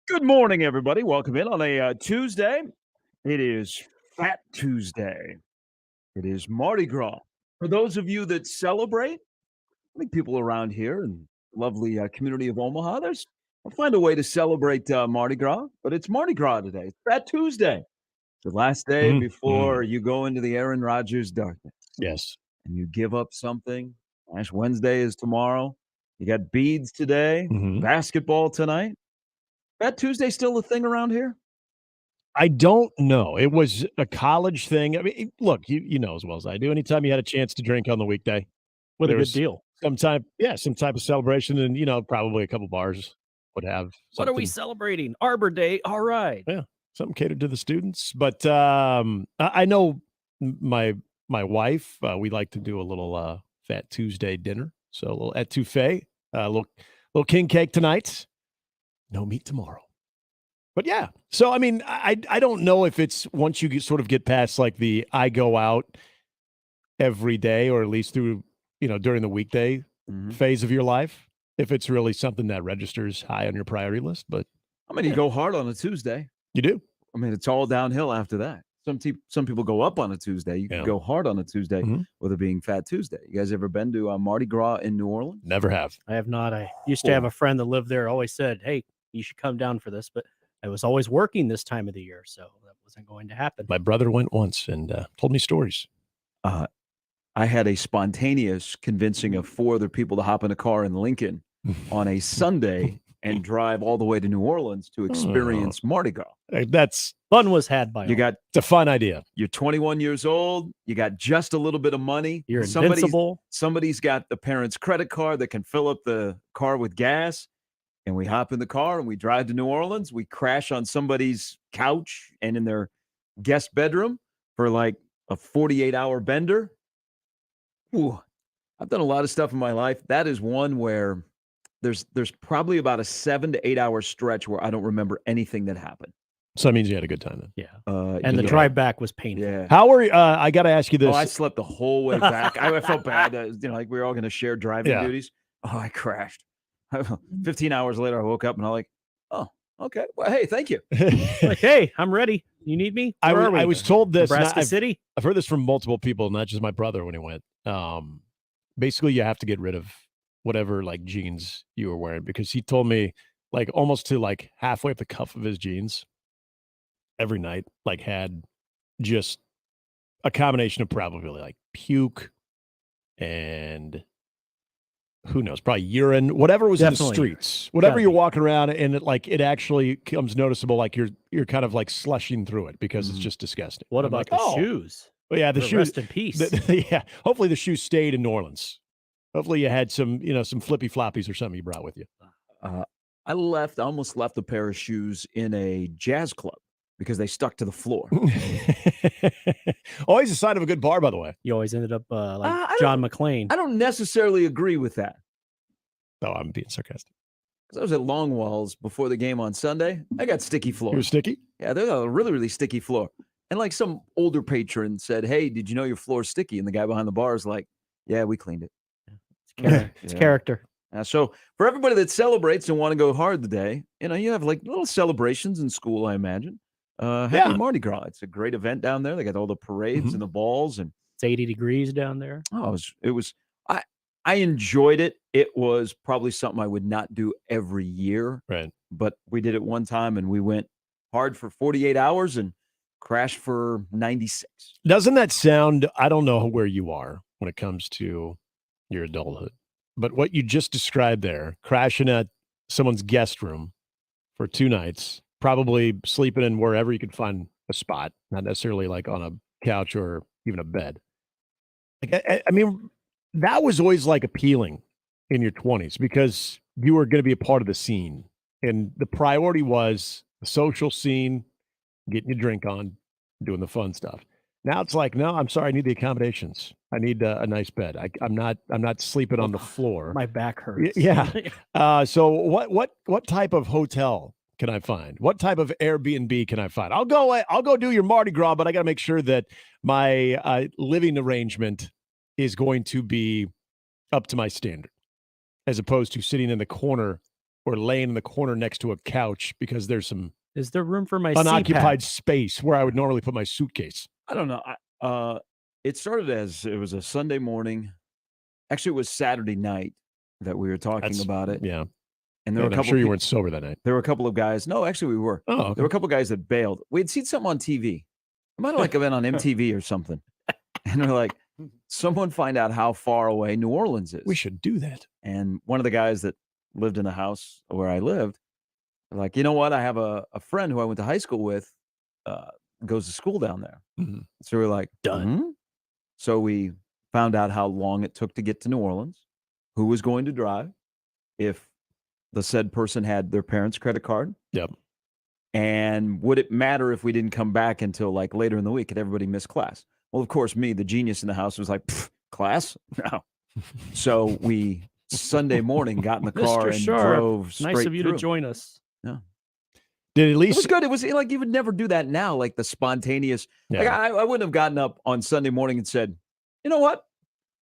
Good morning, everybody. Welcome in on a Tuesday. It is Fat Tuesday. It is Mardi Gras. For those of you that celebrate, I think people around here in lovely community of Omaha, I'll find a way to celebrate Mardi Gras, but it's Mardi Gras today. It's Fat Tuesday. It's the last day before you go into the Aaron Rodgers darkness Yes. and you give up something. Ash Wednesday is tomorrow. You got beads today, basketball tonight. Fat Tuesday still a thing around here? I don't know. It was a college thing. I mean, look, you know as well as I do. Anytime you had a chance to drink on the weekday, What a there good was deal. some type of celebration, and probably a couple bars would have What are we something. celebrating? Arbor Day. All right. Yeah, something catered to the students. But I know my wife. We like to do a little Fat Tuesday dinner. So a little etouffee, a little king cake tonight. No meat tomorrow. But yeah, so I mean, I don't know if it's once you sort of get past like the I go out every day, or at least through during the weekday phase of your life, if it's really something that registers high on your priority list. But I mean, you go hard on a Tuesday. you do. I mean, it's all downhill after that. Some people go up on a Tuesday. You can go hard on a Tuesday with it being Fat Tuesday. You guys ever been to Mardi Gras in New Orleans? Never have. I have not. I used to have a friend that lived there. Always said, "Hey, you should come down for this," but I was always working this time of the year, so that wasn't going to happen. My brother went once and told me stories. I had a spontaneous convincing of 4 other people to hop in a car in Lincoln on a Sunday and drive all the way to New Orleans to experience Mardi Gras. That's Fun was had by all. it's a fun idea. You're 21 years old. You got just a little bit of money. You're invincible. Somebody's got the parents' credit card that can fill up the car with gas. And we hop in the car and we drive to New Orleans. We crash on somebody's couch and in their guest bedroom for like a 48-hour bender. Ooh, I've done a lot of stuff in my life. That is one where there's probably about a 7 to 8 hour stretch where I don't remember anything that happened. So that means you had a good time then. Yeah. And the drive back was painful. Yeah. How are you? I got to ask you this. Oh, I slept the whole way back. I felt bad. Like we were all going to share driving duties. Oh, I crashed. 15 hours later, I woke up and I'm like, oh, okay. Well, hey, thank you. Like, hey, I'm ready. You need me? I was told this. Nebraska City? I've heard this from multiple people, not just my brother when he went. Basically, you have to get rid of whatever like jeans you were wearing, because he told me like almost to like halfway up the cuff of his jeans every night, like had just a combination of probably like puke and who knows, probably urine, whatever was Definitely. in the streets, whatever you're walking around, and it actually comes noticeable, like you're kind of like slushing through it because it's just disgusting. What I'm about like, the shoes? Well, yeah, the shoes. Rest in peace. Yeah, hopefully the shoes stayed in New Orleans. Hopefully you had some flippy floppies or something you brought with you. I almost left a pair of shoes in a jazz club because they stuck to the floor. Always a sign of a good bar, by the way. You always ended up like John McClane. I don't necessarily agree with that. Oh, I'm being sarcastic. Because I was at Long Walls before the game on Sunday. I got sticky floor. You were sticky? Yeah, they're a really, really sticky floor. And like some older patron said, hey, did you know your floor's sticky? And the guy behind the bar is like, yeah, we cleaned it. It's character. So for everybody that celebrates and want to go hard today, you have like little celebrations in school, I imagine. Happy Mardi Gras. It's a great event down there. They got all the parades and the balls, and it's 80 degrees down there. Oh, I enjoyed it. It was probably something I would not do every year. Right. But we did it one time and we went hard for 48 hours and crashed for 96. Doesn't that sound, I don't know where you are when it comes to your adulthood, but what you just described there, crashing at someone's guest room for 2 nights, probably sleeping in wherever you could find a spot, not necessarily like on a couch or even a bed. Like, I mean, that was always like appealing in your 20s because you were going to be a part of the scene. And the priority was the social scene, getting your drink on, doing the fun stuff. Now it's like, no, I'm sorry, I need the accommodations. I need a nice bed. I'm not sleeping on the floor. My back hurts. Yeah. So what type of hotel can I find? What type of Airbnb can I find? I'll go do your Mardi Gras, but I got to make sure that my living arrangement is going to be up to my standard, as opposed to sitting in the corner or laying in the corner next to a couch because there's some Is there room for my unoccupied CPAP? space where I would normally put my suitcase. I don't know. It started as it was a Sunday morning. Actually, it was Saturday night that we were talking about it. Yeah. And there were a I'm couple sure you peop- weren't sober that night. There were a couple of guys. No, actually, we were. Oh, okay. There were a couple of guys that bailed. We had seen something on TV. It might have been on MTV or something. And they're like, someone find out how far away New Orleans is. We should do that. And one of the guys that lived in the house where I lived, like, you know what? I have a friend who I went to high school with, goes to school down there. Mm-hmm. So we're like, Done. "Mhm." So we found out how long it took to get to New Orleans, who was going to drive, if the said person had their parents' credit card. Yep. And would it matter if we didn't come back until like later in the week? Had everybody missed class? Well, of course, me, the genius in the house, was like, class? No. So we Sunday morning got in the car Mr. and Sharp, drove straight nice of you through. to join us. Did at It least was good. It was like you would never do that now, like the spontaneous. Yeah. Like I wouldn't have gotten up on Sunday morning and said, you know what?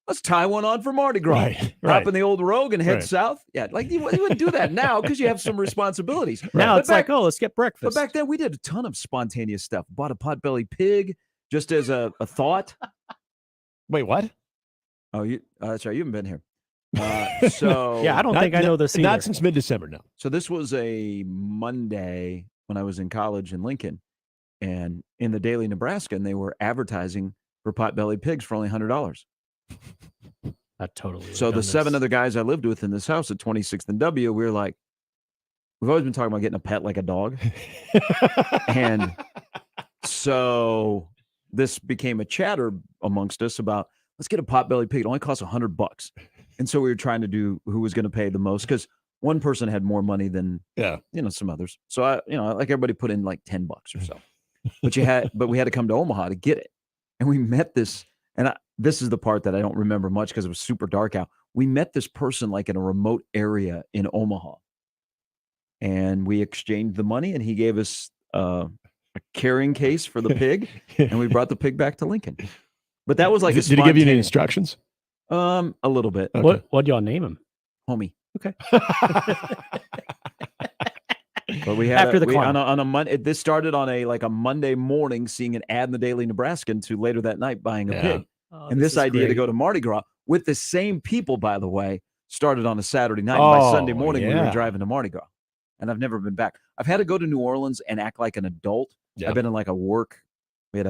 Let's tie one on for Mardi Gras. Right. Hop in the old Rogue and head Right. south. Yeah, like you wouldn't do that now because you have some responsibilities. Now But it's like, oh, let's get breakfast. But back then we did a ton of spontaneous stuff. Bought a potbelly pig just as a thought. Wait, what? Oh, that's right. You haven't been here. So yeah, I don't think I know this either. Not since mid-December, no. So this was a Monday when I was in college in Lincoln, and in the Daily Nebraska, and they were advertising for potbelly pigs for only $100. I totally. So the 7 other guys I lived with in this house at 26th and W, we were like, we've always been talking about getting a pet like a dog. And so this became a chatter amongst us about, let's get a potbelly pig. It only costs $100. And so we were trying to do who was going to pay the most, because one person had more money than some others. So like everybody put in like $10 or so. But we had to come to Omaha to get it. And we met this, and this is the part that I don't remember much because it was super dark out. We met this person like in a remote area in Omaha. And we exchanged the money, and he gave us a carrying case for the pig, and we brought the pig back to Lincoln. But that was like Did he give you any instructions? A little bit. Okay. What'd y'all name him? Homie. Okay. But we had After on a Monday. This started on a Monday morning, seeing an ad in the Daily Nebraskan, to later that night buying a pig. Oh, And this idea to go to Mardi Gras with the same people, by the way, started on a Saturday night. And by Sunday morning, we were driving to Mardi Gras. And I've never been back. I've had to go to New Orleans and act like an adult. Yeah. I've been in like a work. We had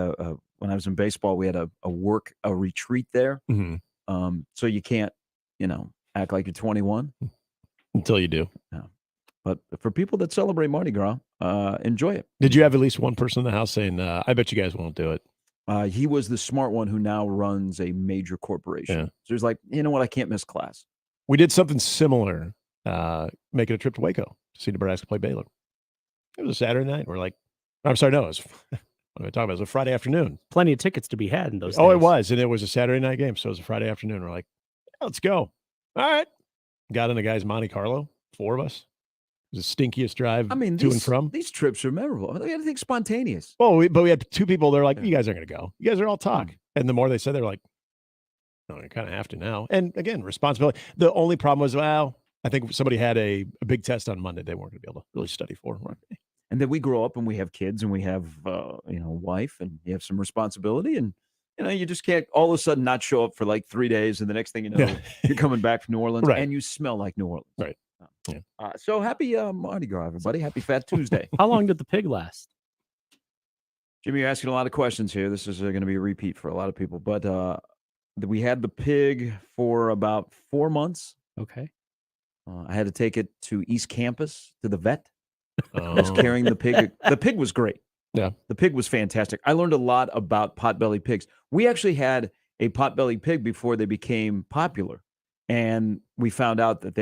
when I was in baseball, we had a retreat there. Mm-hmm. So you can't, act like you're 21 until you do. No. But for people that celebrate Mardi Gras, enjoy it. Did you have at least one person in the house saying, I bet you guys won't do it? He was the smart one who now runs a major corporation. Yeah. So he's like, you know what? I can't miss class. We did something similar, making a trip to Waco to see Nebraska play Baylor. It was a Saturday night. We're like, I'm sorry, no, it was, what am I talking about? It was a Friday afternoon. Plenty of tickets to be had in those days. Oh, it was. And it was a Saturday night game. So it was a Friday afternoon. We're like, let's go. All right. Got in the guy's Monte Carlo, 4 of us. It was the stinkiest drive to and from. These trips are memorable. We had to think spontaneous. Oh, but we had 2 people. They're like, you guys aren't going to go. You guys are all talk. And the more they said, they're like, no, you kind of have to now. And again, responsibility. The only problem was, I think somebody had a big test on Monday. They weren't going to be able to really study for. And then we grow up and we have kids and we have, a wife, and you have some responsibility, and, you just can't all of a sudden not show up for like 3 days. And the next thing you know, you're coming back from New Orleans and you smell like New Orleans. Right. Yeah. So happy Mardi Gras, everybody. Happy Fat Tuesday. How long did the pig last? Jimmy, you're asking a lot of questions here. This is going to be a repeat for a lot of people. But we had the pig for about 4 months. Okay. I had to take it to East Campus to the vet. I was carrying the pig. The pig was great. Yeah. The pig was fantastic. I learned a lot about potbelly pigs. We actually had a potbelly pig before they became popular. And we found out that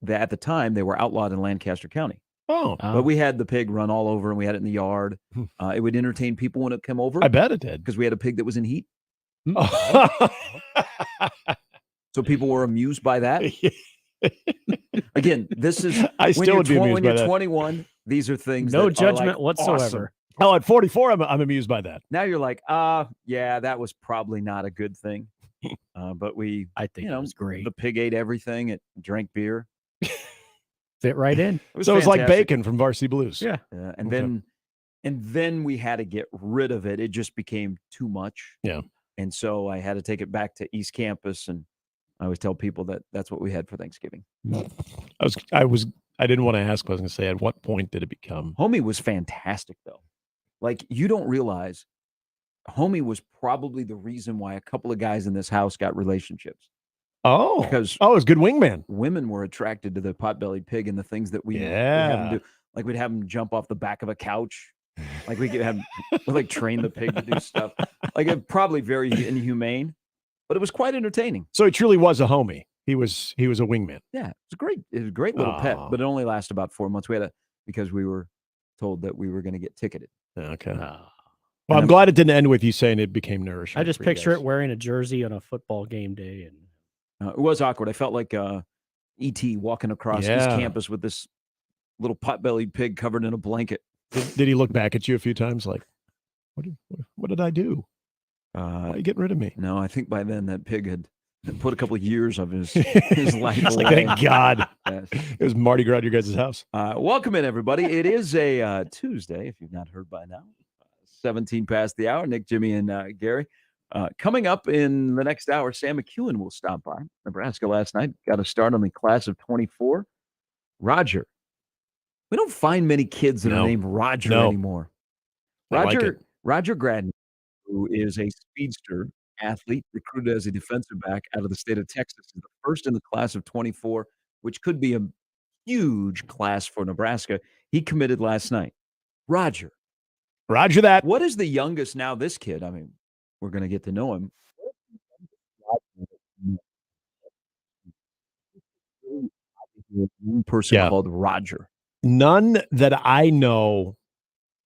at the time, they were outlawed in Lancaster County. Oh. But we had the pig run all over, and we had it in the yard. It would entertain people when it came over. I bet it did. Because we had a pig that was in heat. So people were amused by that. Again, this is I still would be amused when by you're that. 21. These are things. No that judgment are like whatsoever. awesome. Hell, at 44, I'm amused by that. Now you're like, yeah, that was probably not a good thing. But I think it was great. The pig ate everything. It drank beer. Fit right in. It So it was like fantastic. Bacon from Varsity Blues. Yeah. And Okay. then we had to get rid of it. It just became too much. Yeah. And so I had to take it back to East Campus, and I always tell people that that's what we had for Thanksgiving. I didn't want to ask. I was going to say, at what point did it become? Homie was fantastic, though. Like, you don't realize Homie was probably the reason why a couple of guys in this house got relationships. Oh, Because it was a good wingman. women were attracted to the pot-bellied pig and the things that we would have them Yeah. do. Like, we'd have them jump off the back of a couch. Like, we could have like train the pig to do stuff. Like, it probably very inhumane, but it was quite entertaining. So he truly was a homie. He was a wingman. Yeah, it was great. It was a great little pet, Aw. but it only lasted about 4 months. We had because we were told that we were going to get ticketed. Okay. Ah. Well, I'm glad it didn't end with you saying it became nourishing. I just for you picture guys. it wearing a jersey on a football game day, and It was awkward. I felt like E.T. walking across East Yeah. Campus with this little pot-bellied pig covered in a blanket. Did he look back at you a few times like, what did I do? Why are Uh, you getting rid of me? no, I think by then that pig had put a couple of years of his life It's like, away. thank God. Yes. It was Mardi Gras at your guys' house. Welcome in, everybody. It is a Tuesday, if you've not heard by now. 17 past the hour. Nick, Jimmy, and Gary. Coming up in the next hour, Sam McEwen will stop by. Nebraska last night got a start on the class of 24. Roger. We don't find many kids that are No. named Roger No. anymore. I like it. Roger Gradney, who is a speedster athlete recruited as a defensive back out of the state of Texas, is the first in the class of 24, which could be a huge class for Nebraska. He committed last night. Roger that. What is the youngest now? This kid, I mean, we're going to get to know him. One person Yeah. called Roger. None that I know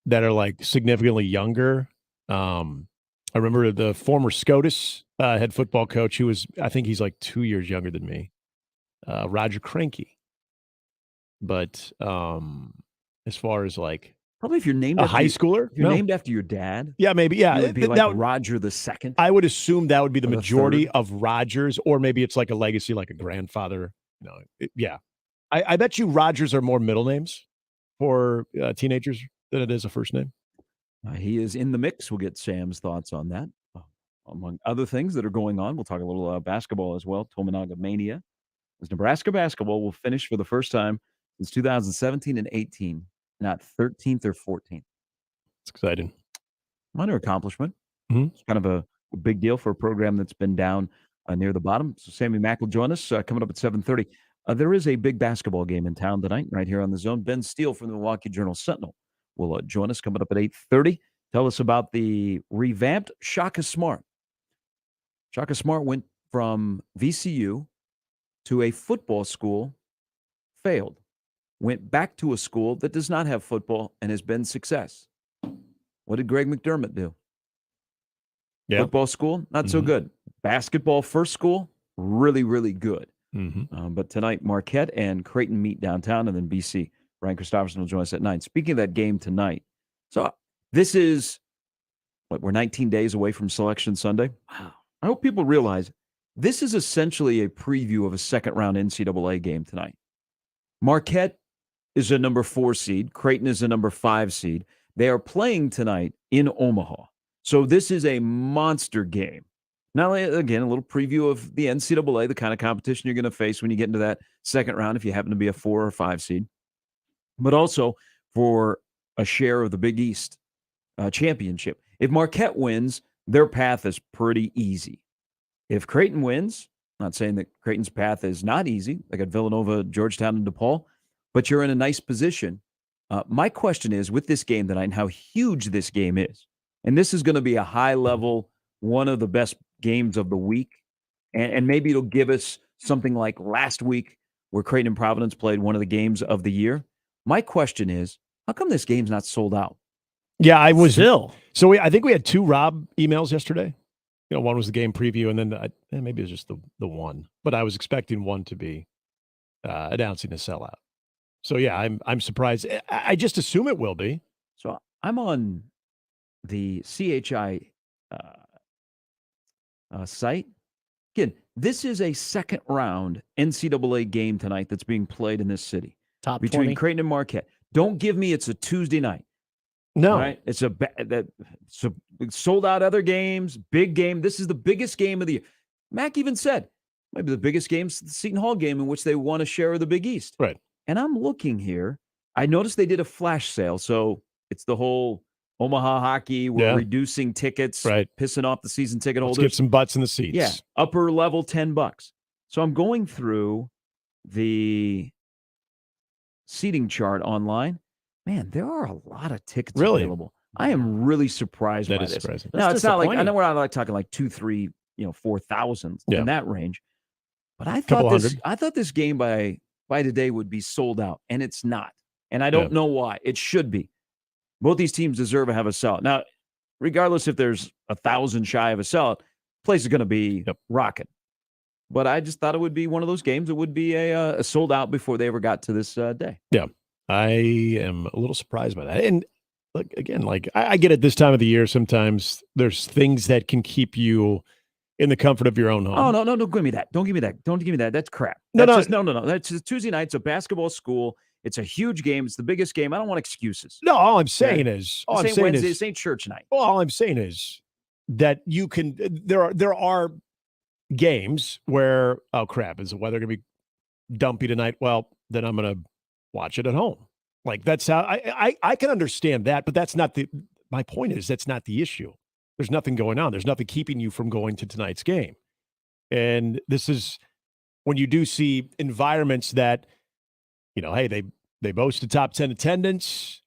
that are like significantly younger. I remember the former SCOTUS head football coach who was, I think he's like 2 years younger than me, Roger Cranky. But as far as like Probably if you're named a after high schooler, if you're no. named after your dad, Yeah, maybe. Yeah, it would be that like would- Roger the second. I would assume that would be the Or the majority third. of Rogers, or maybe it's like a legacy, like a grandfather. No, yeah. I bet you Rogers are more middle names for teenagers than it is a first name. He is in the mix. We'll get Sam's thoughts on that. Among other things that are going on, we'll talk a little basketball as well. Tominaga Mania. As Nebraska basketball will finish for the first time since 2017 and 18, not 13th or 14th. It's exciting. Minor accomplishment. Mhm. It's kind of a big deal for a program that's been down near the bottom. So Sammy Mack will join us coming up at 7:30. There is a big basketball game in town tonight, right here on the Zone. Ben Steele from the Milwaukee Journal-Sentinel will join us coming up at 8:30. Tell us about the revamped Shaka Smart. Shaka Smart went from VCU to a football school, failed, went back to a school that does not have football and has been success. What did Greg McDermott do? Yeah. Football school, not so Mhm. good. Basketball first school, really, really good. Mm-hmm. But tonight, Marquette and Creighton meet downtown, and then BC. Ryan Christopherson will join us at 9. Speaking of that game tonight, so this is, we're 19 days away from Selection Sunday. wow. I hope people realize this is essentially a preview of a second-round NCAA game tonight. Marquette is a number 4 seed. Creighton is a number 5 seed. They are playing tonight in Omaha. So this is a monster game. Not only, again, a little preview of the NCAA, the kind of competition you're going to face when you get into that second round if you happen to be a 4 or 5 seed, but also for a share of the Big East championship. If Marquette wins, their path is pretty easy. If Creighton wins, I'm not saying that Creighton's path is not easy. They got Villanova, Georgetown, and DePaul, but you're in a nice position. My question is, with this game tonight and how huge this game is, and this is going to be a high level, one of the best games of the week, and maybe it'll give us something like last week where Creighton and Providence played one of the games of the year. My question is, how come this game's not sold out? Yeah, I was. Still. So I think we had 2 Rob emails yesterday. You know, one was the game preview, and then maybe it was just the one. But I was expecting one to be announcing a sellout. So yeah, I'm surprised. I just assume it will be. So I'm on the CHI site. Again, this is a second round NCAA game tonight that's being played in this city. Top between 20. Creighton and Marquette. Don't give me it's a Tuesday night. No. Right? It's sold out other games, big game. This is the biggest game of the year. Mac even said, maybe the biggest game's the Seton Hall game in which they won a share of the Big East. Right. And I'm looking here. I noticed they did a flash sale. So it's the whole Omaha hockey. We're reducing tickets, pissing off the season ticket holders. Let's get some butts in the seats. Yeah. Upper level, $10. So I'm going through the seating chart online. Man, there are a lot of tickets available. I am really surprised by this. Surprising. Now, it's not like, I know we're not like talking like 2, 3, 4,000 in that range. But I thought this game by today would be sold out, and it's not. And I don't know why. It should be. Both these teams deserve to have a sellout. Now, regardless if there's 1,000 shy of a sellout, place is going to be rocking. But I just thought it would be one of those games that would be a sold out before they ever got to this day. Yeah. I am a little surprised by that. And look, again, like I get it this time of the year. Sometimes there's things that can keep you in the comfort of your own home. Oh, no, don't give me that. Don't give me that. Don't give me that. That's crap. No. That's a Tuesday night. It's a basketball school. It's a huge game. It's the biggest game. I don't want excuses. No, all I'm saying is, this ain't church night. Well, all I'm saying is that you can. There are games where, oh crap, is the weather going to be dumpy tonight? Well, then I'm going to watch it at home. Like that's how I can understand that, but that's not my point is that's not the issue. There's nothing going on. There's nothing keeping you from going to tonight's game. And this is when you do see environments that, hey, they boast a top 10 attendance,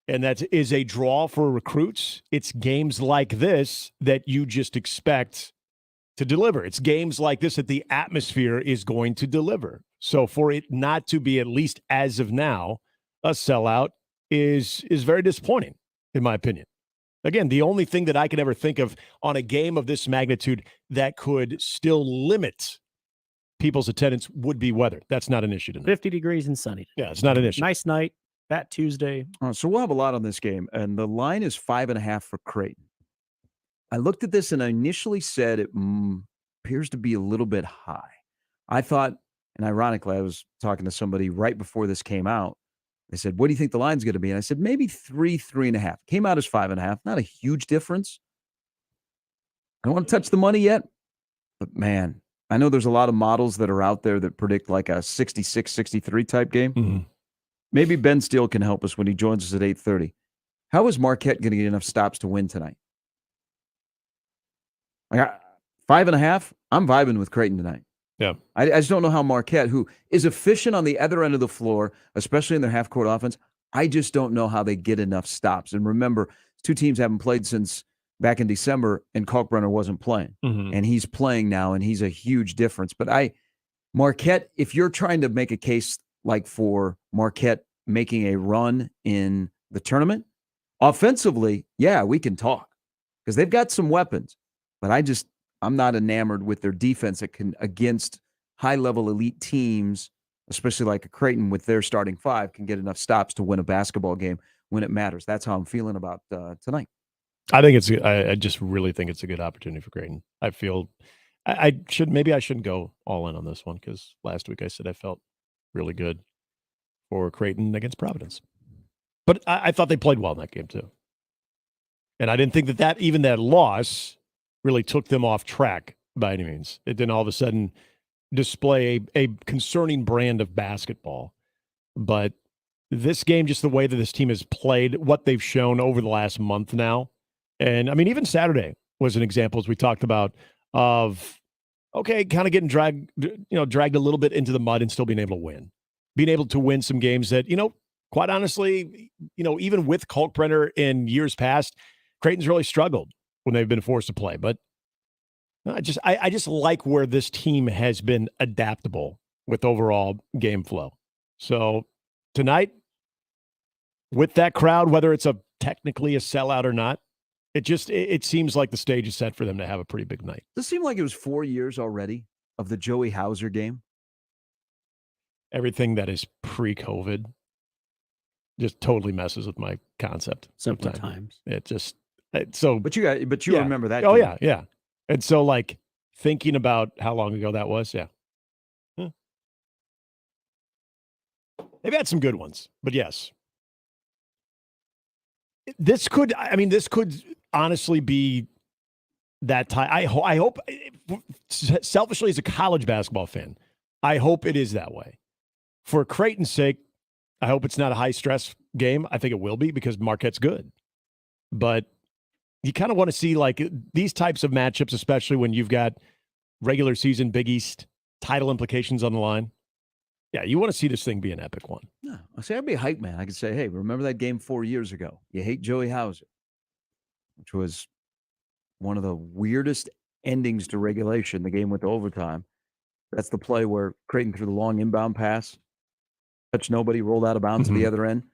and that is a draw for recruits. It's games like this that you just expect to deliver. It's games like this that the atmosphere is going to deliver. So for it not to be, at least as of now, a sellout is very disappointing, in my opinion. Again, the only thing that I can ever think of on a game of this magnitude that could still limit people's attendance would be weather. That's not an issue tonight. 50 degrees and sunny. Yeah, it's not an issue. Nice night. Fat Tuesday. So we'll have a lot on this game, and the line is 5.5 for Creighton. I looked at this and I initially said it appears to be a little bit high. I thought, and ironically, I was talking to somebody right before this came out. They said, what do you think the line's going to be? And I said, maybe 3.5. Came out as 5.5. Not a huge difference. I don't want to touch the money yet, but man, I know there's a lot of models that are out there that predict like a 66, 63 type game. Mm-hmm. Maybe Ben Steele can help us when he joins us at 8:30. How is Marquette going to get enough stops to win tonight? I got 5.5. I'm vibing with Creighton tonight. Yeah. I just don't know how Marquette, who is efficient on the other end of the floor, especially in their half-court offense, I just don't know how they get enough stops. And remember, two teams haven't played since back in December, and Kalkbrenner wasn't playing. Mm-hmm. And he's playing now, and he's a huge difference. But Marquette, if you're trying to make a case like for Marquette making a run in the tournament, offensively, yeah, we can talk because they've got some weapons. But I'm not enamored with their defense that can, against high-level elite teams, especially like a Creighton with their starting five, can get enough stops to win a basketball game when it matters. That's how I'm feeling about tonight. I think I just really think it's a good opportunity for Creighton. I feel I shouldn't go all in on this one because last week I said I felt really good for Creighton against Providence. But I thought they played well in that game too. And I didn't think that even that loss really took them off track by any means. It didn't all of a sudden display a concerning brand of basketball. But this game, just the way that this team has played, what they've shown over the last month now, and I mean, even Saturday was an example, as we talked about, of, okay, kind of getting dragged a little bit into the mud and still being able to win. Being able to win some games that, quite honestly, even with Kalkbrenner in years past, Creighton's really struggled when they've been forced to play. But I just like where this team has been adaptable with overall game flow. So tonight, with that crowd, whether it's technically a sellout or not, it seems like the stage is set for them to have a pretty big night. Does it seem like it was 4 years already of the Joey Hauser game? Everything that is pre-COVID just totally messes with my concept. Simpler times. It just But you remember that? Oh game. yeah. And so, like, thinking about how long ago that was, yeah. They've had some good ones, but yes. This could honestly be that time. I hope, selfishly as a college basketball fan, I hope it is that way. For Creighton's sake, I hope it's not a high-stress game. I think it will be because Marquette's good. But you kind of want to see like these types of matchups, especially when you've got regular season Big East title implications on the line. Yeah, you want to see this thing be an epic one. Yeah, I say I'd be a hype man. I could say, hey, remember that game 4 years ago? You hate Joey Hauser, which was one of the weirdest endings to regulation. The game went to overtime. That's the play where Creighton threw the long inbound pass, touched nobody, rolled out of bounds to the other end.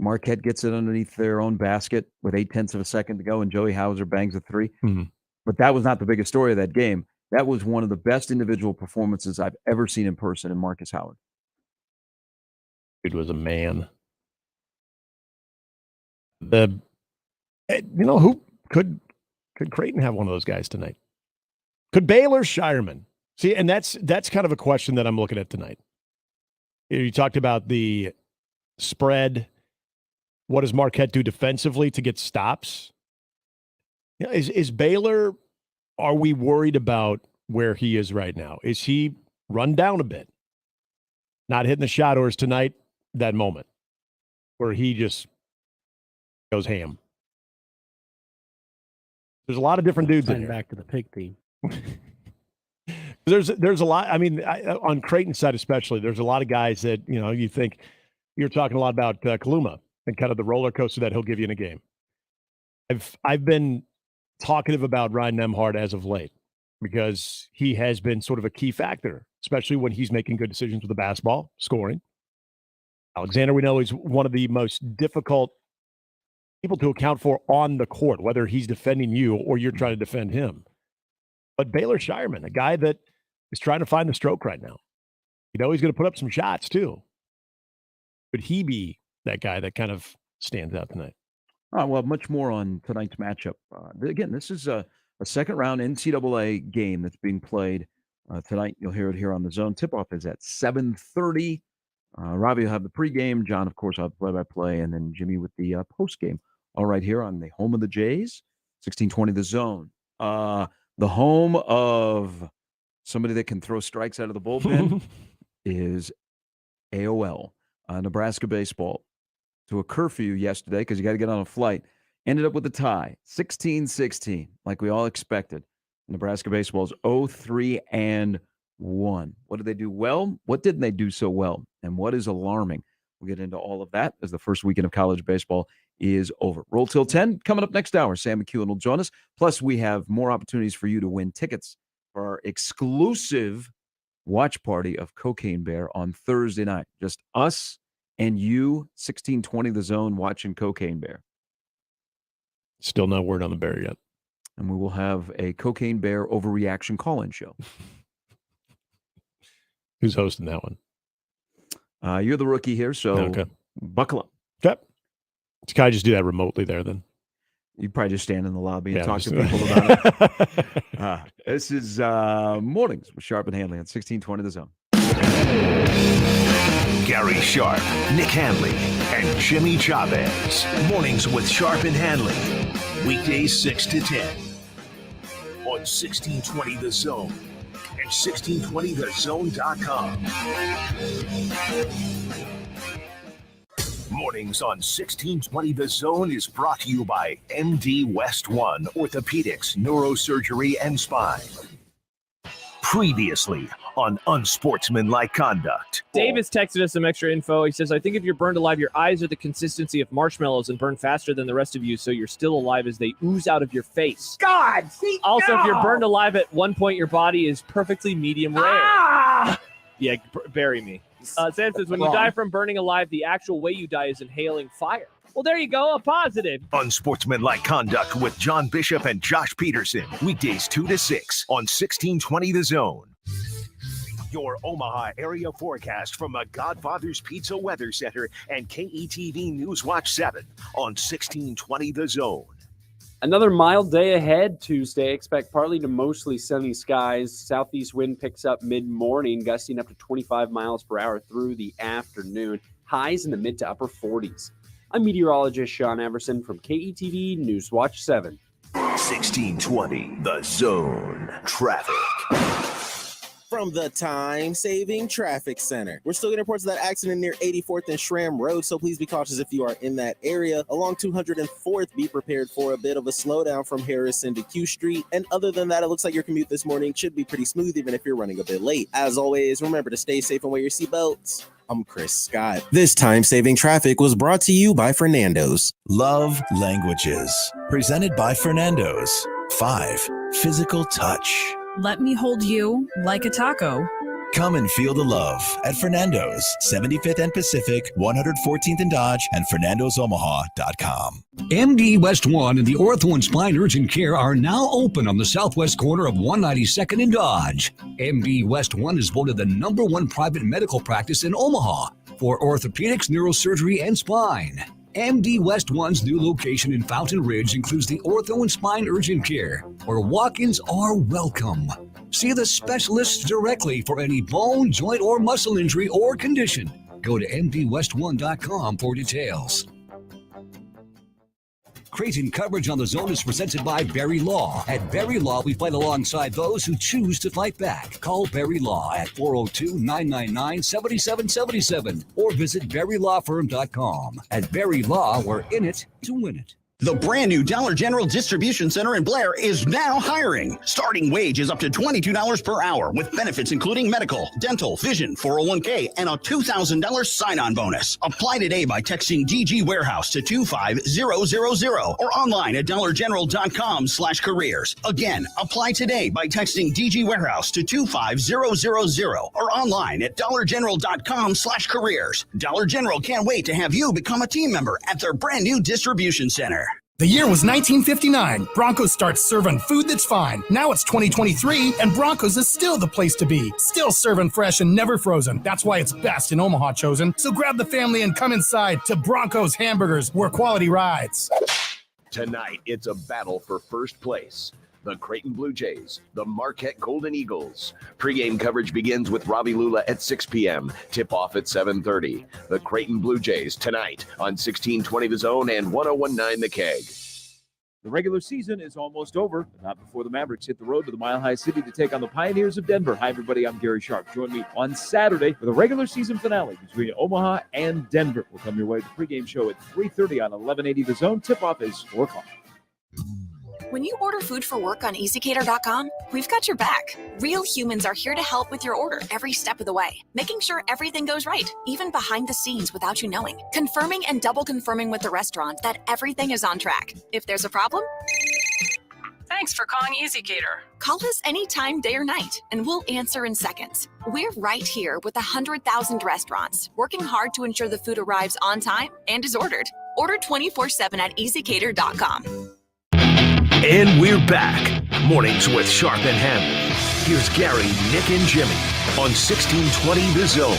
Marquette gets it underneath their own basket with 0.8 of a second to go, and Joey Hauser bangs a three. But that was not the biggest story of that game. That was one of the best individual performances I've ever seen in person in Marcus Howard. It was a man. Who could Creighton have one of those guys tonight? Could Baylor Shireman? See, and that's kind of a question that I'm looking at tonight. You talked about the spread. What does Marquette do defensively to get stops? Is Baylor, are we worried about where he is right now? Is he run down a bit? Not hitting the shot, or is tonight that moment where he just goes ham? There's a lot of different dudes in here. Back to the pig theme. There's a lot. I mean, on Creighton's side especially, there's a lot of guys that, you think you're talking a lot about Kaluma and kind of the roller coaster that he'll give you in a game. I've been talkative about Ryan Nembhard as of late because he has been sort of a key factor, especially when he's making good decisions with the basketball, scoring. Alexander, we know, is one of the most difficult people to account for on the court, whether he's defending you or you're trying to defend him. But Baylor Shireman, a guy that is trying to find the stroke right now. He's going to put up some shots too. Could he be that guy that kind of stands out tonight? Well, much more on tonight's matchup. Again, this is a second-round NCAA game that's being played tonight. You'll hear it here on The Zone. Tip-off is at 7:30. Robbie will have the pregame. John, of course, will have the play-by-play, and then Jimmy with the postgame. All right, here on the home of the Jays, 1620 The Zone. The home of somebody that can throw strikes out of the bullpen is AOL, Nebraska baseball. To a curfew yesterday because you got to get on a flight. Ended up with a tie, 16-16, like we all expected. Nebraska baseball is 0-3-1. What did they do well? What didn't they do so well? And what is alarming? We'll get into all of that as the first weekend of college baseball is over. Roll till 10. Coming up next hour, Sam McEwen will join us. Plus, we have more opportunities for you to win tickets for our exclusive watch party of Cocaine Bear on Thursday night. Just us and you, 1620 The Zone, watching Cocaine Bear. Still no word on the bear yet. And we will have a Cocaine Bear overreaction call-in show. Who's hosting that one? You're the rookie here, so buckle up. Okay. Can I just do that remotely there then? You probably just stand in the lobby and talk to people about it. This is Mornings with Sharp and Handley on 1620 The Zone. Gary Sharp, Nick Handley, and Jimmy Chavez. Mornings with Sharp and Handley. Weekdays 6 to 10. On 1620 The Zone and 1620thezone.com. Mornings on 1620 The Zone is brought to you by MD West One Orthopedics, Neurosurgery, and Spine. Previously on Unsportsmanlike Conduct. Dave has texted us some extra info. He says, I think if you're burned alive, your eyes are the consistency of marshmallows and burn faster than the rest of you, so you're still alive as they ooze out of your face. God! See, also, no! if you're burned alive at one point, your body is perfectly medium rare. Ah! Yeah, bury me. Sam says, when you die from burning alive, the actual way you die is inhaling fire. Well, there you go, a positive. Unsportsmanlike Conduct with John Bishop and Josh Peterson. Weekdays 2 to 6 on 1620 The Zone. Your Omaha area forecast from a Godfather's Pizza Weather Center and KETV Newswatch 7 on 1620 The Zone. Another mild day ahead Tuesday. Expect partly to mostly sunny skies. Southeast wind picks up mid-morning, gusting up to 25 miles per hour through the afternoon. highs in the mid to upper 40s. I'm meteorologist Sean Everson from KETV Newswatch 7. 1620 The Zone Traffic. From the time-saving traffic center. We're still getting reports of that accident near 84th and Schramm Road, so please be cautious if you are in that area. Along 204th, be prepared for a bit of a slowdown from Harrison to Q Street. And other than that, it looks like your commute this morning should be pretty smooth, even if you're running a bit late. As always, remember to stay safe and wear your seatbelts. I'm Chris Scott. This time-saving traffic was brought to you by Fernando's. Love Languages. Presented by Fernando's. 5. Physical touch. Let me hold you like a taco. Come and feel the love at Fernando's, 75th and Pacific, 114th and Dodge, and FernandosOmaha.com. MD West 1 and the Ortho and Spine Urgent Care are now open on the southwest corner of 192nd and Dodge. MD West 1 is voted the #1 private medical practice in Omaha for orthopedics, neurosurgery, and spine. MD West 1's new location in Fountain Ridge includes the Ortho and Spine Urgent Care, where walk-ins are welcome. See the specialists directly for any bone, joint, or muscle injury or condition. Go to mdwest1.com for details. Creighton coverage on the zone is presented by Barry Law. At Barry Law, we fight alongside those who choose to fight back. Call Barry Law at 402-999-7777 or visit barrylawfirm.com. At Barry Law, we're in it to win it. The brand new Dollar General Distribution Center in Blair is now hiring. Starting wage is up to $22 per hour with benefits including medical, dental, vision, 401k, and a $2,000 sign-on bonus. Apply today by texting DG Warehouse to 25000 or online at dollargeneral.com/careers. Again, apply today by texting DG Warehouse to 25000 or online at dollargeneral.com/careers. Dollar General can't wait to have you become a team member at their brand new distribution center. The year was 1959. Broncos starts serving food that's fine. Now it's 2023, and Broncos is still the place to be. Still serving fresh and never frozen. That's why it's best in Omaha chosen. So grab the family and come inside to Broncos Hamburgers, where quality rides. Tonight, it's a battle for first place. The Creighton Blue Jays, the Marquette Golden Eagles. Pre-game coverage begins with Robbie Lula at 6 p.m. Tip-off at 7:30. The Creighton Blue Jays tonight on 1620 The Zone and 1019 The Keg. The regular season is almost over, but not before the Mavericks hit the road to the Mile High City to take on the Pioneers of Denver. Hi, everybody. I'm Gary Sharp. Join me on Saturday for the regular season finale between Omaha and Denver. We'll come your way to the pregame show at 3:30 on 1180 The Zone. Tip-off is 4 o'clock. When you order food for work on EasyCater.com, we've got your back. Real humans are here to help with your order every step of the way, making sure everything goes right, even behind the scenes without you knowing. Confirming and double confirming with the restaurant that everything is on track. If there's a problem, Thanks for calling EasyCater. call us anytime, day or night, and we'll answer in seconds. We're right here with 100,000 restaurants, working hard to ensure the food arrives on time and is ordered. Order 24/7 at EasyCater.com. And we're back. Mornings with Sharp and Handley. Here's Gary, Nick, and Jimmy on 1620 The Zone.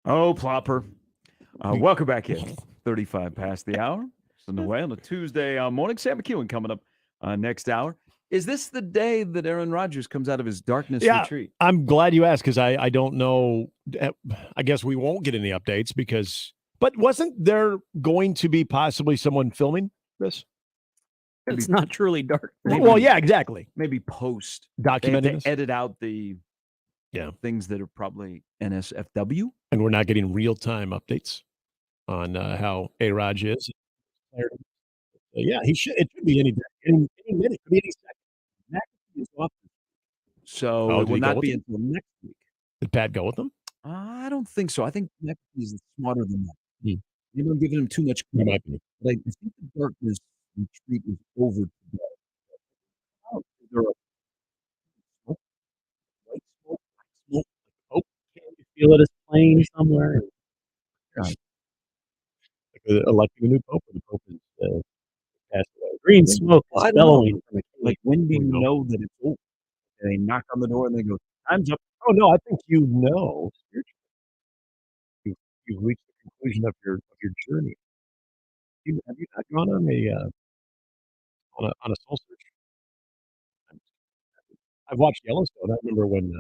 Oh, Plopper. Welcome back in. 35 past the hour. It's on the way on a Tuesday morning. Sam McEwen coming up next hour. Is this the day that Aaron Rodgers comes out of his darkness retreat? I'm glad you asked because I don't know. I guess we won't get any updates but wasn't there going to be possibly someone filming this? It's not truly dark. Well, yeah, exactly. Maybe post. Documenting They have this? to edit out the things that are probably NSFW. And we're not getting real-time updates on how A-Raj is. Yeah, he should. It should be any minute. It could be any second. McAfee is off. So Oh, it did will he go not with be him? until next week. Did Pat go with them? I don't think so. I think McAfee is smarter than that. Hmm. Maybe I'm giving him too much He credit. might be. But I think the darkness retreat is over today. Oh, there are lights feel it is playing somewhere. Electing a new pope. The pope is passed away. Green smoke Well, is I don't know. bellowing from a Like, when do you know that it's over? And they knock on the door and they go, "Time's up." Oh no, I think you know. You've reached the conclusion of your journey. Have you not gone on a soul search? I've watched Yellowstone. I remember when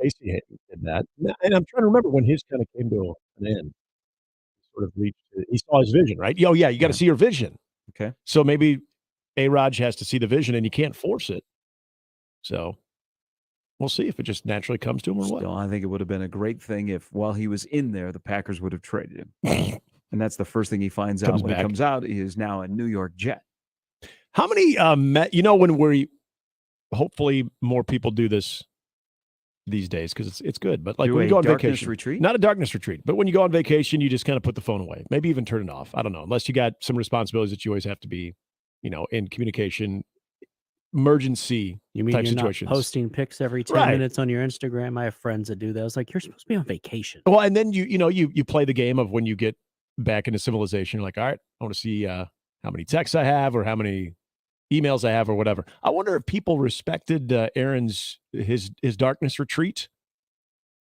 Casey did that, and I'm trying to remember when his kind of came to an end. Sort of reached. He saw his vision, right? Oh yeah, you got to see your vision. Okay. So maybe A-Raj has to see the vision, and you can't force it. So we'll see if it just naturally comes to him or what. Still, I think it would have been a great thing if, while he was in there, the Packers would have traded him. And that's the first thing he finds out when he comes out. He is now a New York Jet. How many, when we're, hopefully more people do this these days because it's good. But like Do when a you go on darkness vacation, retreat? not a darkness retreat, but when you go on vacation, you just kind of put the phone away, maybe even turn it off. I don't know, unless you got some responsibilities that you always have to be, in communication, emergency You mean type you're situations. not posting pics every 10 minutes on your Instagram? I have friends that do that. I was like, you're supposed to be on vacation. Well, and then you play the game of when you get back into civilization, you're like, all right, I want to see how many texts I have or how many emails I have or whatever. I wonder if people respected Aaron's his darkness retreat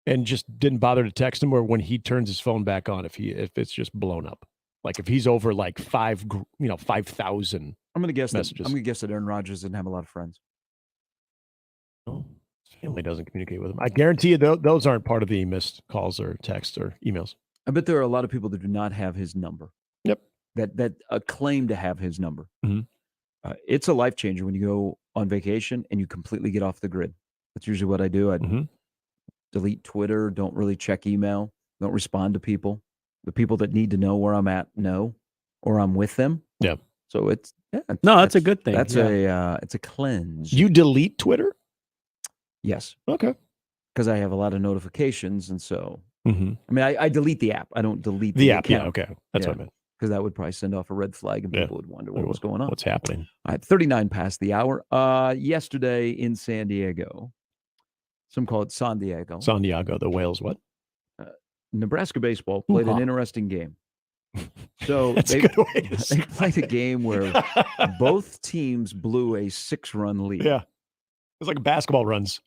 and just didn't bother to text him, or when he turns his phone back on, if it's just blown up, like if he's over like 5,000. I'm gonna guess messages. I'm gonna guess that Aaron Rodgers didn't have a lot of friends. Oh, his family doesn't communicate with him. I guarantee you those aren't part of the missed calls or texts or emails. I bet there are a lot of people that do not have his number. Yep. That claim to have his number. Mhm. It's a life changer when you go on vacation and you completely get off the grid. That's usually what I do. I delete Twitter, don't really check email, don't respond to people. The people that need to know where I'm at know, or I'm with them. Yeah. So that's a good thing. That's it's a cleanse. You delete Twitter? Yes. Okay. Because I have a lot of notifications, and so Mhm. I mean, I delete the app. I don't delete The the app, yeah, account. okay. That's what I meant. Because that would probably send off a red flag, and people would wonder what was going on. What's happening? All right, 39 past the hour. Yesterday in San Diego, some call it San Diego. San Diego, the Whales, what? Nebraska baseball played an interesting game. So That's they, a good way to they played a game where both teams blew a 6-run lead. Yeah. It's like basketball runs.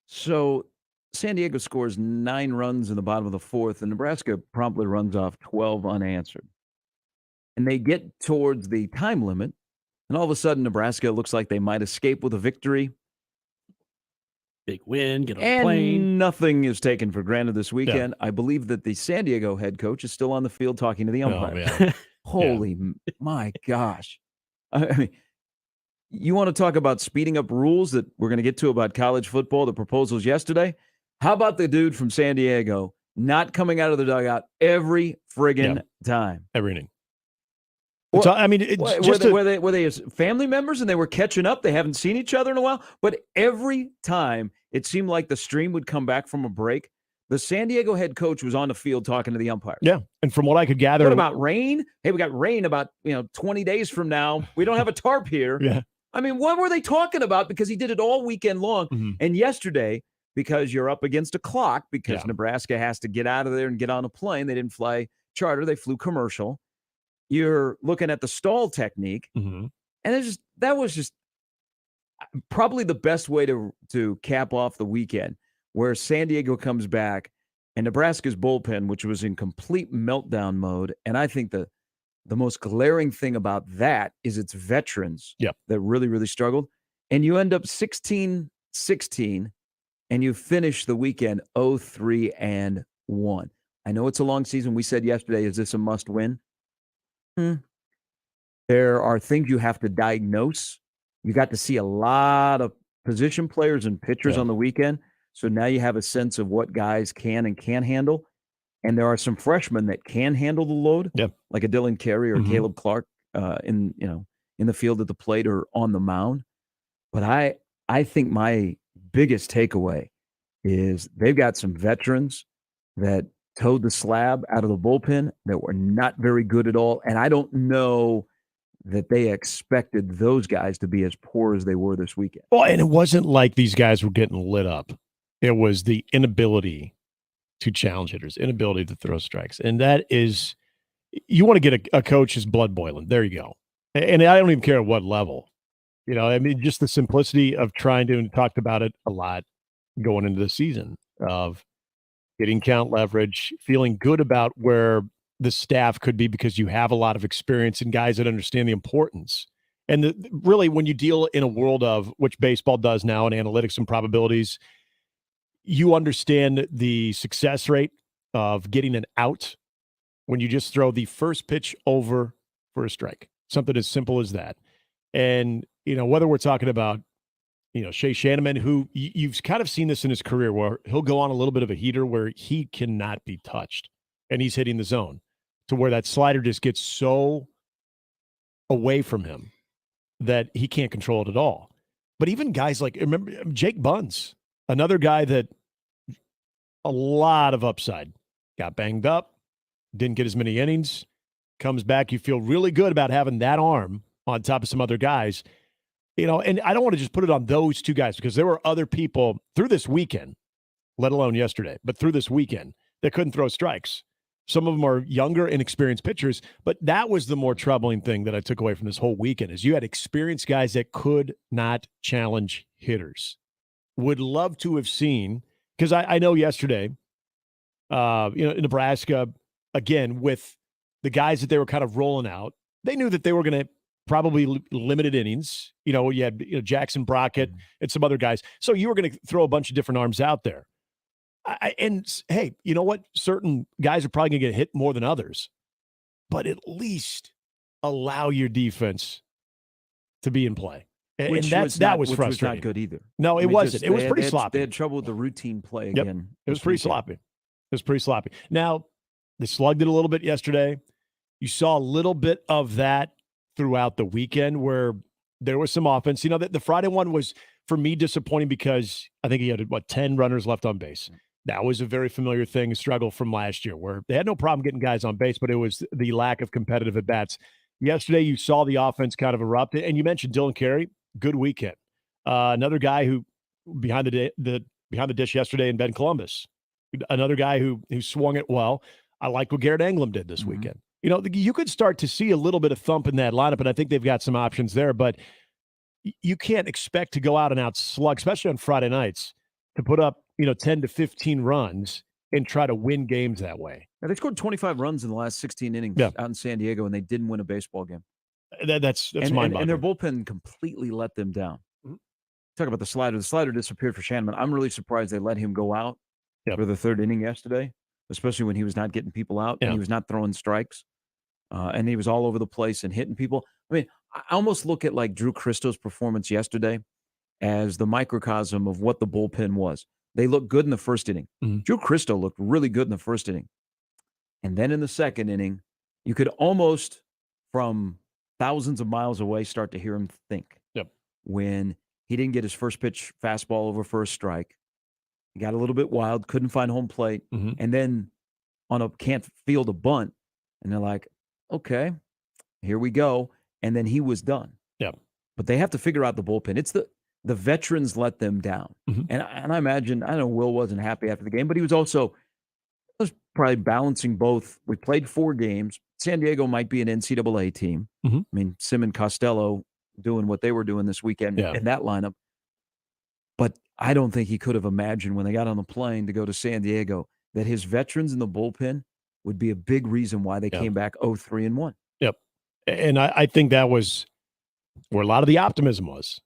So San Diego scores 9 runs in the bottom of the 4th, and Nebraska promptly runs off 12 unanswered. And they get towards the time limit, and all of a sudden, Nebraska looks like they might escape with a victory. Big win, get on the And plane. nothing is taken for granted this weekend. I believe that the San Diego head coach is still on the field talking to the umpire. yeah. Holy my gosh. I mean, you want to talk about speeding up rules that we're going to get to about college football, the proposals yesterday? How about the dude from San Diego not coming out of the dugout every friggin' time? Every inning. Well, I mean, were they as family members and they were catching up? They haven't seen each other in a while. But every time it seemed like the stream would come back from a break, the San Diego head coach was on the field talking to the umpires. Yeah, and from what I could gather, What about rain? Hey, we got rain about 20 days from now. We don't have a tarp here. Yeah. I mean, what were they talking about? Because he did it all weekend long. And yesterday, because you're up against a clock, because Nebraska has to get out of there and get on a plane. They didn't fly charter. They flew commercial. You're looking at the stall technique. And that was just probably the best way to cap off the weekend, where San Diego comes back and Nebraska's bullpen, which was in complete meltdown mode. And I think the most glaring thing about that is its veterans that really, really struggled. And you end up 16-16, and you finish the weekend 0-3-1. I know it's a long season. We said yesterday, is this a must win? There are things you have to diagnose. You got to see a lot of position players and pitchers on the weekend. So now you have a sense of what guys can and can't handle. And there are some freshmen that can handle the load, like a Dylan Carey or Caleb Clark in the field at the plate or on the mound. But I think my biggest takeaway is they've got some veterans that towed the slab out of the bullpen that were not very good at all. And I don't know that they expected those guys to be as poor as they were this weekend. Well, and it wasn't like these guys were getting lit up. It was the inability to challenge hitters, inability to throw strikes. And that is, you want to get a coach's blood boiling. There you go. And I don't even care at what level. I mean, just the simplicity of trying to, and talked about it a lot going into the season, of getting count leverage, feeling good about where the staff could be because you have a lot of experience and guys that understand the importance. And really, when you deal in a world of, which baseball does now, in analytics and probabilities, you understand the success rate of getting an out when you just throw the first pitch over for a strike. Something as simple as that. And, whether we're talking about, Shea Shanaman, who you've kind of seen this in his career where he'll go on a little bit of a heater where he cannot be touched and he's hitting the zone, to where that slider just gets so away from him that he can't control it at all. But even guys like, remember Jake Buns, another guy that a lot of upside, got banged up, didn't get as many innings, comes back. You feel really good about having that arm on top of some other guys. And I don't want to just put it on those two guys, because there were other people through this weekend, let alone yesterday, but through this weekend, that couldn't throw strikes. Some of them are younger, inexperienced pitchers, but that was the more troubling thing that I took away from this whole weekend, is you had experienced guys that could not challenge hitters. Would love to have seen, because I know yesterday, in Nebraska, again, with the guys that they were kind of rolling out, they knew that they were going to probably limited innings. You had Jackson Brockett and some other guys. So you were going to throw a bunch of different arms out there. And hey, you know what? Certain guys are probably going to get hit more than others. But at least allow your defense to be in play. And that was frustrating. Which was not good either. No, it wasn't. It was pretty sloppy. They had trouble with the routine play again. It was pretty sloppy. It was pretty sloppy. Now, they slugged it a little bit yesterday. You saw a little bit of that throughout the weekend where there was some offense. The Friday one was, for me, disappointing because I think he had, 10 runners left on base. That was a very familiar thing, a struggle from last year, where they had no problem getting guys on base, but it was the lack of competitive at-bats. Yesterday, you saw the offense kind of erupt, and you mentioned Dylan Carey. Good weekend. Another guy who behind the dish yesterday in Ben Columbus. Another guy who swung it well. I like what Garrett Anglim did this weekend. You could start to see a little bit of thump in that lineup, and I think they've got some options there. But you can't expect to go out and out slug, especially on Friday nights, to put up 10 to 15 runs and try to win games that way. Now, they scored 25 runs in the last 16 innings out in San Diego, and they didn't win a baseball game. That's mind-boggling. And their bullpen completely let them down. Talk about the slider. The slider disappeared for Shanaman. I'm really surprised they let him go out for the third inning yesterday, especially when he was not getting people out and he was not throwing strikes. And he was all over the place and hitting people. I mean, I almost look at like Drew Christo's performance yesterday as the microcosm of what the bullpen was. They looked good in the first inning. Drew Christo looked really good in the first inning. And then in the second inning, you could almost, from thousands of miles away, start to hear him think. When he didn't get his first pitch fastball over for a strike. He got a little bit wild, couldn't find home plate. And then can't field a bunt. And they're like, okay, here we go. And then he was done. But they have to figure out the bullpen. It's the veterans let them down. And I imagine, I know Will wasn't happy after the game, but he was probably balancing both. We played 4 games. San Diego might be an NCAA team. I mean, Sim and Costello doing what they were doing this weekend in that lineup. But I don't think he could have imagined when they got on the plane to go to San Diego that his veterans in the bullpen would be a big reason why they came back 0-3-1. And I think that was where a lot of the optimism was.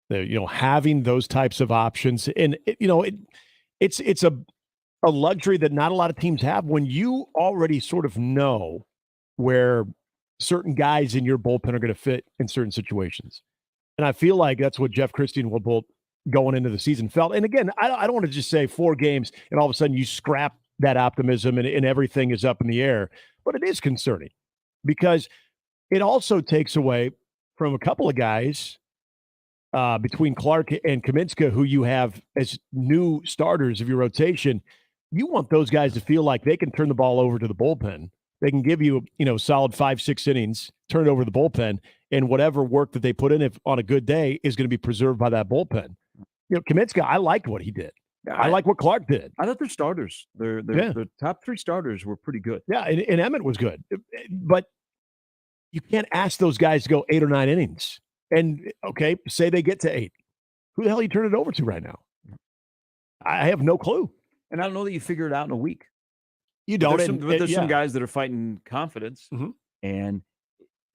Having those types of options. And, it's a luxury that not a lot of teams have when you already sort of know where certain guys in your bullpen are going to fit in certain situations. And I feel like that's what Jeff Christie and Will Bolt going into the season felt. And again, I don't want to just say 4 games and all of a sudden you scrap that optimism and everything is up in the air. But it is concerning because it also takes away from a couple of guys between Clark and Kaminska, who you have as new starters of your rotation. You want those guys to feel like they can turn the ball over to the bullpen. They can give you, solid 5-6 innings, turn it over to the bullpen, and whatever work that they put in on a good day is going to be preserved by that bullpen. Kaminska, I liked what he did. I like what Clark did. I thought their starters, their top 3 starters were pretty good. Yeah, and Emmett was good. But you can't ask those guys to go 8 or 9 innings. And, okay, say they get to 8. Who the hell you turn it over to right now? I have no clue. And I don't know that you figure it out in a week. You don't. But there's some guys that are fighting confidence. Mm-hmm. And,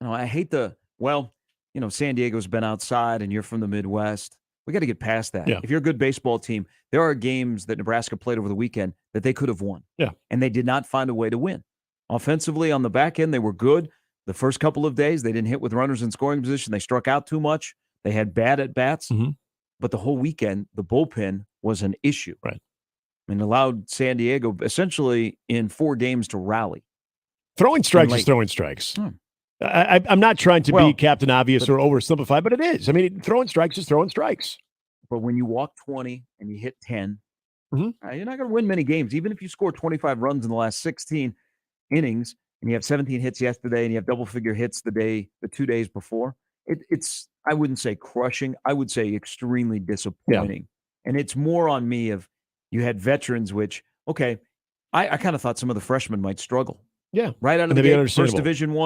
I hate San Diego's been outside and you're from the Midwest. We got to get past that. Yeah. If you're a good baseball team, there are games that Nebraska played over the weekend that they could have won. Yeah. And they did not find a way to win. Offensively, on the back end, they were good. The first couple of days, they didn't hit with runners in scoring position. They struck out too much. They had bad at-bats. Mm-hmm. But the whole weekend, the bullpen was an issue. Right. And allowed San Diego essentially in 4 games to rally. Throwing strikes is throwing strikes. I'm not trying to be Captain Obvious or oversimplify, but it is. I mean, throwing strikes is throwing strikes. But when you walk 20 and you hit 10, mm-hmm. You're not going to win many games. Even if you score 25 runs in the last 16 innings and you have 17 hits yesterday and you have double-figure hits the 2 days before, it's I wouldn't say crushing. I would say extremely disappointing. Yeah. And it's more on me of you had veterans, which, okay, I kind of thought some of the freshmen might struggle. Yeah. Right out of the gate, first Division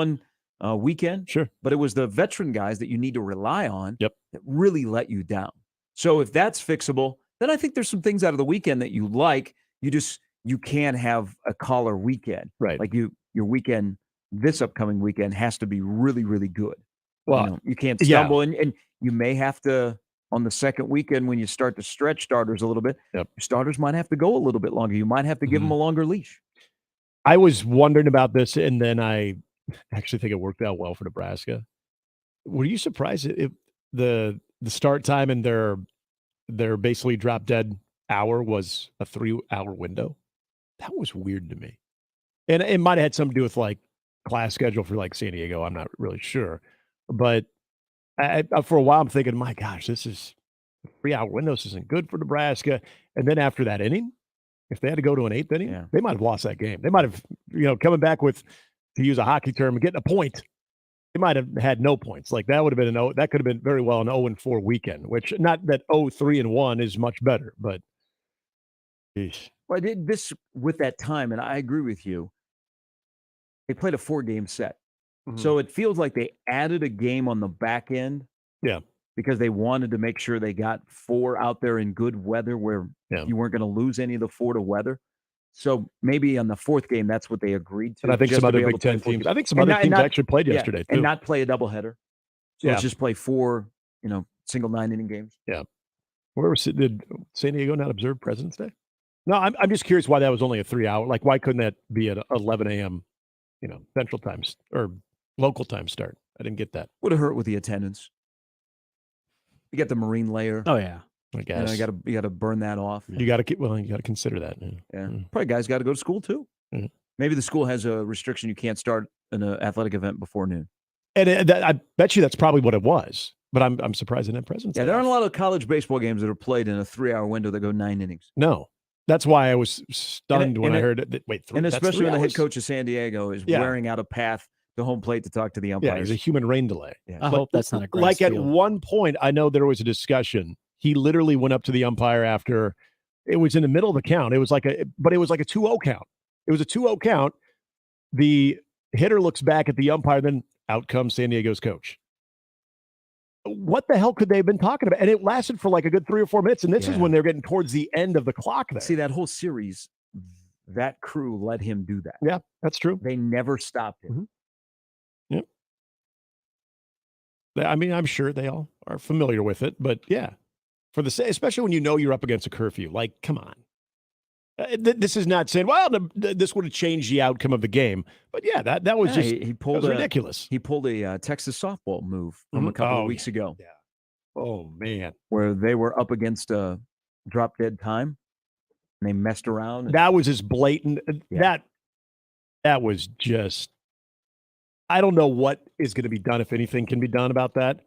I weekend. Sure. But it was the veteran guys that you need to rely on that really let you down. So if that's fixable, then I think there's some things out of the weekend that you like. You can't have a collar weekend. Right. Like your weekend, this upcoming weekend has to be really, really good. Well, you can't stumble and you may have to, on the second weekend when you start to stretch starters a little bit, your starters might have to go a little bit longer. You might have to give them a longer leash. I was wondering about this, and then I actually think it worked out well for Nebraska. Were you surprised if the start time and their basically drop dead hour was a 3-hour window? That was weird to me. And it might have had something to do with like class schedule for like San Diego. I'm not really sure. But for a while, I'm thinking, my gosh, this is 3-hour window. This isn't good for Nebraska. And then after that inning, if they had to go to an 8th inning, they might have lost that game. They might have, coming back with, to use a hockey term, getting a point. They might have had no points. Like that would have been that could have been very well an 0-4 weekend, which not that 0-3-1 is much better, but. Geez. Well, I did this with that time, and I agree with you. They played a 4-game set. Mm-hmm. So it feels like they added a game on the back end. Yeah. Because they wanted to make sure they got 4 out there in good weather where you weren't going to lose any of the 4 to weather. So maybe on the 4th game, that's what they agreed to. And I think some other Big Ten teams. I think some other teams actually played yesterday, too. And not play a doubleheader. So let's just play 4, single 9-inning games. Yeah. Did San Diego not observe President's Day? No, I'm just curious why that was only a 3-hour. Like, why couldn't that be at 11 a.m., Central Time or local time start? I didn't get that. Would have hurt with the attendance. You get the Marine layer. Oh yeah, I guess you got to burn that off. You got to consider that. Yeah. Probably guys got to go to school too. Mm-hmm. Maybe the school has a restriction: you can't start an athletic event before noon. And I bet you that's probably what it was. But I'm surprised in that presence. Yeah, there aren't a lot of college baseball games that are played in a 3-hour window that go 9 innings. No. That's why I was stunned when I heard it. Wait, and especially when the head coach of San Diego is wearing out a path to home plate to talk to the umpires. Yeah, he's a human rain delay. Yeah. I hope that's not a great Like at one point, I know there was a discussion. He literally went up to the umpire after it was in the middle of the count. It was like a 2-0 count. It was a 2-0 count. The hitter looks back at the umpire, then out comes San Diego's coach. What the hell could they have been talking about? And it lasted for like a good 3 or 4 minutes. And this is when they're getting towards the end of the clock there. See, that whole series, that crew let him do that. Yeah, that's true. They never stopped him. Mm-hmm. Yep. I mean, I'm sure they all are familiar with it, but yeah, especially when you're up against a curfew, like, come on. This is not saying, well, this would have changed the outcome of the game. But yeah, that was just ridiculous. He pulled a Texas softball move from a couple of weeks ago. Yeah. Oh, man. Where they were up against a drop dead time and they messed around. That was as blatant. Yeah. That was just, I don't know what is going to be done, if anything can be done about that.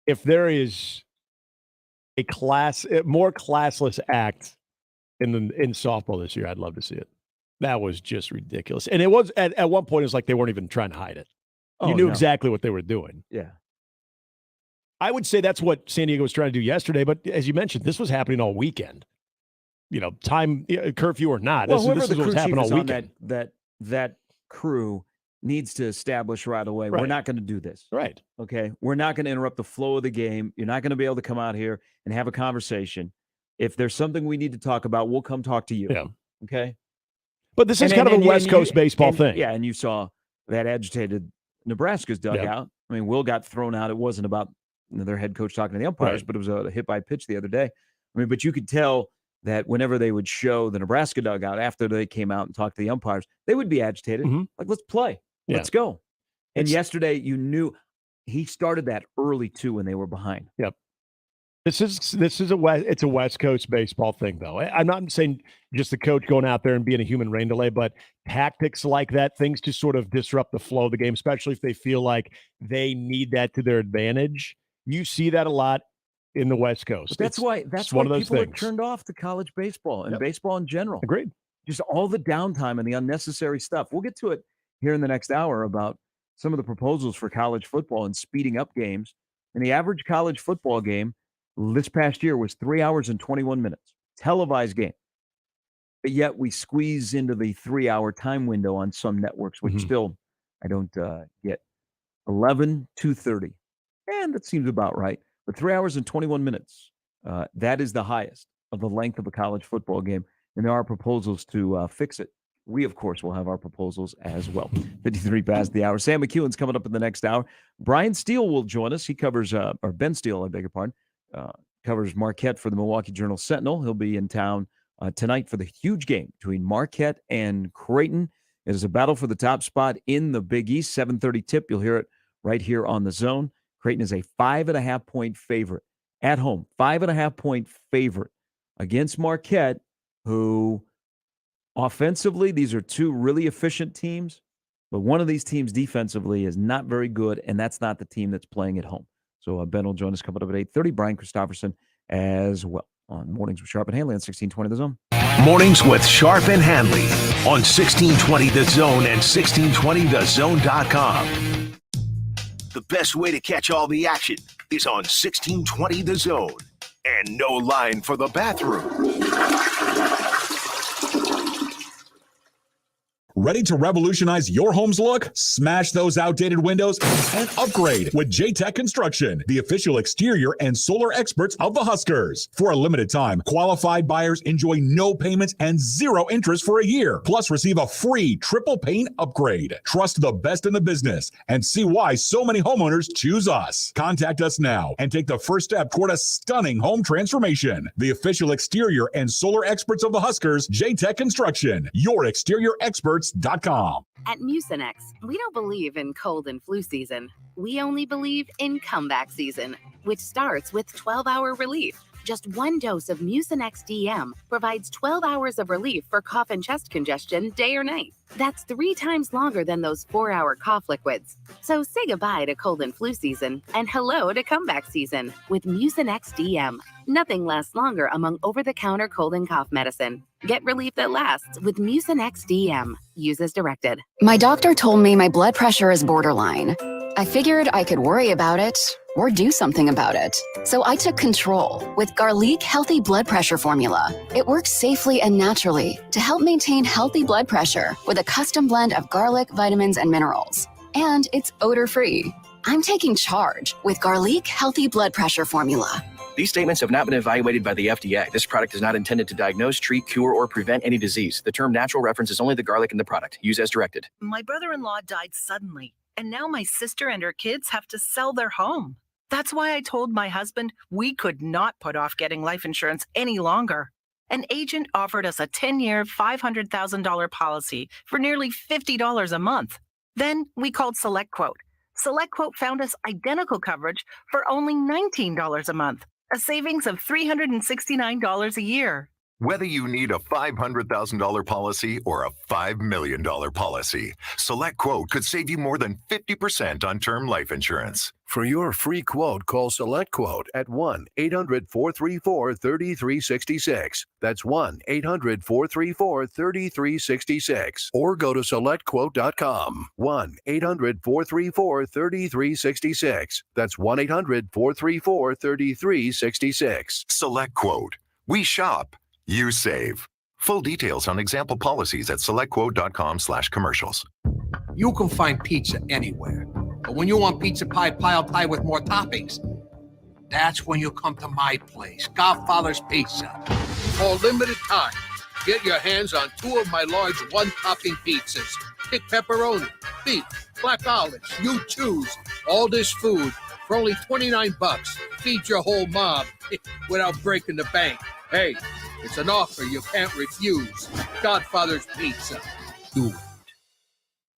If there is a more classless act in softball this year, I'd love to see it. That was just ridiculous. And it was at one point, it's like they weren't even trying to hide it. You knew exactly what they were doing. Yeah. I would say that's what San Diego was trying to do yesterday, but as you mentioned, this was happening all weekend. time curfew or not. Well, this whoever is the what's crew chief happened all is on weekend. that crew needs to establish right away. Right. We're not going to do this. Right. Okay. We're not going to interrupt the flow of the game. You're not going to be able to come out here and have a conversation. If there's something we need to talk about, we'll come talk to you. Yeah. Okay. But this is kind of a West Coast baseball thing. Yeah. And you saw that agitated Nebraska's dugout. I mean, Will got thrown out. It wasn't about their head coach talking to the umpires, Right. but it was a hit by pitch the other day. I mean, but you could tell that whenever they would show the Nebraska dugout after they came out and talked to the umpires, they would be agitated. Like, let's play. Yeah. Let's go. And yesterday, you knew he started that early, too, when they were behind. Yep. It's a West Coast baseball thing, though. I'm not saying just the coach going out there and being a human rain delay, but tactics like that, things to sort of disrupt the flow of the game, especially if they feel like they need that to their advantage. You see that a lot in the West Coast. But that's why one of those people things. are turned off to college baseball and baseball in general. Agreed. Just all the downtime and the unnecessary stuff. We'll get to it here in the next hour about some of the proposals for college football and speeding up games. And the average college football game this past year was 3 hours and 21 minutes. Televised game. But yet we squeeze into the 3-hour time window on some networks, which still I don't get. 11 to 30. And that seems about right. But 3 hours and 21 minutes. That is the highest of the length of a college football game. And there are proposals to fix it. We, of course, will have our proposals as well. 53 past the hour. Sam McEwen's coming up in the next hour. Brian Steele will join us. He covers, or Ben Steele, I beg your pardon, covers Marquette for the Milwaukee Journal-Sentinel. He'll be in town tonight for the huge game between Marquette and Creighton. It is a battle for the top spot in the Big East. 7:30 tip. You'll hear it right here on the Zone. Creighton is a 5.5-point favorite at home. 5.5-point favorite against Marquette, who offensively, these are two really efficient teams, but one of these teams defensively is not very good, and that's not the team that's playing at home. So Ben will join us coming up at 8:30. Brian Christopherson as well on Mornings with Sharp and Handley on 1620 The Zone. Mornings with Sharp and Handley on 1620 The Zone and 1620thezone.com. The best way to catch all the action is on 1620 The Zone. And no line for the bathroom. Ready to revolutionize your home's look? Smash those outdated windows and upgrade with J-Tech Construction, the official exterior and solar experts of the Huskers. For a limited time, qualified buyers enjoy no payments and 0 interest for a year. Plus, receive a free triple paint upgrade. Trust the best in the business and see why so many homeowners choose us. Contact us now and take the first step toward a stunning home transformation. The official exterior and solar experts of the Huskers, J-Tech Construction, your exterior experts.com. At Mucinex, we don't believe in cold and flu season. We only believe in comeback season, which starts with 12-hour relief. Just one dose of Mucinex DM provides 12 hours of relief for cough and chest congestion day or night. That's 3 times longer than those 4-hour cough liquids. So say goodbye to cold and flu season and hello to comeback season with Mucinex DM. Nothing lasts longer among over-the-counter cold and cough medicine. Get relief that lasts with Mucinex DM. Use as directed. My doctor told me my blood pressure is borderline. I figured I could worry about it or do something about it. So I took control with Garlic Healthy Blood Pressure Formula. It works safely and naturally to help maintain healthy blood pressure with a custom blend of garlic, vitamins, and minerals. And it's odor-free. I'm taking charge with Garlic Healthy Blood Pressure Formula. These statements have not been evaluated by the FDA. This product is not intended to diagnose, treat, cure, or prevent any disease. The term natural references only the garlic in the product. Use as directed. My brother-in-law died suddenly, and now my sister and her kids have to sell their home. That's why I told my husband we could not put off getting life insurance any longer. An agent offered us a 10-year, $500,000 policy for nearly $50 a month. Then we called SelectQuote. SelectQuote found us identical coverage for only $19 a month, a savings of $369 a year. Whether you need a $500,000 policy or a $5 million policy, SelectQuote could save you more than 50% on term life insurance. For your free quote, call SelectQuote at 1-800-434-3366. That's 1-800-434-3366. Or go to SelectQuote.com. 1-800-434-3366. That's 1-800-434-3366. SelectQuote. We shop, you save. Full details on example policies at selectquote.com/commercials. You can find pizza anywhere. But when you want pizza pie piled high with more toppings, that's when you come to my place, Godfather's Pizza. For a limited time, get your hands on 2 of my large one-topping pizzas. Pick pepperoni, beef, black olives, you choose. All this food for only $29. Feed your whole mob without breaking the bank. Hey, it's an offer you can't refuse. Godfather's Pizza. Do it.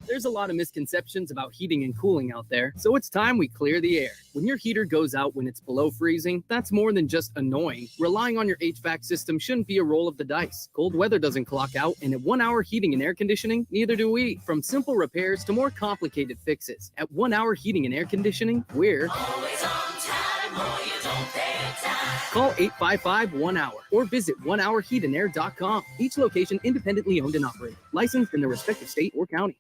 There's a lot of misconceptions about heating and cooling out there, so it's time we clear the air. When your heater goes out when it's below freezing, that's more than just annoying. Relying on your HVAC system shouldn't be a roll of the dice. Cold weather doesn't clock out, and at 1 hour heating and air conditioning, neither do we. From simple repairs to more complicated fixes, at 1 hour heating and air conditioning, we're always on time, or you don't pay time. Call 855-1-HOUR or visit onehourheatandair.com. Each location independently owned and operated, licensed in the respective state or county.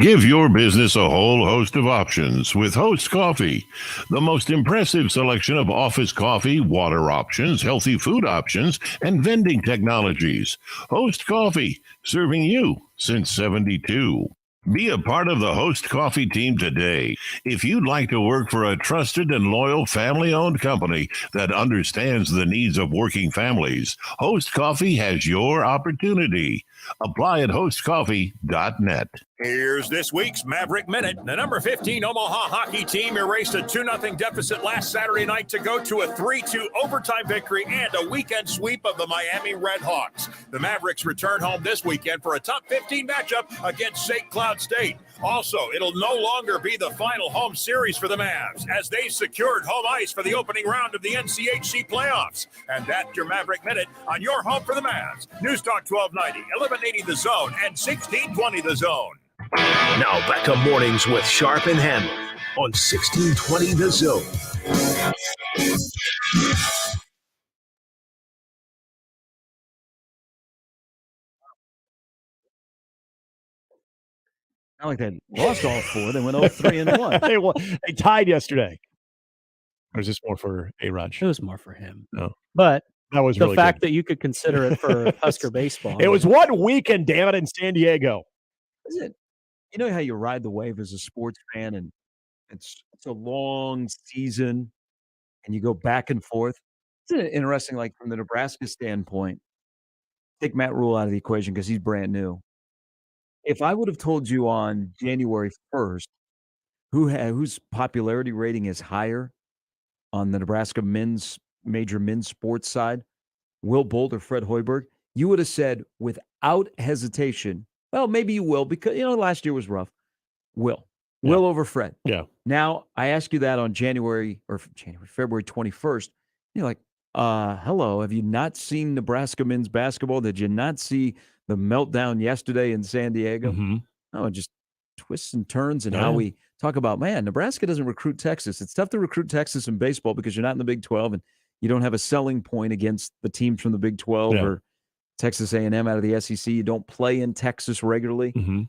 Give your business a whole host of options with Host Coffee. The most impressive selection of office coffee, water options, healthy food options, and vending technologies. Host Coffee, serving you since 72. Be a part of the Host Coffee team today. If you'd like to work for a trusted and loyal family-owned company that understands the needs of working families, Host Coffee has your opportunity. Apply at hostcoffee.net. Here's this week's Maverick Minute. The number 15 Omaha hockey team erased a 2-0 deficit last Saturday night to go to a 3-2 overtime victory and a weekend sweep of the Miami Redhawks. The Mavericks return home this weekend for a top 15 matchup against St. Cloud State. Also, it'll no longer be the final home series for the Mavs as they secured home ice for the opening round of the NCHC playoffs. And that's your Maverick Minute on your home for the Mavs. News Talk 1290, 1180 The Zone, and 1620 The Zone. Now back to mornings with Sharp and Handley on 1620 The Zone. Not like they lost all 4. They went 0-3-1. They tied yesterday. Or is this more for A-Raj? It was more for him. No. But that was the really fact good. that you could consider it for Husker baseball. It was 1 weekend, damn it, in San Diego. Is it? You know how you ride the wave as a sports fan, and it's a long season, and you go back and forth. Isn't it interesting, like from the Nebraska standpoint, take Matt Rule out of the equation because he's brand new. If I would have told you on January 1st whose popularity rating is higher on the Nebraska major men's sports side, Will Bolt or Fred Hoiberg, you would have said without hesitation, well, maybe you will because, last year was rough. Will over Fred. Yeah. Now, I ask you that on February 21st. You're like, hello, have you not seen Nebraska men's basketball? Did you not see the meltdown yesterday in San Diego? Mm-hmm. Oh, just twists and turns and how we talk about, man, Nebraska doesn't recruit Texas. It's tough to recruit Texas in baseball because you're not in the Big 12 and you don't have a selling point against the teams from the Big 12 or Texas A&M out of the SEC. You don't play in Texas regularly. Mm-hmm.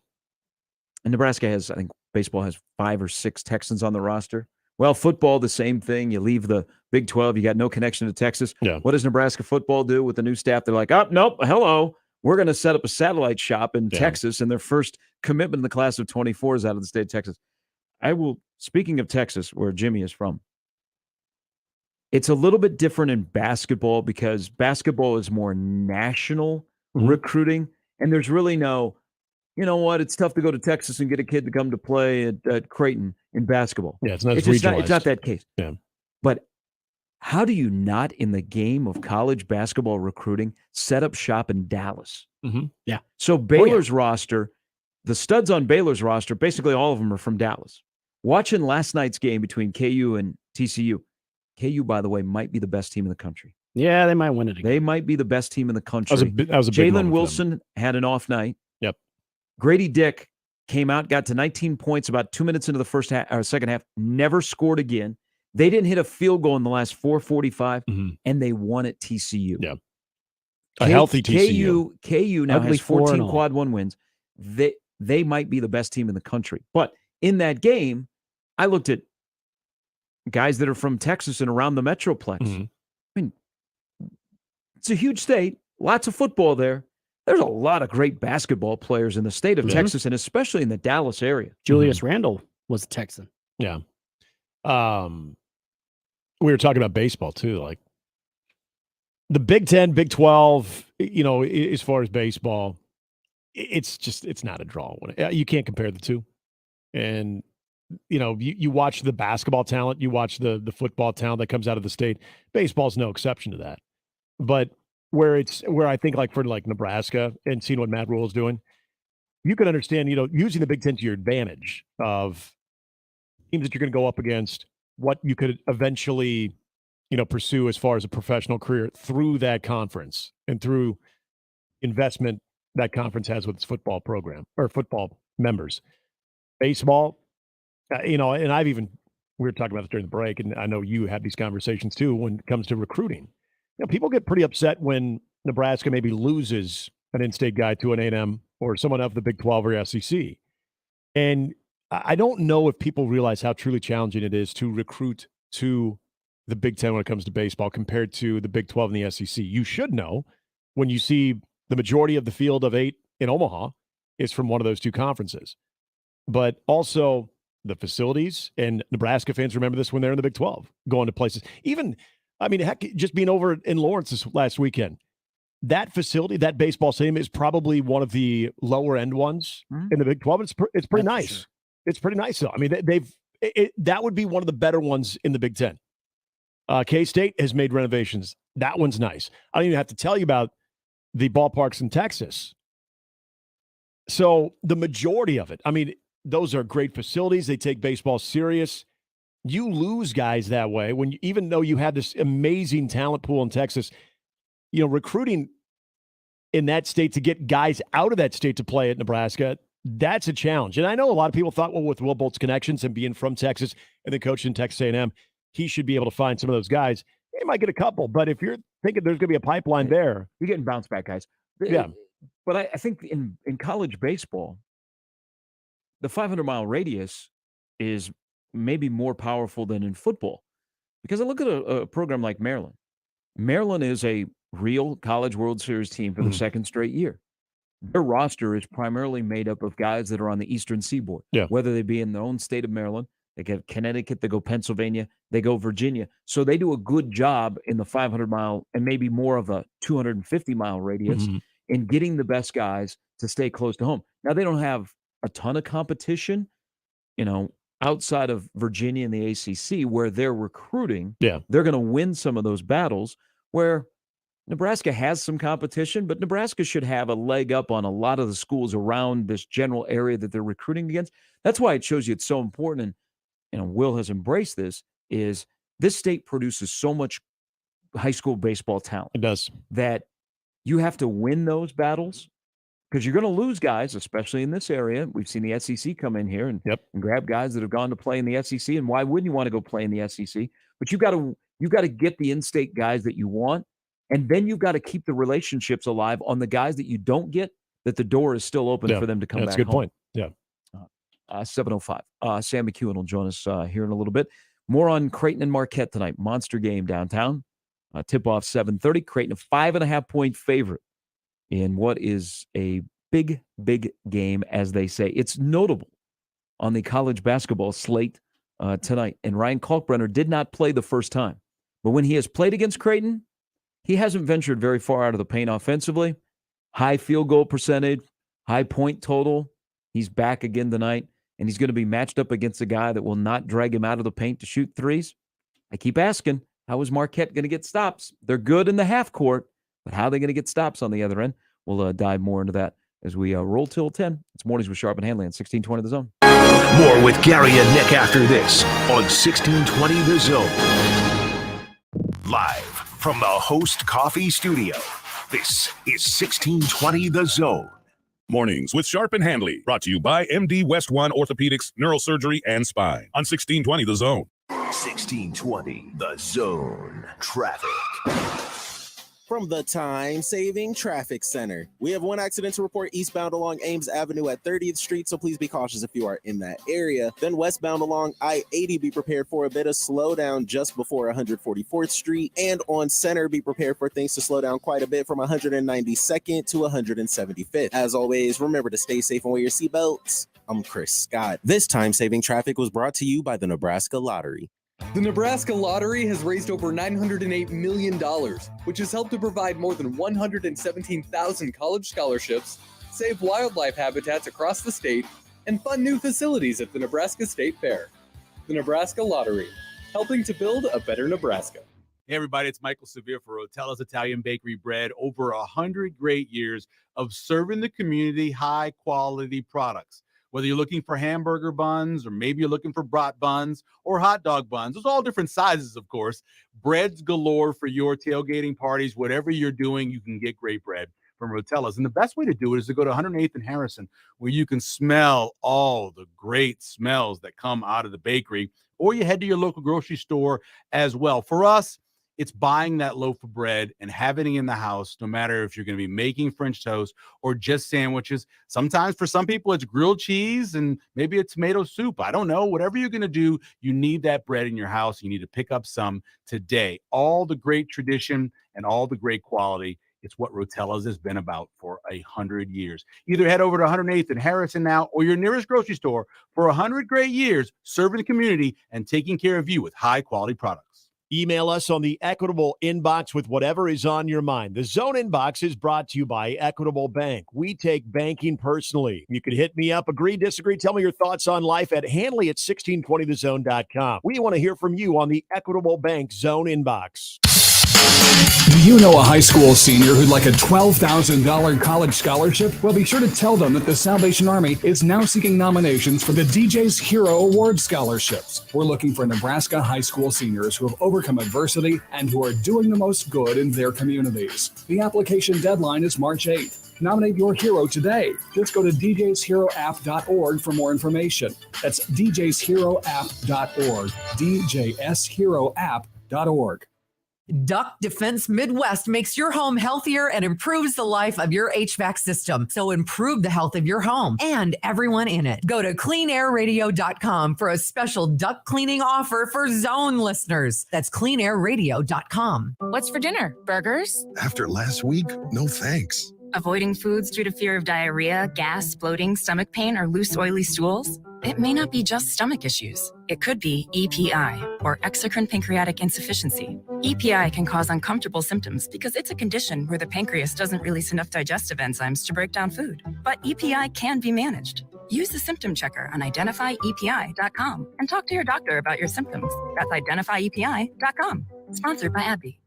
And Nebraska has, I think, baseball has 5 or 6 Texans on the roster. Well, football, the same thing. You leave the Big 12, you got no connection to Texas. Yeah. What does Nebraska football do with the new staff? They're like, oh, nope, hello. We're going to set up a satellite shop in Texas, and their first commitment in the class of 24 is out of the state of Texas. Speaking of Texas, where Jimmy is from, it's a little bit different in basketball because basketball is more national recruiting, and there's really no, you know what, it's tough to go to Texas and get a kid to come to play at Creighton in basketball. Yeah, it's not it's not that case. Yeah. But how do you not, in the game of college basketball recruiting, set up shop in Dallas? Mm-hmm. Yeah. So Baylor's roster, the studs on Baylor's roster, basically all of them are from Dallas. Watching last night's game between KU and TCU, KU, by the way, might be the best team in the country. Yeah, they might win it again. They might be the best team in the country. That was a big Jalen moment for Wilson had an off night. Yep. Grady Dick came out, got to 19 points about 2 minutes into the second half, never scored again. They didn't hit a field goal in the last 4:45, and they won at TCU. Yeah. A healthy TCU. KU now Ugly has 14 4-0. quad 1 wins. They might be the best team in the country. But in that game, I looked at guys that are from Texas and around the Metroplex. Mm-hmm. I mean, it's a huge state. lots of football there. There's a lot of great basketball players in the state of Texas, and especially in the Dallas area. Julius Randle was a Texan. Yeah. We were talking about baseball too, like the Big 10, Big 12, as far as baseball, it's not a draw. You can't compare the two. And, you watch the basketball talent, you watch the football talent that comes out of the state. Baseball's no exception to that. But where I think for Nebraska and seeing what Matt Rule is doing, you can understand, using the Big 10 to your advantage of teams that you're going to go up against, what you could eventually, pursue as far as a professional career through that conference and through investment that conference has with its football program or football members. Baseball, and we were talking about this during the break, and I know you had these conversations too when it comes to recruiting. People get pretty upset when Nebraska maybe loses an in-state guy to an A&M or someone of the Big 12 or SEC. And I don't know if people realize how truly challenging it is to recruit to the Big 10 when it comes to baseball compared to the Big 12 and the SEC. You should know when you see the majority of the field of 8 in Omaha is from one of those two conferences. But also the facilities, and Nebraska fans remember this when they're in the Big 12, going to places. Heck, just being over in Lawrence this last weekend, that facility, that baseball stadium is probably one of the lower end ones in the Big 12. It's pretty nice. Sure. It's pretty nice, though. That would be one of the better ones in the Big 10. K-State has made renovations. That one's nice. I don't even have to tell you about the ballparks in Texas. So the majority of it, those are great facilities. They take baseball serious. You lose guys that way even though you had this amazing talent pool in Texas, recruiting in that state to get guys out of that state to play at Nebraska, that's a challenge. And I know a lot of people thought, with Will Bolt's connections and being from Texas and then coaching Texas A&M, he should be able to find some of those guys. He might get a couple, but if you're thinking there's going to be a pipeline there. You're getting bounce back guys. Yeah. But I think in college baseball, the 500-mile radius is maybe more powerful than in football. Because I look at a program like Maryland. Maryland is a real College World Series team for the second straight year. Their roster is primarily made up of guys that are on the Eastern Seaboard, whether they be in their own state of Maryland, they go Connecticut, they go Pennsylvania, they go Virginia. So they do a good job in the 500-mile and maybe more of a 250-mile radius in getting the best guys to stay close to home. Now, they don't have a ton of competition, outside of Virginia and the ACC where they're recruiting. Yeah. They're going to win some of those battles where Nebraska has some competition, but Nebraska should have a leg up on a lot of the schools around this general area that they're recruiting against. That's why it shows you it's so important, and Will has embraced this, is this state produces so much high school baseball talent. It does. That you have to win those battles because you're going to lose guys, especially in this area. We've seen the SEC come in here and grab guys that have gone to play in the SEC, and why wouldn't you want to go play in the SEC? But you've got to get the in-state guys that you want. And then you've got to keep the relationships alive on the guys that you don't get, that the door is still open for them to come back home. That's a good point. Yeah. 7:05. Sam McEwen will join us here in a little bit. More on Creighton and Marquette tonight. Monster game downtown. Tip-off 7:30. Creighton a 5.5-point favorite in what is a big, big game, as they say. It's notable on the college basketball slate tonight. And Ryan Kalkbrenner did not play the first time. But when he has played against Creighton, he hasn't ventured very far out of the paint offensively. High field goal percentage, high point total. He's back again tonight, and he's going to be matched up against a guy that will not drag him out of the paint to shoot threes. I keep asking, how is Marquette going to get stops? They're good in the half court, but how are they going to get stops on the other end? We'll dive more into that as we roll till 10. It's Mornings with Sharp and Handley on 1620 The Zone. More with Gary and Nick after this on 1620 The Zone. Live from the Host Coffee Studio, this is 1620 The Zone. Mornings with Sharp and Handley, brought to you by MD West One Orthopedics, Neurosurgery, and Spine on 1620 The Zone. 1620 The Zone. Traffic. From the time-saving traffic center, we have one accident to report eastbound along Ames Avenue at 30th Street, so please be cautious if you are in that area. Then westbound along I-80, be prepared for a bit of slowdown just before 144th Street. And on Center, be prepared for things to slow down quite a bit from 192nd to 175th. As always, remember to stay safe and wear your seatbelts. I'm Chris Scott. This time-saving traffic was brought to you by the Nebraska Lottery. The Nebraska Lottery has raised over $908 million, which has helped to provide more than 117,000 college scholarships, save wildlife habitats across the state, and fund new facilities at the Nebraska State Fair. The Nebraska Lottery, helping to build a better Nebraska. Hey everybody, it's Michael Severe for Rotella's Italian Bakery Bread. Over 100 great years of serving the community high-quality products. Whether you're looking for hamburger buns or maybe you're looking for brat buns or hot dog buns. There's all different sizes, of course. Breads galore for your tailgating parties. Whatever you're doing, you can get great bread from Rotella's. And the best way to do it is to go to 108th and Harrison, where you can smell all the great smells that come out of the bakery, or you head to your local grocery store as well. For us, it's buying that loaf of bread and having it in the house, no matter if you're going to be making French toast or just sandwiches. Sometimes for some people, it's grilled cheese and maybe a tomato soup. I don't know. Whatever you're going to do, you need that bread in your house. You need to pick up some today. All the great tradition and all the great quality. It's what Rotella's has been about for 100 years. Either head over to 108th and Harrison now or your nearest grocery store for 100 great years serving the community and taking care of you with high-quality products. Email us on the Equitable inbox with whatever is on your mind. The Zone inbox is brought to you by Equitable Bank. We take banking personally. You can hit me up, agree, disagree, tell me your thoughts on life at Handley at 1620thezone.com. We want to hear from you on the Equitable Bank Zone inbox. Do you know a high school senior who'd like a $12,000 college scholarship? Well, be sure to tell them that the Salvation Army is now seeking nominations for the DJ's Hero Award scholarships. We're looking for Nebraska high school seniors who have overcome adversity and who are doing the most good in their communities. The application deadline is March 8th. Nominate your hero today. Just go to djsheroapp.org for more information. That's djsheroapp.org, djsheroapp.org. Duck Defense Midwest makes your home healthier and improves the life of your HVAC system. So improve the health of your home and everyone in it. Go to cleanairradio.com for a special duct cleaning offer for Zone listeners. That's cleanairradio.com. What's for dinner? Burgers? After last week, no thanks. Avoiding foods due to fear of diarrhea, gas, bloating, stomach pain, or loose, oily stools? It may not be just stomach issues. It could be EPI, or exocrine pancreatic insufficiency. EPI can cause uncomfortable symptoms because it's a condition where the pancreas doesn't release enough digestive enzymes to break down food. But EPI can be managed. Use the symptom checker on identifyepi.com and talk to your doctor about your symptoms. That's identifyepi.com. Sponsored by AbbVie.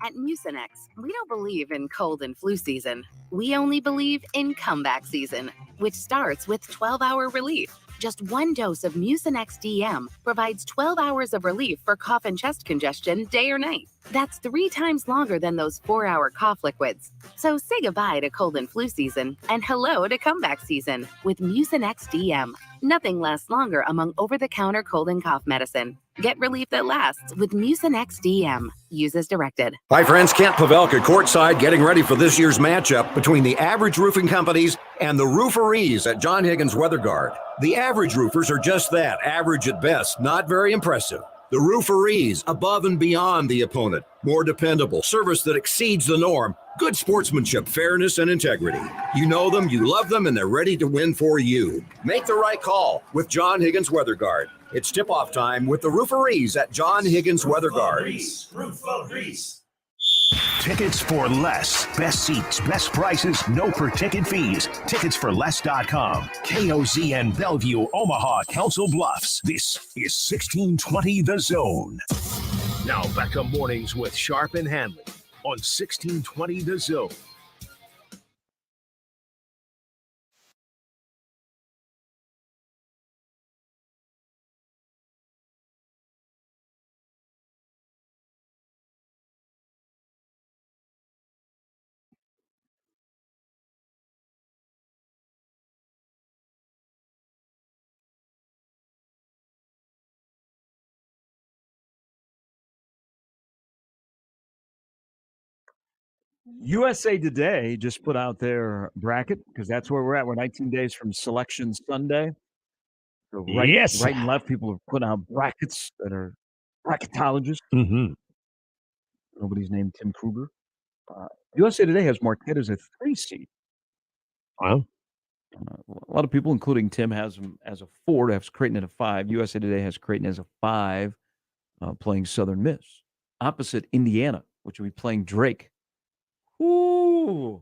At Mucinex, we don't believe in cold and flu season. We only believe in comeback season, which starts with 12-hour relief. Just one dose of Mucinex DM provides 12 hours of relief for cough and chest congestion day or night. That's 3 times longer than those 4-hour cough liquids. So say goodbye to cold and flu season and hello to comeback season with Mucinex DM. Nothing lasts longer among over-the-counter cold and cough medicine. Get relief that lasts with Mucinex DM. Use as directed. Hi, friends. Kent Pavelka courtside getting ready for this year's matchup between the Average Roofing Companies and the Rooferees at John Higgins Weather Guard. The average roofers are just that, average at best, not very impressive. The Rooferees, above and beyond the opponent, more dependable, service that exceeds the norm, good sportsmanship, fairness, and integrity. You know them, you love them, and they're ready to win for you. Make the right call with John Higgins Weather Guard. It's tip-off time with the Rooferees at John Higgins Weather Guard. Rooferees. Tickets for less. Best seats, best prices, no per-ticket fees. Ticketsforless.com. KOZN Bellevue, Omaha, Council Bluffs. This is 1620 The Zone. Now back to mornings with Sharp and Handley on 1620 The Zone. USA Today just put out their bracket because that's where we're at. We're 19 days from Selection Sunday. So Yes. right and left, people have put out brackets that are bracketologists. Mm-hmm. Nobody's named Tim Kruger. USA Today has Marquette as a 3 seed. Wow. A lot of people, including Tim, has them as a 4. Has Creighton at a 5. USA Today has Creighton as a 5, playing Southern Miss. Opposite Indiana, which will be playing Drake. Ooh,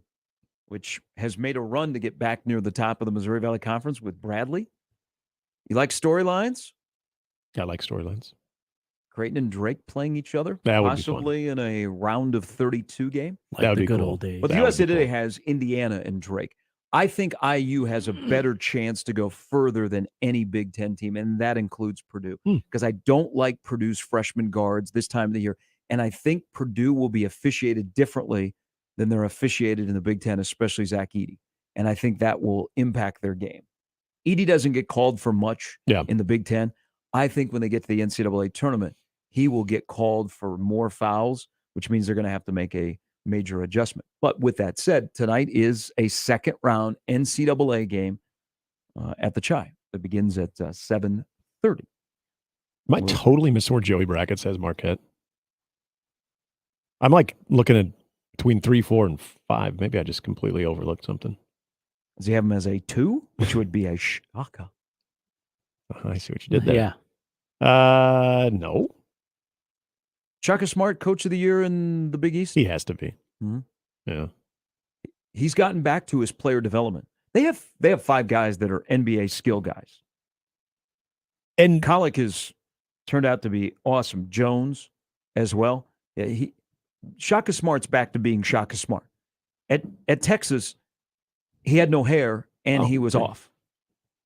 which has made a run to get back near the top of the Missouri Valley Conference with Bradley. You like storylines? I like storylines. Creighton and Drake playing each other, That would be fun. possibly in a round of 32 game. That would the be good cool. old days. But the That would USA be Today cool. has Indiana and Drake. I think IU has a better chance to go further than any Big Ten team, and that includes Purdue, because I don't like Purdue's freshman guards this time of the year. And I think Purdue will be officiated differently than they're officiated in the Big Ten, especially Zach Edey. And I think that will impact their game. Edey doesn't get called for much in the Big Ten. I think when they get to the NCAA tournament, he will get called for more fouls, which means they're going to have to make a major adjustment. But with that said, tonight is a second round NCAA game at the Chai that begins at 7:30. Am I totally missing where Joey Brackett says Marquette? I'm like looking at between 3, 4, and 5. Maybe I just completely overlooked something. Does he have him as a 2, which would be a shocker? I see what you did there. Yeah. No. Shaka Smart, Coach of the Year in the Big East? He has to be. Mm-hmm. Yeah. He's gotten back to his player development. They have 5 guys that are NBA skill guys. And Colic has turned out to be awesome. Jones as well. Yeah, Shaka Smart's back to being Shaka Smart. At Texas, he had no hair and he was off.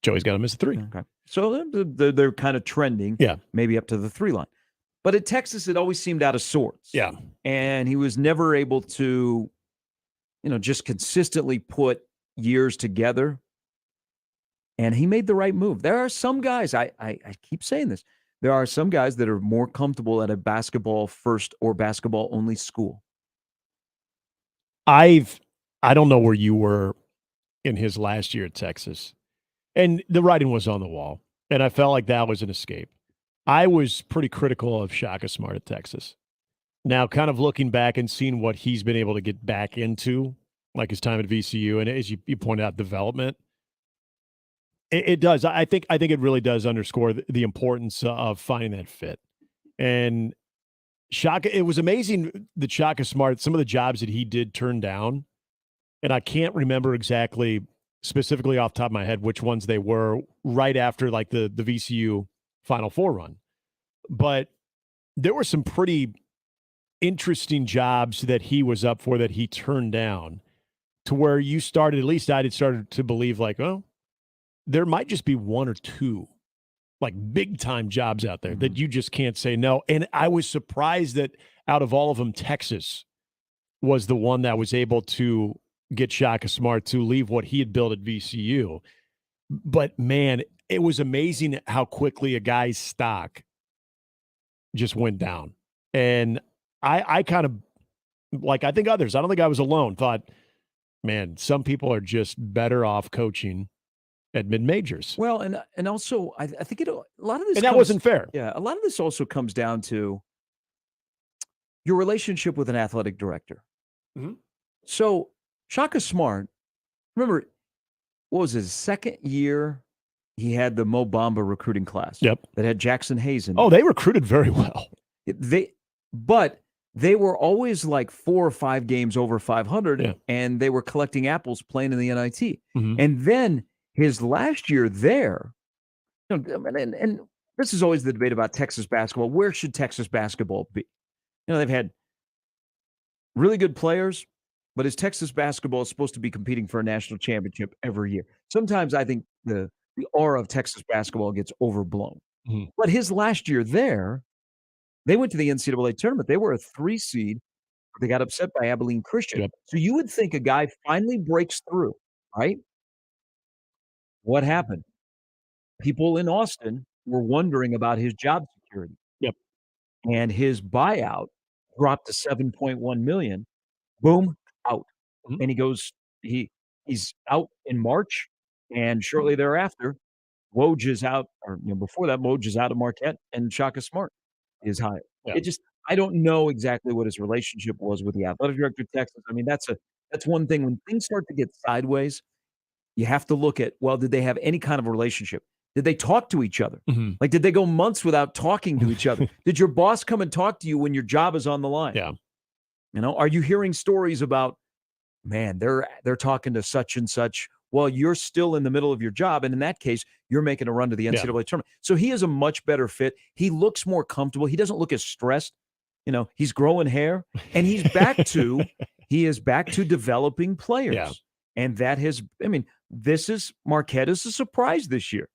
Joey's got to miss a 3. Okay. So they're kind of trending, maybe up to the 3 line. But at Texas, it always seemed out of sorts. Yeah. And he was never able to, just consistently put years together. And he made the right move. There are some guys, I keep saying this, there are some guys that are more comfortable at a basketball first or basketball only school. I don't know where you were in his last year at Texas. And the writing was on the wall. And I felt like that was an escape. I was pretty critical of Shaka Smart at Texas. Now, kind of looking back and seeing what he's been able to get back into, like his time at VCU, and as you pointed out, development, it does. I think it really does underscore the importance of finding that fit. And Shaka, it was amazing that Shaka Smart, some of the jobs that he did turn down, and I can't remember exactly, specifically off the top of my head, which ones they were right after like the VCU Final Four run. But there were some pretty interesting jobs that he was up for that he turned down, to where you started, at least I had started to believe like, oh, there might just be 1 or 2 like big time jobs out there that you just can't say no. And I was surprised that out of all of them, Texas was the one that was able to get Shaka Smart to leave what he had built at VCU. But man, it was amazing how quickly a guy's stock just went down. And I kind of, like I think others, I don't think I was alone, thought, man, some people are just better off coaching at mid-majors. Well, and also I think a lot of this, and that wasn't fair. Yeah, a lot of this also comes down to your relationship with an athletic director. Mm-hmm. So Shaka Smart, remember, what was his second year? He had the Mo Bamba recruiting class. Yep. That had Jackson Hayes in it. Oh, they recruited very well. But they were always like 4 or 5 games over 500, and they were collecting apples playing in the NIT. Mm-hmm. And then his last year there, and this is always the debate about Texas basketball. Where should Texas basketball be? They've had really good players, but is Texas basketball supposed to be competing for a national championship every year? Sometimes I think the aura of Texas basketball gets overblown. Mm-hmm. But his last year there, they went to the NCAA tournament. They were a 3 seed. They got upset by Abilene Christian. Yep. So you would think a guy finally breaks through, right? What happened? People in Austin were wondering about his job security. Yep. And his buyout dropped to $7.1 million. Boom, out. Mhm. And he goes, he's out in March, and shortly thereafter, Woj is out, or before that, Woj is out of Marquette, and Shaka Smart is hired. Yeah. It just I don't know exactly what his relationship was with the athletic director of Texas. I mean, that's one thing. When things start to get sideways, you have to look at, well, did they have any kind of relationship? Did they talk to each other? Mhm. Like, did they go months without talking to each other? Did your boss come and talk to you when your job is on the line? Yeah. Are you hearing stories about, man, they're talking to such and such while you're still in the middle of your job, and in that case, you're making a run to the Yeah. NCAA tournament. So he is a much better fit. He looks more comfortable. He doesn't look as stressed. He's growing hair, and he is back to developing players. Yeah. And Marquette is a surprise this year.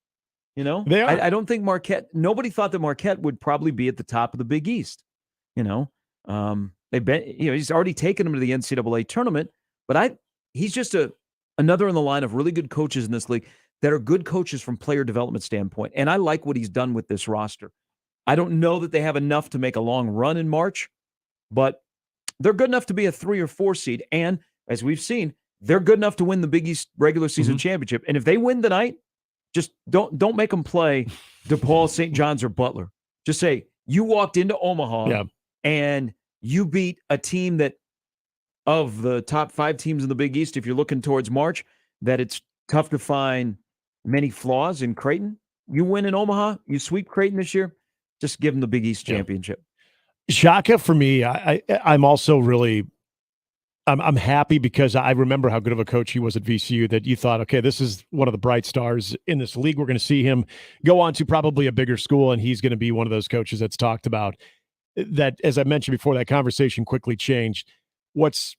They are. I don't think nobody thought that Marquette would probably be at the top of the Big East. They've been, he's already taken them to the NCAA tournament, but he's just another in the line of really good coaches in this league that are good coaches from player development standpoint. And I like what he's done with this roster. I don't know that they have enough to make a long run in March, but they're good enough to be a 3 or 4 seed. And as we've seen, they're good enough to win the Big East regular season championship. And if they win tonight, just don't make them play DePaul, St. John's, or Butler. Just say you walked into Omaha and you beat a team that, of the top 5 teams in the Big East, if you're looking towards March, that it's tough to find many flaws in Creighton. You win in Omaha, you sweep Creighton this year, just give them the Big East championship. Shaka, for me, I'm also really I'm happy because I remember how good of a coach he was at VCU, that you thought, okay, this is one of the bright stars in this league. We're going to see him go on to probably a bigger school, and he's going to be one of those coaches that's talked about. That, as I mentioned before, that conversation quickly changed. What's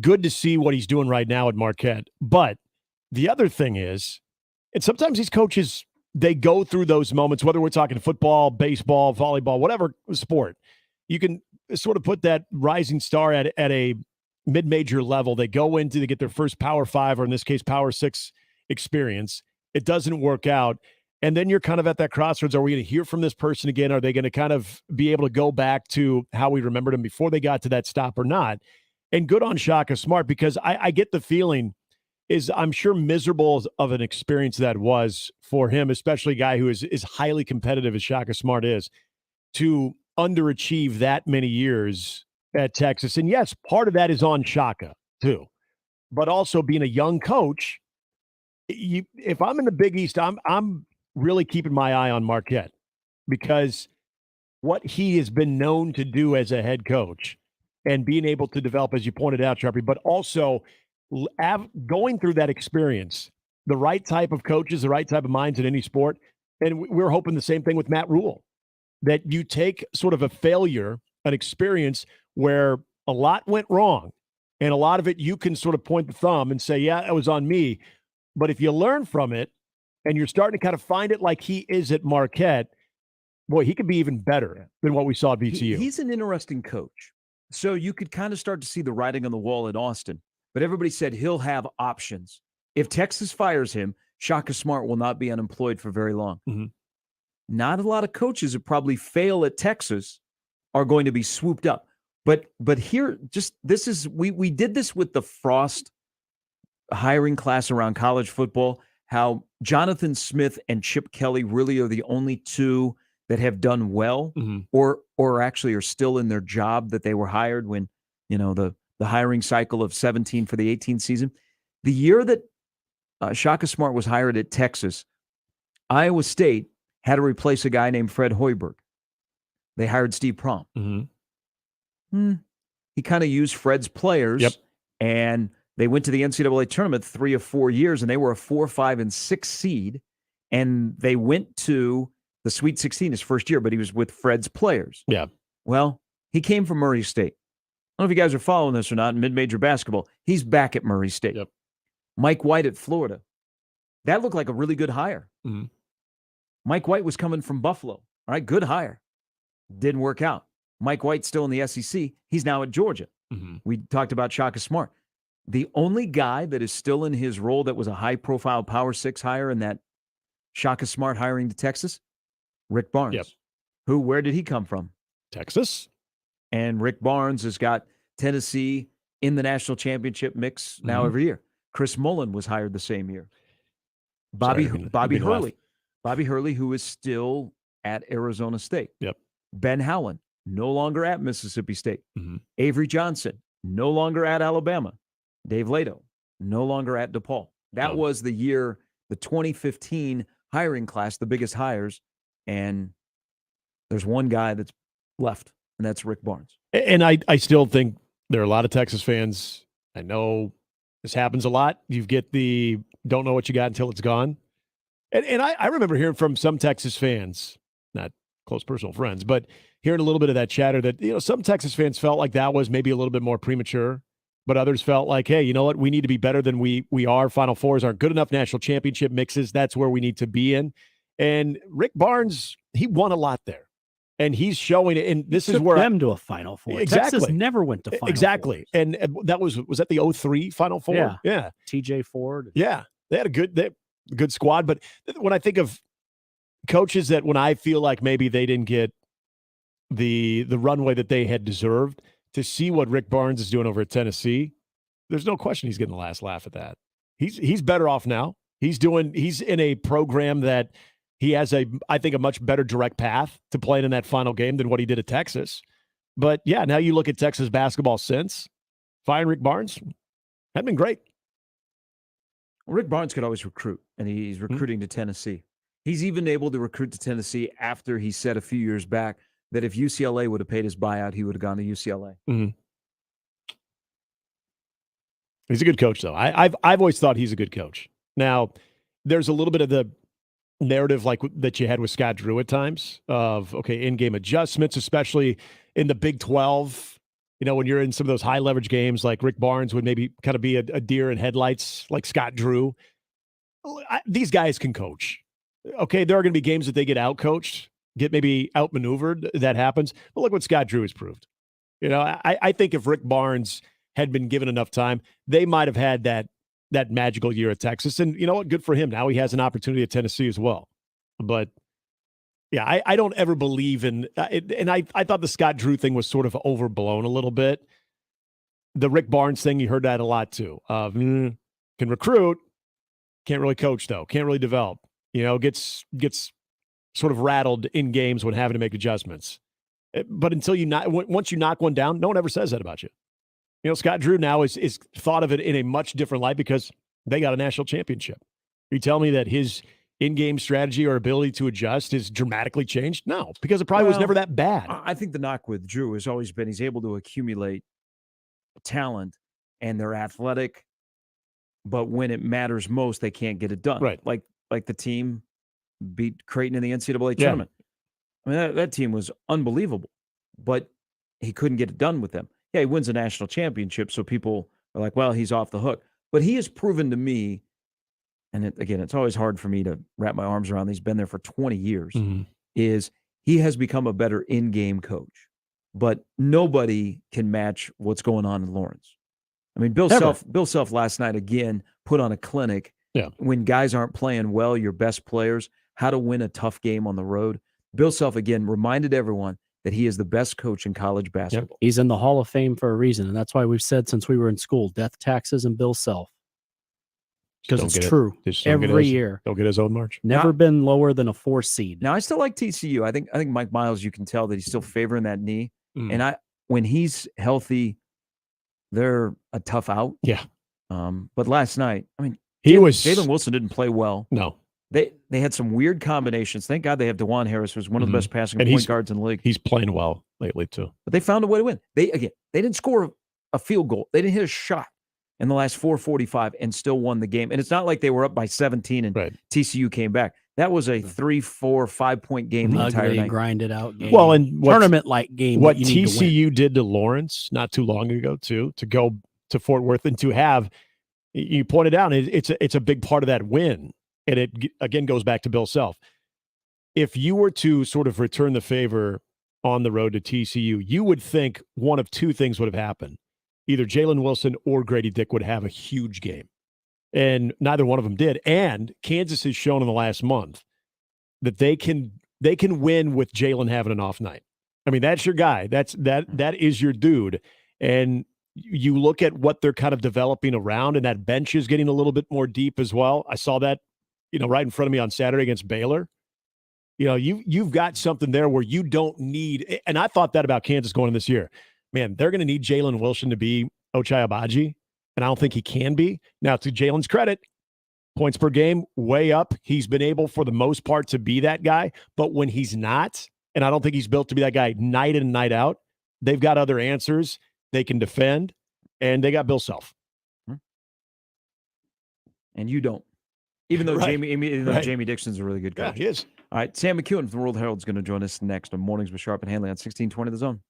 good to see what he's doing right now at Marquette. But the other thing is, and sometimes these coaches, they go through those moments, whether we're talking football, baseball, volleyball, whatever sport, you can sort of put that rising star at a mid-major level. They go into to get their first Power 5, or in this case, Power 6 experience. It doesn't work out. And then you're kind of at that crossroads. Are we going to hear from this person again? Are they going to kind of be able to go back to how we remembered them before they got to that stop or not? And good on Shaka Smart, because I get the feeling is, I'm sure, miserable of an experience that was for him, especially a guy who is highly competitive as Shaka Smart is, to underachieve that many years at Texas. And yes, part of that is on Shaka too, but also being a young coach. If I'm in the Big East, I'm really keeping my eye on Marquette, because what he has been known to do as a head coach and being able to develop, as you pointed out, Sharpie, but also going through that experience, the right type of coaches, the right type of minds in any sport. And we're hoping the same thing with Matt Rule, that you take sort of a failure, an experience where a lot went wrong, and a lot of it you can sort of point the thumb and say, yeah, it was on me. But if you learn from it and you're starting to kind of find it like he is at Marquette, boy, he could be even better than what we saw at VCU. He's an interesting coach. So you could kind of start to see the writing on the wall at Austin. But everybody said he'll have options. If Texas fires him, Shaka Smart will not be unemployed for very long. Mm-hmm. Not a lot of coaches that probably fail at Texas are going to be swooped up. But here, we did this with the Frost hiring class around college football, how Jonathan Smith and Chip Kelly really are the only two that have done well, or actually are still in their job that they were hired when, the hiring cycle of 17 for the 18 season. The year that Shaka Smart was hired at Texas, Iowa State had to replace a guy named Fred Hoiberg. They hired Steve Prohm. He kind of used Fred's players, and they went to the NCAA tournament 3 or 4 years, and they were a 4, 5, and 6 seed, and they went to the Sweet 16 his first year, but he was with Fred's players. Yeah. Well, he came from Murray State. I don't know if you guys are following this or not in mid-major basketball. He's back at Murray State. Yep. Mike White at Florida. That looked like a really good hire. Mm-hmm. Mike White was coming from Buffalo. All right, good hire. Didn't work out. Mike White's still in the SEC. He's now at Georgia. Mm-hmm. We talked about Shaka Smart. The only guy that is still in his role that was a high-profile Power 6 hire in that Shaka Smart hiring to Texas, Rick Barnes. Yep. Where did he come from? Texas. And Rick Barnes has got Tennessee in the national championship mix now every year. Chris Mullen was hired the same year. Bobby Hurley, who is still at Arizona State. Yep. Ben Howland, no longer at Mississippi State. Mm-hmm. Avery Johnson, no longer at Alabama. Dave Lato, no longer at DePaul. That was the year, the 2015 hiring class, the biggest hires, and there's one guy that's left, and that's Rick Barnes. And I still think there are a lot of Texas fans. I know this happens a lot. You get the don't know what you got until it's gone. And I remember hearing from some Texas fans, not close personal friends, but hearing a little bit of that chatter that, some Texas fans felt like that was maybe a little bit more premature, but others felt like, hey, you know what? We need to be better than we are. Final Fours aren't good enough. National championship mixes, that's where we need to be in. And Rick Barnes, he won a lot there. And he's showing it. And this is where them to a Final Four. Exactly. Texas never went to Final Exactly. Fours. And that was that the 03 Final Four? Yeah. TJ Ford. Yeah. They had a good squad. But when I think of coaches that when I feel like maybe they didn't get the runway that they had deserved, to see what Rick Barnes is doing over at Tennessee, there's no question he's getting the last laugh at that. He's better off now. He's in a program that he has I think a much better direct path to playing in that final game than what he did at Texas. But yeah, now you look at Texas basketball since firing Rick Barnes, had been great. Rick Barnes could always recruit, and he's recruiting to Tennessee. He's even able to recruit to Tennessee after he said a few years back that if UCLA would have paid his buyout, he would have gone to UCLA. Mm-hmm. He's a good coach, though. I've always thought he's a good coach. Now, there's a little bit of the narrative like that you had with Scott Drew at times of, okay, in-game adjustments, especially in the Big 12. When you're in some of those high leverage games, like Rick Barnes would maybe kind of be a deer in headlights like Scott Drew. These guys can coach. Okay, there are going to be games that they get out-coached, get maybe outmaneuvered. That happens. But look what Scott Drew has proved. I think if Rick Barnes had been given enough time, they might have had that magical year at Texas. And you know what? Good for him. Now he has an opportunity at Tennessee as well. But yeah, I don't ever believe in it. And I thought the Scott Drew thing was sort of overblown a little bit. The Rick Barnes thing, you heard that a lot too. Can recruit, can't really coach though, can't really develop. Gets sort of rattled in games when having to make adjustments. But once you knock one down, no one ever says that about you. Scott Drew now is thought of it in a much different light because they got a national championship. You tell me that his in-game strategy or ability to adjust has dramatically changed? No, because it probably was never that bad. I think the knock with Drew has always been he's able to accumulate talent, and they're athletic, but when it matters most, they can't get it done. Right. Like the team beat Creighton in the NCAA tournament. I mean, that team was unbelievable, but he couldn't get it done with them. Yeah, he wins a national championship, so people are like, well, he's off the hook. But he has proven to me, and it's always hard for me to wrap my arms around. He's been there for 20 years, is he has become a better in-game coach. But nobody can match what's going on in Lawrence. I mean, Bill Self last night, again, put on a clinic. Yeah. When guys aren't playing well, your best players, how to win a tough game on the road. Bill Self, again, reminded everyone that he is the best coach in college basketball. Yep. He's in the Hall of Fame for a reason, and that's why we've said since we were in school, death, taxes, and Bill Self. Because it's true. Every year. Don't get his own march. Never been lower than a 4 seed. Now, I still like TCU. I think Mike Miles, you can tell that he's still favoring that knee. And when he's healthy, they're a tough out. Yeah. But last night, I mean, Jalen Wilson didn't play well. No. They had some weird combinations. Thank God they have DeJuan Harris, who's one of the best passing point guards in the league. He's playing well lately, too. But they found a way to win. They didn't score a field goal. They didn't hit a shot in the last 4:45 and still won the game. And it's not like they were up by 17 and TCU came back. That was a 3, 4, 5-point game the entire night. Grinded out game. Well, and tournament-like game. What TCU did to Lawrence not too long ago, too, to go to Fort Worth and to have, you pointed out, it's a big part of that win. And it, again, goes back to Bill Self. If you were to sort of return the favor on the road to TCU, you would think one of two things would have happened. Either Jalen Wilson or Grady Dick would have a huge game. And neither one of them did. And Kansas has shown in the last month that they can win with Jalen having an off night. I mean, that's your guy. That is your dude. And you look at what they're kind of developing around, and that bench is getting a little bit more deep as well. I saw that, right in front of me on Saturday against Baylor. You've got something there where you don't need, and I thought that about Kansas going in this year. Man, they're going to need Jalen Wilson to be Ochai Agbaji, and I don't think he can be. Now, to Jalen's credit, points per game, way up. He's been able, for the most part, to be that guy. But when he's not, and I don't think he's built to be that guy night in and night out, they've got other answers. They can defend, and they got Bill Self. And you don't. Even though Right. Jamie Dixon's a really good coach. Yeah, he is. All right, Sam McEwen from the World Herald is going to join us next on Mornings with Sharp and Handley on 1620 The Zone.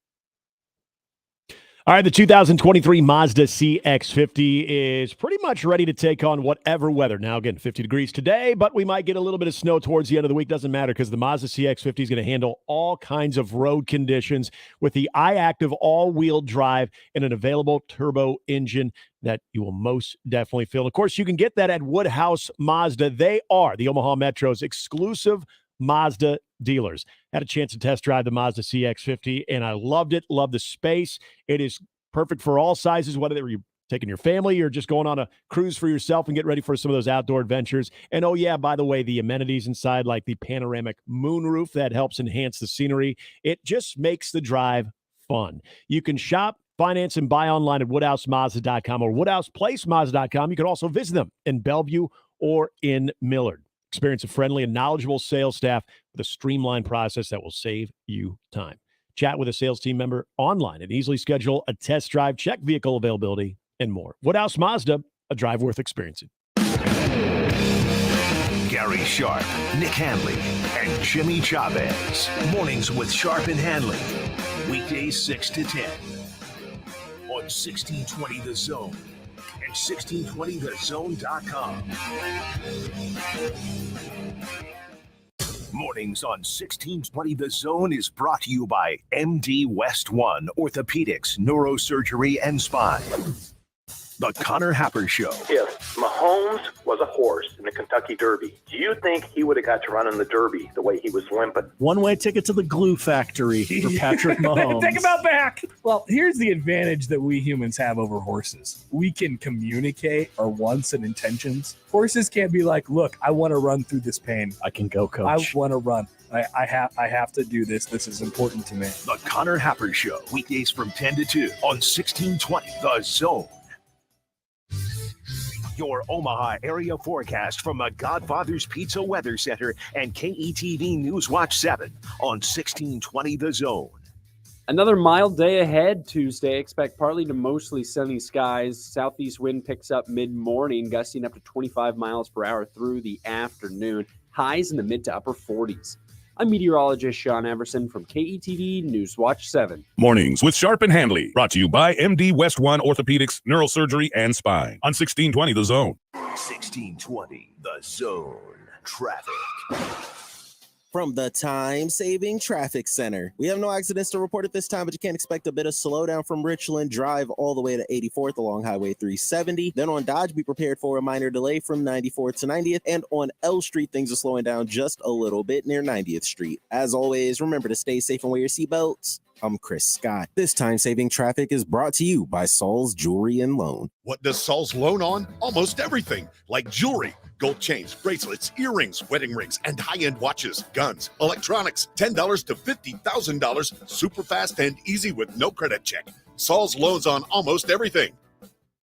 All right, the 2023 Mazda CX-50 is pretty much ready to take on whatever weather. Now, again, 50 degrees today, but we might get a little bit of snow towards the end of the week. Doesn't matter because the Mazda CX-50 is going to handle all kinds of road conditions with the iActive all-wheel drive and an available turbo engine that you will most definitely feel. Of course, you can get that at Woodhouse Mazda. They are the Omaha Metro's exclusive Mazda dealers. Had a chance to test drive the Mazda CX-50, and I loved it. Love the space. It is perfect for all sizes, whether you're taking your family or just going on a cruise for yourself and get ready for some of those outdoor adventures. And oh yeah, by the way, the amenities inside, like the panoramic moonroof that helps enhance the scenery. It just makes the drive fun. You can shop, finance, and buy online at WoodhouseMazda.com or WoodhousePlaceMazda.com. You can also visit them in Bellevue or in Millard. Experience a friendly and knowledgeable sales staff with a streamlined process that will save you time. Chat with a sales team member online and easily schedule a test drive, check vehicle availability, and more. Woodhouse Mazda, a drive worth experiencing. Gary Sharp, Nick Handley, and Jimmy Chavez. Mornings with Sharp and Handley. Weekdays 6 to 10. On 1620 The Zone. 1620thezone.com. Mornings on 1620 The Zone is brought to you by MD West One Orthopedics, Neurosurgery, and Spine. The Connor Happer Show. If Mahomes was a horse in the Kentucky Derby, do you think he would have got to run in the Derby the way he was limping? One-way ticket to the glue factory for Patrick Mahomes. Take him out back. Well, here's the advantage that we humans have over horses. We can communicate our wants and intentions. Horses can't be like, look, I want to run through this pain. I can go, coach. I want to run. I have to do this. This is important to me. The Connor Happer Show. Weekdays from 10 to 2 on 1620 The Zone. Your Omaha area forecast from the Godfather's Pizza Weather Center and KETV News Watch 7 on 1620 The Zone. Another mild day ahead Tuesday. Expect partly to mostly sunny skies. Southeast wind picks up mid-morning, gusting up to 25 miles per hour through the afternoon. Highs in the mid to upper 40s. I'm meteorologist Sean Everson from KETV News Watch 7. Mornings with Sharp and Handley. Brought to you by MD West One Orthopedics, Neurosurgery, and Spine. On 1620 The Zone. 1620 The Zone. Traffic. From the Time-Saving Traffic Center. We have no accidents to report at this time, but you can expect a bit of slowdown from Richland Drive all the way to 84th along Highway 370. Then on Dodge, be prepared for a minor delay from 94th to 90th. And on L Street, things are slowing down just a little bit near 90th Street. As always, remember to stay safe and wear your seatbelts. I'm Chris Scott. This Time-Saving Traffic is brought to you by Saul's Jewelry and Loan. What does Saul's loan on? Almost everything, like jewelry, gold chains, bracelets, earrings, wedding rings, and high-end watches, guns, electronics, $10 to $50,000, super fast and easy with no credit check. Saul's loans on almost everything.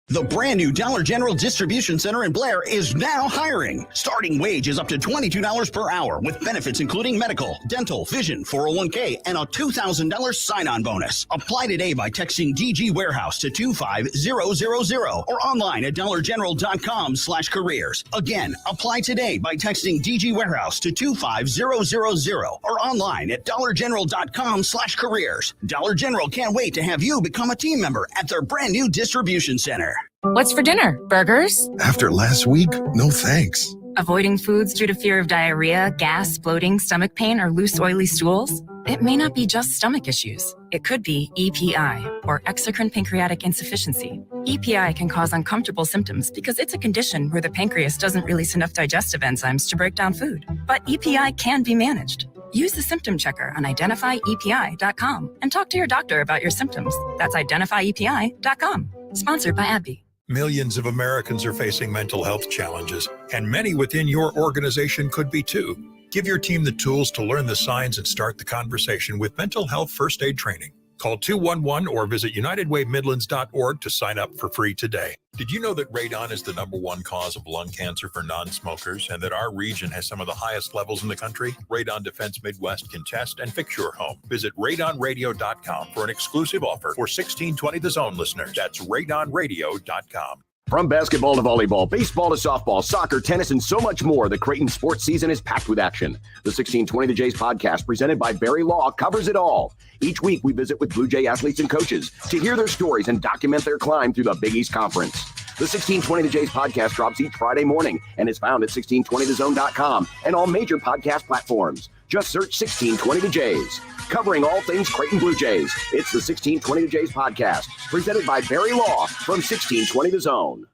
The brand new Dollar General Distribution Center in Blair is now hiring. Starting wage is up to $22 per hour with benefits including medical, dental, vision, 401k, and a $2,000 sign-on bonus. Apply today by texting DG Warehouse to 25000 or online at dollargeneral.com/careers. Again, apply today by texting DG Warehouse to 25000 or online at dollargeneral.com/careers. Dollar General can't wait to have you become a team member at their brand new distribution center. What's for dinner? Burgers? After last week, no thanks. Avoiding foods due to fear of diarrhea, gas, bloating, stomach pain, or loose, oily stools? It may not be just stomach issues. It could be EPI, or exocrine pancreatic insufficiency. EPI can cause uncomfortable symptoms because it's a condition where the pancreas doesn't release enough digestive enzymes to break down food. But EPI can be managed. Use the symptom checker on identifyepi.com and talk to your doctor about your symptoms. That's identifyepi.com. Sponsored by AbbVie. Millions of Americans are facing mental health challenges, and many within your organization could be too. Give your team the tools to learn the signs and start the conversation with mental health first aid training. Call 211 or visit UnitedWayMidlands.org to sign up for free today. Did you know that radon is the #1 cause of lung cancer for non-smokers and that our region has some of the highest levels in the country? Radon Defense Midwest can test and fix your home. Visit radonradio.com for an exclusive offer for 1620 The Zone listeners. That's radonradio.com. From basketball to volleyball, baseball to softball, soccer, tennis, and so much more, the Creighton sports season is packed with action. The 1620 The Jays podcast, presented by Barry Law, covers it all. Each week, we visit with Blue Jay athletes and coaches to hear their stories and document their climb through the Big East Conference. The 1620 The Jays podcast drops each Friday morning and is found at 1620thezone.com and all major podcast platforms. Just search 1620 The Jays. Covering all things Creighton Blue Jays, it's the 1620 The Jays podcast, presented by Barry Law from 1620 The Zone.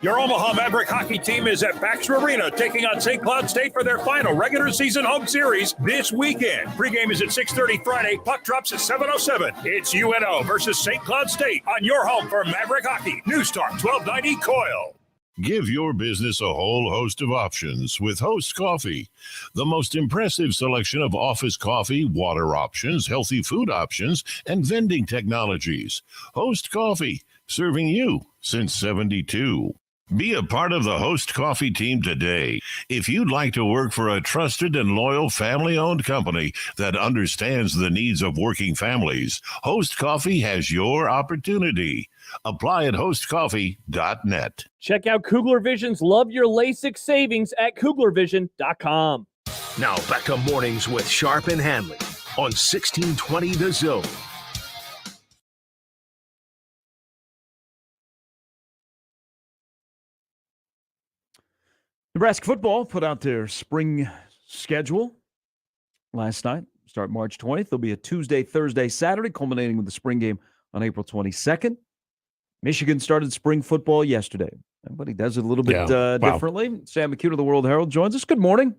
Your Omaha Maverick hockey team is at Baxter Arena taking on St. Cloud State for their final regular season home series this weekend. Pregame is at 6:30 Friday. Puck drops at 7:07. It's UNO versus St. Cloud State on your home for Maverick hockey. News Talk 1290 Coil. Give your business a whole host of options with Host Coffee. The most impressive selection of office coffee, water options, healthy food options, and vending technologies. Host Coffee, serving you since 72. Be a part of the Host Coffee team today. If you'd like to work for a trusted and loyal family-owned company that understands the needs of working families, Host Coffee has your opportunity. Apply at hostcoffee.net. Check out Kugler Vision's Love Your LASIK savings at kuglervision.com. Now back to mornings with Sharp and Handley on 1620 The Zone. Nebraska football put out their spring schedule last night. Start March 20th. There'll be a Tuesday, Thursday, Saturday, culminating with the spring game on April 22nd. Michigan started spring football yesterday. Everybody does it a little bit differently. Sam McCune of the World Herald joins us. Good morning.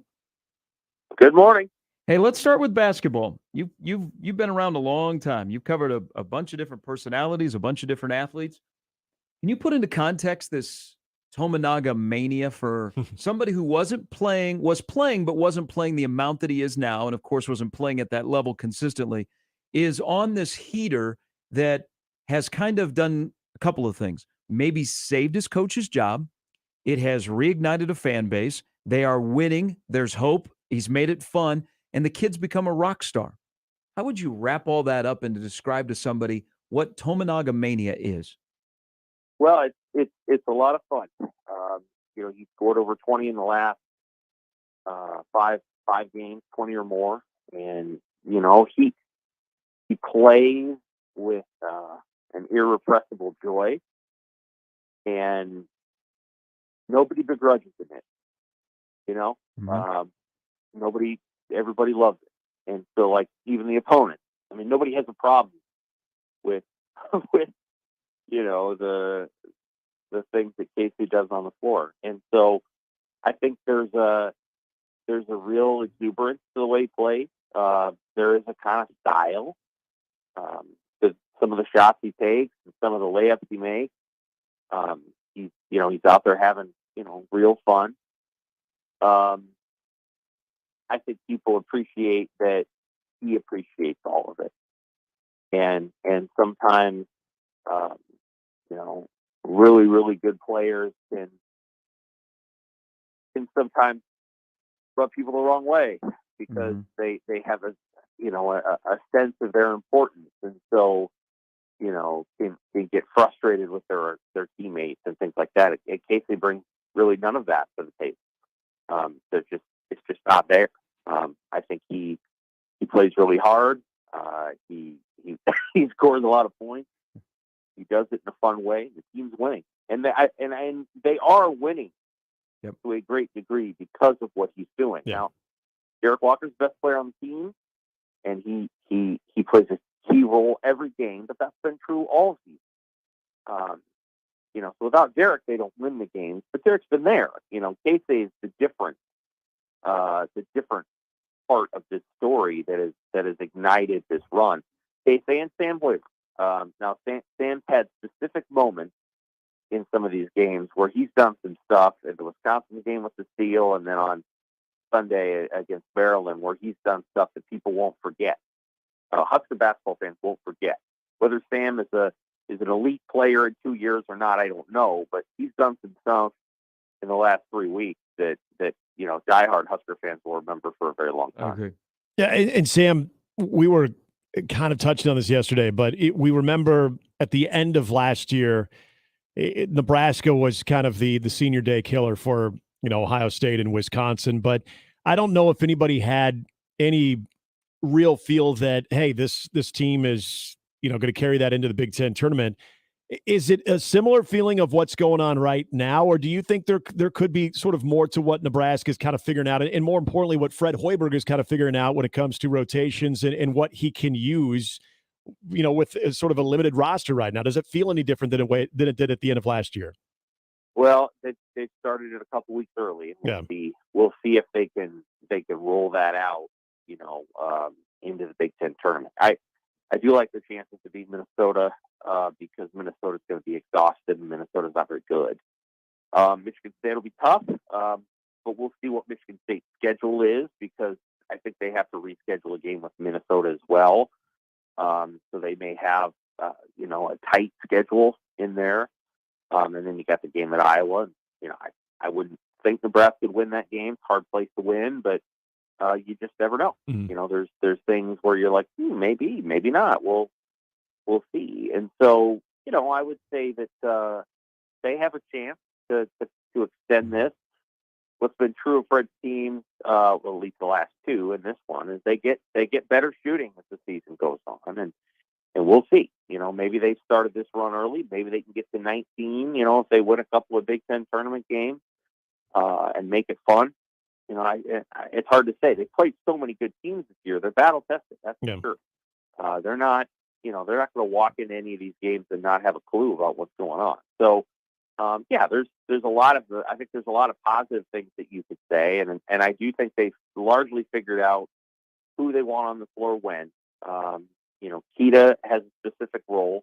Good morning. Hey, let's start with basketball. You've been around a long time. You've covered a bunch of different personalities, a bunch of different athletes. Can you put into context this Tominaga mania for somebody who was playing but wasn't playing the amount that he is now, and of course wasn't playing at that level consistently, is on this heater that has kind of done a couple of things. Maybe saved his coach's job. It has reignited a fan base. They are winning. There's hope. He's made it fun, and the kid's become a rock star. How would you wrap all that up and to describe to somebody what Tominaga mania is? Well, it's a lot of fun. He scored over 20 in the last five games, 20 or more, and he plays with an irrepressible joy, and nobody begrudges him it. Everybody loves it, and so even the opponent. I mean, nobody has a problem with the things that Casey does on the floor. And so I think there's a real exuberance to the way he plays. There is a kind of style to some of the shots he takes and some of the layups he makes. He's out there having, real fun. I think people appreciate that he appreciates all of it. And sometimes, really, really good players can sometimes rub people the wrong way because they have a sense of their importance, and so can get frustrated with their teammates and things like that. In case they bring really none of that to the table, it's just not there. I think he plays really hard. He scores a lot of points. He does it in a fun way. The team's winning, and they are winning to a great degree because of what he's doing. Yeah. Now, Derek Walker's the best player on the team, and he plays a key role every game. But that's been true all season. So without Derek, they don't win the games. But Derek's been there. Casey is the different part of this story that has ignited this run. Casey and Sam Boyer. Now, Sam's had specific moments in some of these games where he's done some stuff. In the Wisconsin game with the steal, and then on Sunday against Maryland, where he's done stuff that people won't forget. Husker basketball fans won't forget. Whether Sam is an elite player in 2 years or not, I don't know. But he's done some stuff in the last 3 weeks that diehard Husker fans will remember for a very long time. Okay. Yeah, and Sam, we were kind of touching on this yesterday, but we remember at the end of last year, Nebraska was kind of the senior day killer for Ohio State and Wisconsin. But I don't know if anybody had any real feel that, hey, this team is going to carry that into the Big Ten tournament. Is it a similar feeling of what's going on right now, or do you think there could be sort of more to what Nebraska is kind of figuring out, and more importantly, what Fred Hoiberg is kind of figuring out when it comes to rotations and what he can use, with sort of a limited roster right now? Does it feel any different than it did at the end of last year? Well, they started it a couple weeks early. We'll see if they can roll that out, into the Big Ten tournament. I do like their chances to beat Minnesota because Minnesota's going to be exhausted and Minnesota's not very good. Michigan State will be tough, but we'll see what Michigan State's schedule is, because I think they have to reschedule a game with Minnesota as well. So they may have, a tight schedule in there. And then you got the game at Iowa. I wouldn't think Nebraska would win that game. Hard place to win, but you just never know. Mm-hmm. There's things where you're like, maybe not. We'll see. And so, I would say that they have a chance to extend this. What's been true of Fred's team, well, at least the last two, and this one, is they get better shooting as the season goes on, and we'll see. Maybe they started this run early. Maybe they can get to 19. If they win a couple of Big Ten tournament games and make it fun. It's hard to say. They played so many good teams this year. They're battle tested. That's for sure. They're not going to walk into any of these games and not have a clue about what's going on. So, there's a lot of I think there's a lot of positive things that you could say, and I do think they've largely figured out who they want on the floor when. Keita has a specific role.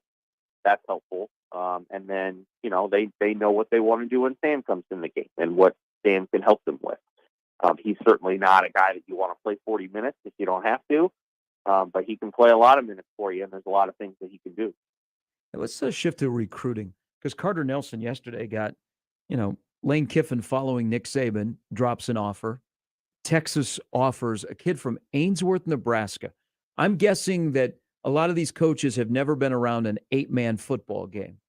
That's helpful. And then, they know what they want to do when Sam comes in the game and what Sam can help them with. He's certainly not a guy that you want to play 40 minutes if you don't have to, but he can play a lot of minutes for you, and there's a lot of things that he can do. Let's shift to recruiting, because Carter Nelson yesterday got, Lane Kiffin following Nick Saban drops an offer. Texas offers a kid from Ainsworth, Nebraska. I'm guessing that a lot of these coaches have never been around an 8-man football game,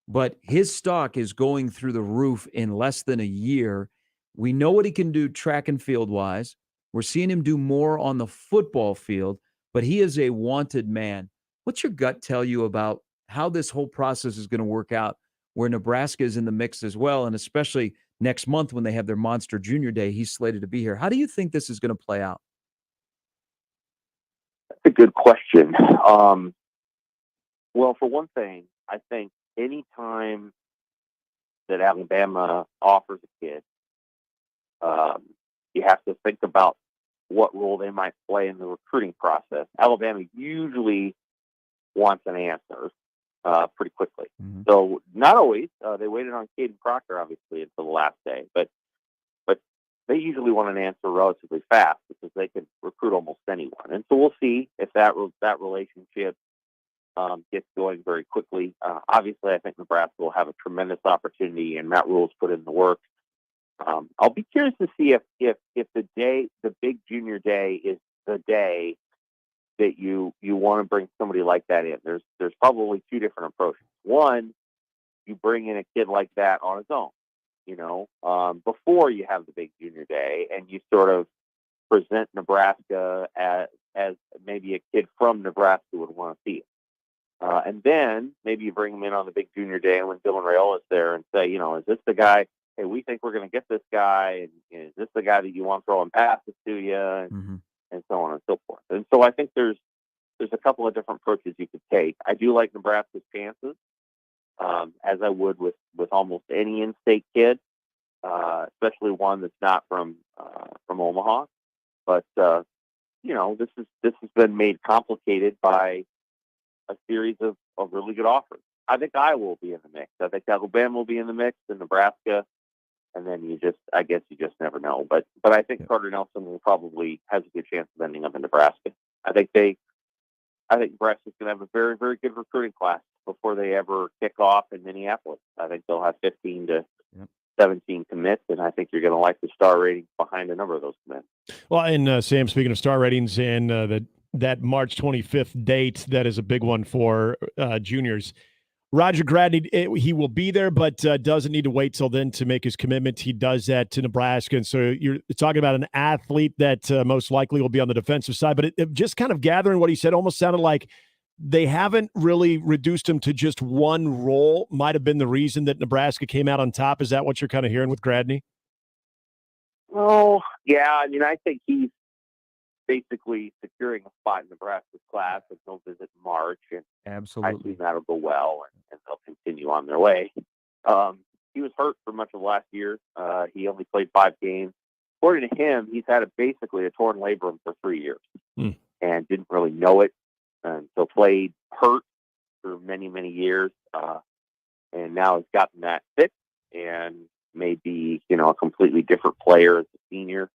but his stock is going through the roof in less than a year. We know what he can do track and field wise. We're seeing him do more on the football field, but he is a wanted man. What's your gut tell you about how this whole process is going to work out, where Nebraska is in the mix as well, and especially next month when they have their Monster Junior Day, he's slated to be here. How do you think this is going to play out? That's a good question. Well, for one thing, I think any time that Alabama offers a kid, you have to think about what role they might play in the recruiting process. Alabama usually wants an answer pretty quickly. Mm-hmm. So not always. They waited on Caden Crocker, obviously, until the last day, but they usually want an answer relatively fast because they can recruit almost anyone. And so we'll see if that relationship gets going very quickly. Obviously, I think Nebraska will have a tremendous opportunity, and Matt Rule's put in the work. I'll be curious to see if the big junior day is the day that you want to bring somebody like that in. There's probably two different approaches. One, you bring in a kid like that on his own, before you have the big junior day, and you sort of present Nebraska as maybe a kid from Nebraska would want to see it. And then maybe you bring him in on the big junior day when Dylan Raiola is there and say, is this the guy? Hey, we think we're going to get this guy, and is this the guy that you want throwing passes to you, and so on and so forth. And so I think there's a couple of different approaches you could take. I do like Nebraska's chances, as I would with almost any in-state kid, especially one that's not from Omaha. But this has been made complicated by a series of really good offers. I think Iowa will be in the mix. I think Alabama will be in the mix, and Nebraska, and then I guess you just never know. But I think Carter Nelson will probably has a good chance of ending up in Nebraska. I think Nebraska's going to have a very, very good recruiting class before they ever kick off in Minneapolis. I think they'll have 15 to 17 commits, and I think you're going to like the star ratings behind a number of those commits. Well, and Sam, speaking of star ratings and that March 25th date, that is a big one for juniors. Roger Gradney, he will be there, but doesn't need to wait till then to make his commitment. He does that to Nebraska. And so you're talking about an athlete that most likely will be on the defensive side. But it just kind of gathering what he said almost sounded like they haven't really reduced him to just one role. Might have been the reason that Nebraska came out on top. Is that what you're kind of hearing with Gradney? Oh, yeah. I mean, I think he's basically securing a spot in Nebraska's class, and he'll visit in March. And absolutely, I think that'll go well, and they'll continue on their way. He was hurt for much of last year. He only played 5 games. According to him, he's had basically a torn labrum for 3 years and didn't really know it until played hurt for many, many years. And now has gotten that fixed and may be, a completely different player as a senior.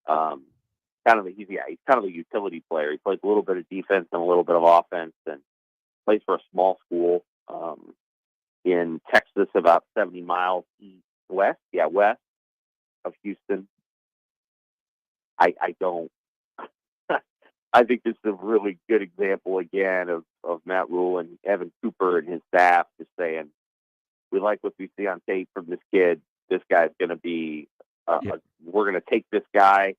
He's kind of a utility player. He plays a little bit of defense and a little bit of offense, and plays for a small school in Texas, about 70 miles west of Houston. I think this is a really good example again of Matt Rule and Evan Cooper and his staff just saying, we like what we see on tape from this kid. This guy's going to be, we're going to take this guy.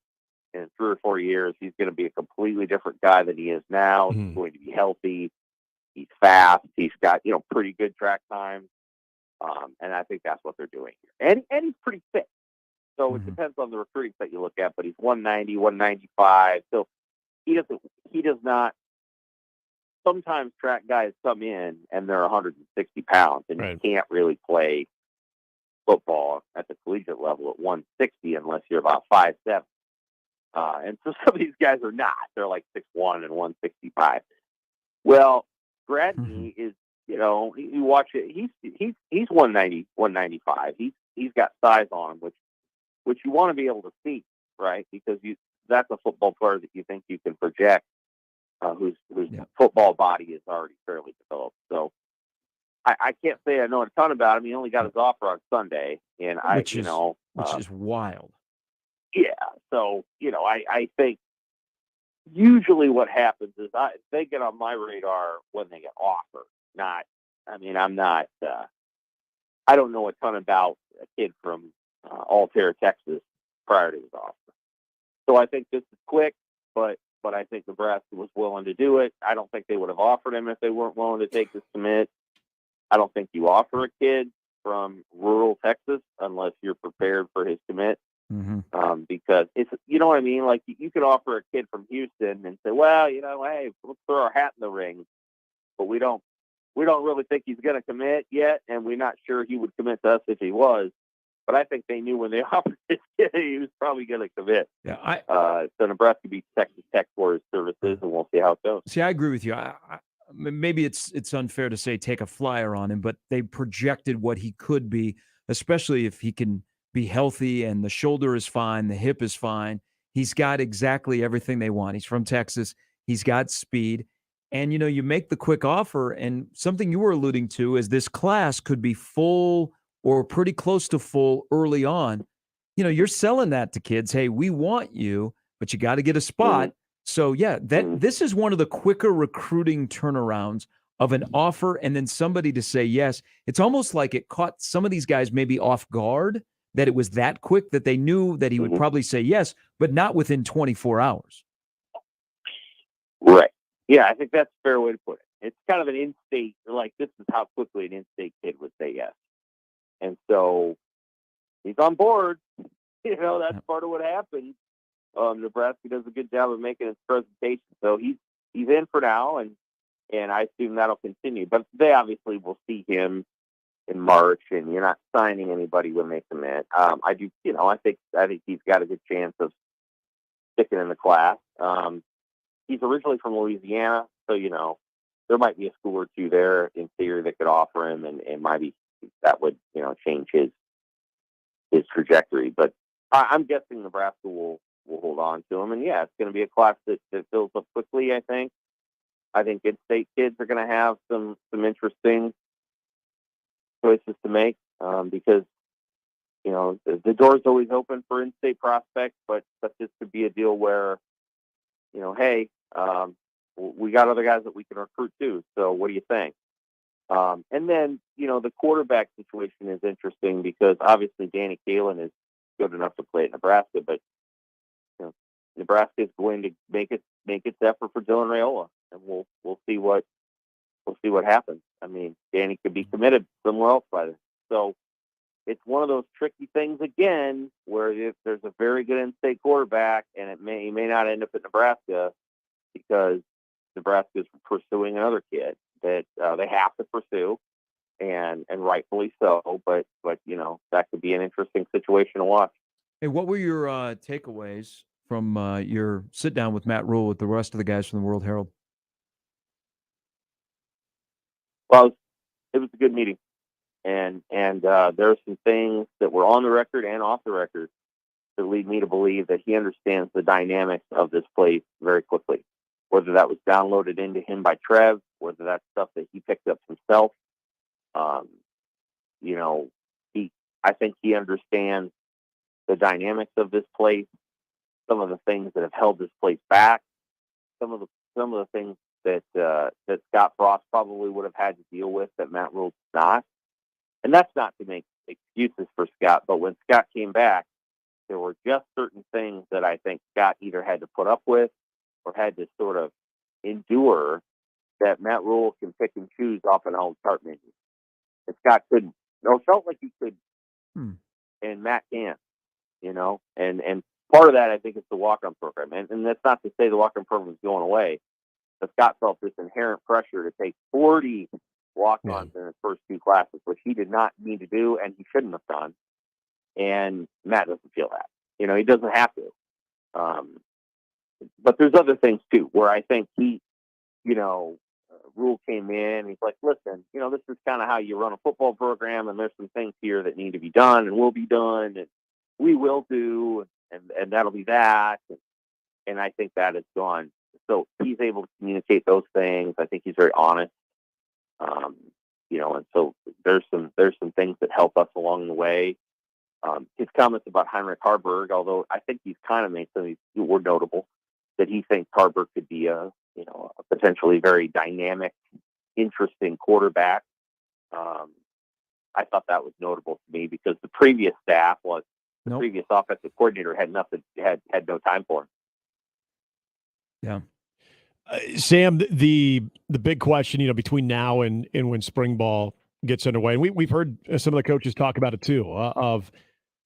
In 3 or 4 years, he's going to be a completely different guy than he is now. He's going to be healthy. He's fast. He's got, pretty good track time. And I think that's what they're doing here. And he's pretty fit. So it depends on the recruiting that you look at, but he's 190, 195. So he does not, sometimes track guys come in and they're 160 pounds and you can't really play football at the collegiate level at 160 unless you're about 5'7". And so some of these guys are not. They're like 6'1" and 165. Well, Gradney is, you watch it. He's 190, 195. He's got size on him, which you want to be able to see, right? Because that's a football player that you think you can project, whose football body is already fairly developed. So I can't say I know a ton about him. He only got his offer on Sunday, and which is wild. Yeah, so I think usually what happens is they get on my radar when they get offered. I'm not. I don't know a ton about a kid from Altair, Texas, prior to his offer. So I think this is quick, but I think Nebraska was willing to do it. I don't think they would have offered him if they weren't willing to take this commit. I don't think you offer a kid from rural Texas unless you're prepared for his commit. Because it's, you know what I mean? Like you could offer a kid from Houston and say, well, hey, let's throw our hat in the ring, but we don't really think he's going to commit yet. And we're not sure he would commit to us if he was, but I think they knew when they offered this kid, he was probably going to commit. Yeah. So Nebraska beats Texas Tech for his services, and we'll see how it goes. See, I agree with you. Maybe it's unfair to say take a flyer on him, but they projected what he could be, especially if he can be healthy and the shoulder is fine, the hip is fine. He's got exactly everything they want. He's from Texas. He's got speed. And, you make the quick offer, and something you were alluding to is this class could be full or pretty close to full early on. You're selling that to kids. Hey, we want you, but you got to get a spot. So, this is one of the quicker recruiting turnarounds of an offer and then somebody to say yes. It's almost like it caught some of these guys maybe off guard that it was that quick that they knew that he would probably say yes, but not within 24 hours. Right. Yeah, I think that's a fair way to put it. It's kind of an in-state, like this is how quickly an in-state kid would say yes. And so he's on board. That's part of what happens. Nebraska does a good job of making its presentation. So he's in for now, and I assume that'll continue. But they obviously will see him in March, and you're not signing anybody when they commit. I think he's got a good chance of sticking in the class. He's originally from Louisiana, so there might be a school or two there in theory that could offer him, and maybe that would change his trajectory. But I'm guessing Nebraska will hold on to him, and yeah, it's going to be a class that fills up quickly. I think in-state kids are going to have some interesting choices to make because the door's always open for in-state prospects, but this could be a deal where hey, we got other guys that we can recruit too. So what do you think? And then the quarterback situation is interesting because obviously Danny Kaelin is good enough to play at Nebraska, but Nebraska is going to make its effort for Dylan Raiola, and we'll see what happens. I mean, Danny could be committed somewhere else by then. So it's one of those tricky things again, where if there's a very good in-state quarterback, and he may not end up at Nebraska because Nebraska is pursuing another kid that they have to pursue, and rightfully so. But that could be an interesting situation to watch. Hey, what were your takeaways from your sit down with Matt Rule with the rest of the guys from the World Herald? Well, it was a good meeting, and there are some things that were on the record and off the record that lead me to believe that he understands the dynamics of this place very quickly. Whether that was downloaded into him by Trev, whether that's stuff that he picked up himself, I think he understands the dynamics of this place, some of the things that have held this place back, some of the things that Scott Frost probably would have had to deal with that Matt Rule did not. And that's not to make excuses for Scott, but when Scott came back, there were just certain things that I think Scott either had to put up with or had to sort of endure that Matt Rule can pick and choose off an old chart menu. And Scott couldn't. It felt like he could, and Matt can't, and part of that, I think, is the walk-on program. And that's not to say the walk-on program is going away, but Scott felt this inherent pressure to take 40 walk-ons in his first two classes, which he did not need to do, and he shouldn't have done. And Matt doesn't feel that. He doesn't have to. But there's other things, too, where I think he, Rule came in, he's like, listen, this is kind of how you run a football program, and there's some things here that need to be done and will be done, and we will do, and that'll be that. And I think that is gone. So he's able to communicate those things. I think he's very honest. And so there's some things that help us along the way. His comments about Heinrich Harburg, although I think he's kind of made some of these were notable, that he thinks Harburg could be a potentially very dynamic, interesting quarterback. I thought that was notable to me because the previous staff previous offensive coordinator had no time for him. Yeah. Sam, the big question, between now and when spring ball gets underway, and we've heard some of the coaches talk about it too, of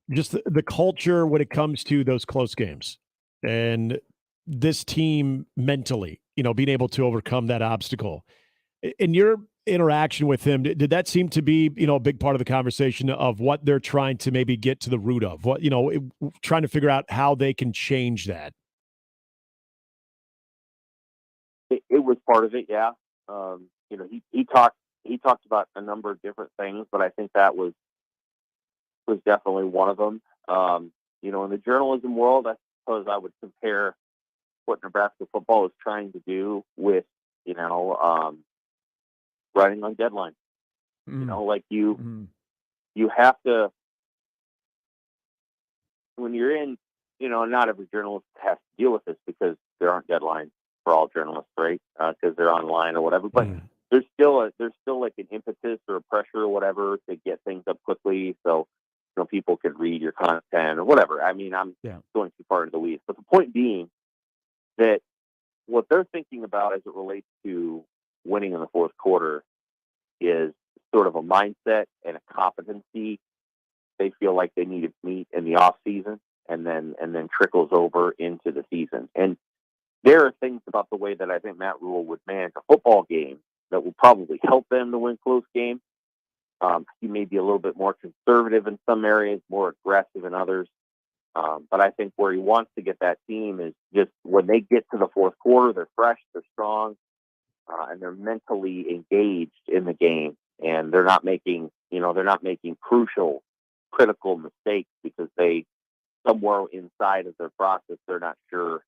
just the culture when it comes to those close games and this team mentally, being able to overcome that obstacle. In your interaction with him, did that seem to be, a big part of the conversation of what they're trying to maybe get to the root of, what, trying to figure out how they can change that? It was part of it, yeah. He talked about a number of different things, but I think that was definitely one of them. In the journalism world, I suppose I would compare what Nebraska football is trying to do with, writing on deadline. You have to, when you're in, not every journalist has to deal with this because there aren't deadlines for all journalists, right? Because they're online or whatever. But there's still like an impetus or a pressure or whatever to get things up quickly, so people can read your content or whatever. I mean, I'm going too far into the weeds, but the point being that what they're thinking about as it relates to winning in the fourth quarter is sort of a mindset and a competency they feel like they need to meet in the off season, and then trickles over into the season. And there are things about the way that I think Matt Rule would manage a football game that will probably help them to win close games. He may be a little bit more conservative in some areas, more aggressive in others. But I think where he wants to get that team is just when they get to the fourth quarter, they're fresh, they're strong. and they're mentally engaged in the game, and they're not making crucial, critical mistakes because they somewhere inside of their process they're not sure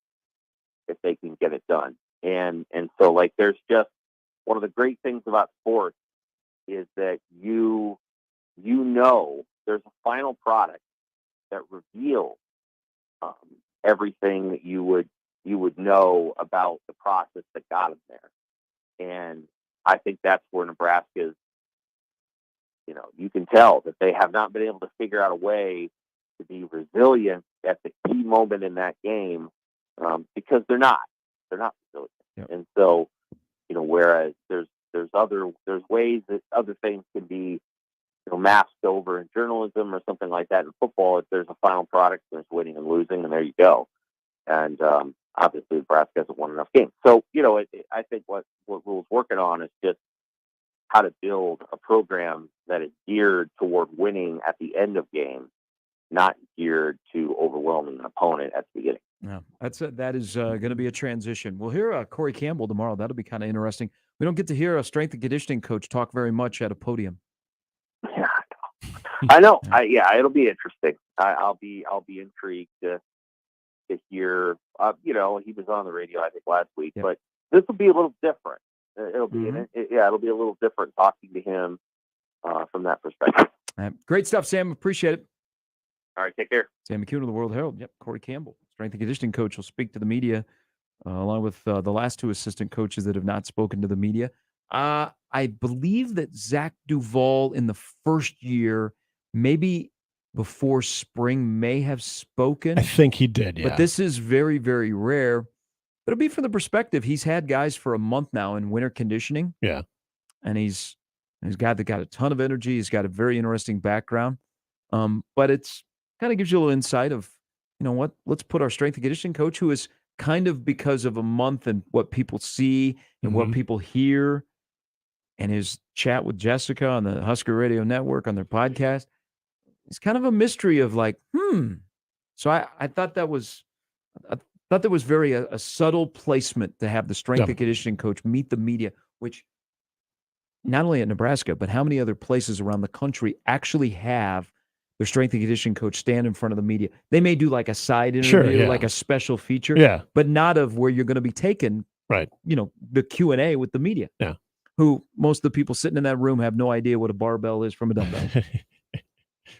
if they can get it done. And so like there's just one of the great things about sports is that you know there's a final product that reveals everything that you would know about the process that got them there. And I think that's where Nebraska's, you can tell that they have not been able to figure out a way to be resilient at the key moment in that game because they're not resilient. Yep. And so, whereas there's ways that other things can be, masked over in journalism or something like that. In football, if there's a final product, there's winning and losing, and there you go. And obviously, Nebraska hasn't won enough games. So, I think what Rhule's working on is just how to build a program that is geared toward winning at the end of games, not geared to overwhelming an opponent at the beginning. Yeah, that is going to be a transition. We'll hear Corey Campbell tomorrow. That'll be kind of interesting. We don't get to hear a strength and conditioning coach talk very much at a podium. Yeah, I know. It'll be interesting. I'll be intrigued to hear. He was on the radio I think last week, but this will be a little different. It'll be it'll be a little different talking to him from that perspective. Great stuff, Sam. Appreciate it. All right, take care. Sam McCune of the World Herald. Yep, Corey Campbell, strength and conditioning coach, will speak to the media, along with the last two assistant coaches that have not spoken to the media. I believe that Zach Duvall in the first year, maybe before spring, may have spoken. I think he did, yeah. But this is very, very rare. But it'll be from the perspective, he's had guys for a month now in winter conditioning. Yeah. And he's a guy that got a ton of energy. He's got a very interesting background. But it's kind of gives you a little insight of, let's put our strength and conditioning coach, who is kind of because of a month and what people see and what people hear, and his chat with Jessica on the Husker Radio Network on their podcast, it's kind of a mystery of like, So I thought that was very a subtle placement to have the strength and conditioning coach meet the media, which not only at Nebraska, but how many other places around the country actually have their strength and conditioning coach stand in front of the media. They may do like a side interview, like a special feature, but not of where you're going to be taking, the Q&A with the media. Yeah. Who most of the people sitting in that room have no idea what a barbell is from a dumbbell.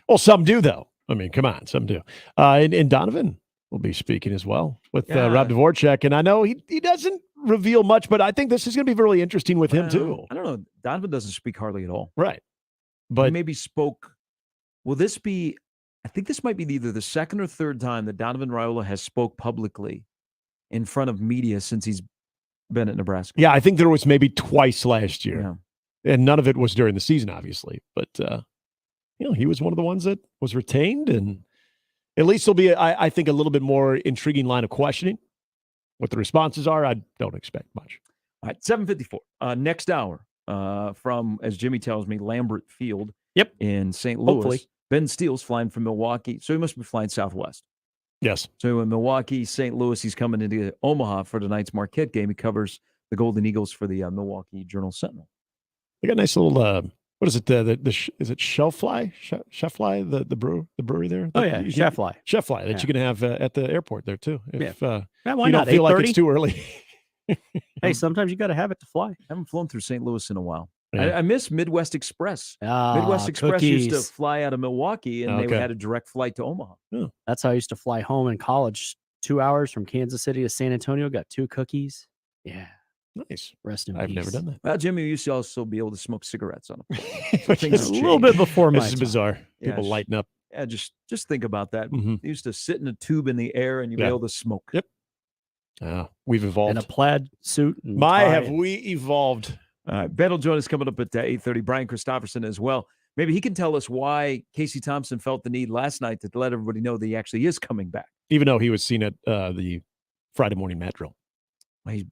Well, some do, though. I mean, come on, some do. And Donovan will be speaking as well with Rob Dvorak. And I know he doesn't reveal much, but I think this is going to be really interesting with him, too. I don't know. Donovan doesn't speak hardly at all. Right. But he maybe spoke. Will this be, I think this might be either the second or third time that Donovan Raiola has spoke publicly in front of media since he's been at Nebraska. Yeah, I think there was maybe twice last year. Yeah. And none of it was during the season, obviously. But, he was one of the ones that was retained. And at least there'll be, I think, a little bit more intriguing line of questioning. What the responses are, I don't expect much. All right, 7:54. Next hour from, as Jimmy tells me, Lambert Field in St. Louis. Hopefully. Ben Steele's flying from Milwaukee, so he must be flying Southwest. Yes. So in Milwaukee, St. Louis, he's coming into Omaha for tonight's Marquette game. He covers the Golden Eagles for the Milwaukee Journal-Sentinel. They got a nice little, what is it? Is it Chef Fly? Chef Fly, the brewery there? Chef Fly. Chef Fly that you can have at the airport there too. If why you not? don't feel like it's too early. Hey, sometimes you got to have it to fly. I haven't flown through St. Louis in a while. Yeah. I miss Midwest Express. Midwest Express used to fly out of Milwaukee, and they had a direct flight to Omaha. Oh. That's how I used to fly home in college. 2 hours from Kansas City to San Antonio. Got 2 cookies. Yeah. Nice. Rest in I've peace. never done that. Well, Jimmy used to also be able to smoke cigarettes on them. Just a little bit before my This is time. bizarre. Yeah, People lighten up. Yeah, just think about that. Mhm. You used to sit in a tube in the air, and you'd be able to smoke. Yep. We've evolved. In a plaid suit. And Have tie. we evolved? Ben will join us coming up at 8:30. Brian Christopherson as well. Maybe he can tell us why Casey Thompson felt the need last night to let everybody know that he actually is coming back. Even though he was seen at the Friday morning mat drill. I